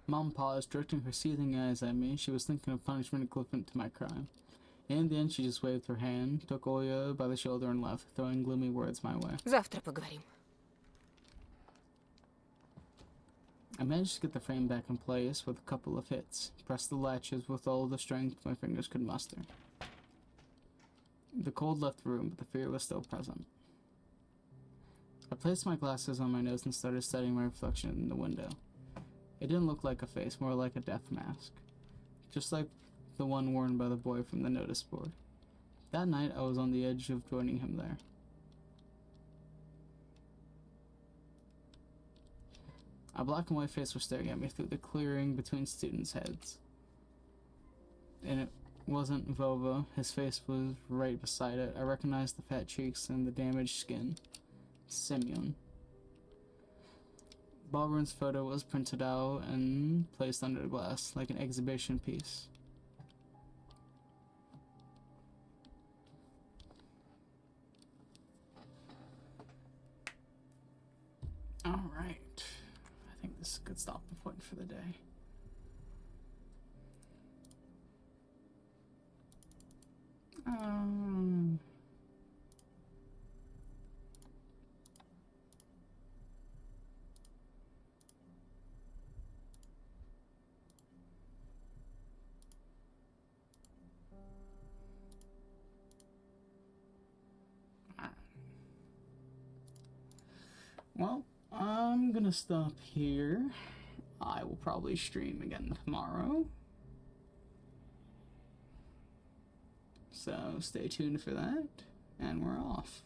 Mom paused, directing her seething eyes at me. She was thinking of punishment equivalent to my crime. In the end, she just waved her hand, took Oya by the shoulder, and left, throwing gloomy words my way. Завтра поговорим. I managed to get the frame back in place with a couple of hits, pressed the latches with all the strength my fingers could muster. The cold left the room, but the fear was still present. I placed my glasses on my nose and started studying my reflection in the window. It didn't look like a face, more like a death mask. Just like the one worn by the boy from the notice board. That night, I was on the edge of joining him there. A black and white face was staring at me through the clearing between students' heads. And it wasn't Vova. His face was right beside it. I recognized the fat cheeks and the damaged skin. Simeon. Ballroom's photo was printed out and placed under the glass like an exhibition piece. Alright. I think this is a good stopping point for the day. Well, I'm gonna stop here. I will probably stream again tomorrow. So stay tuned for that, and we're off.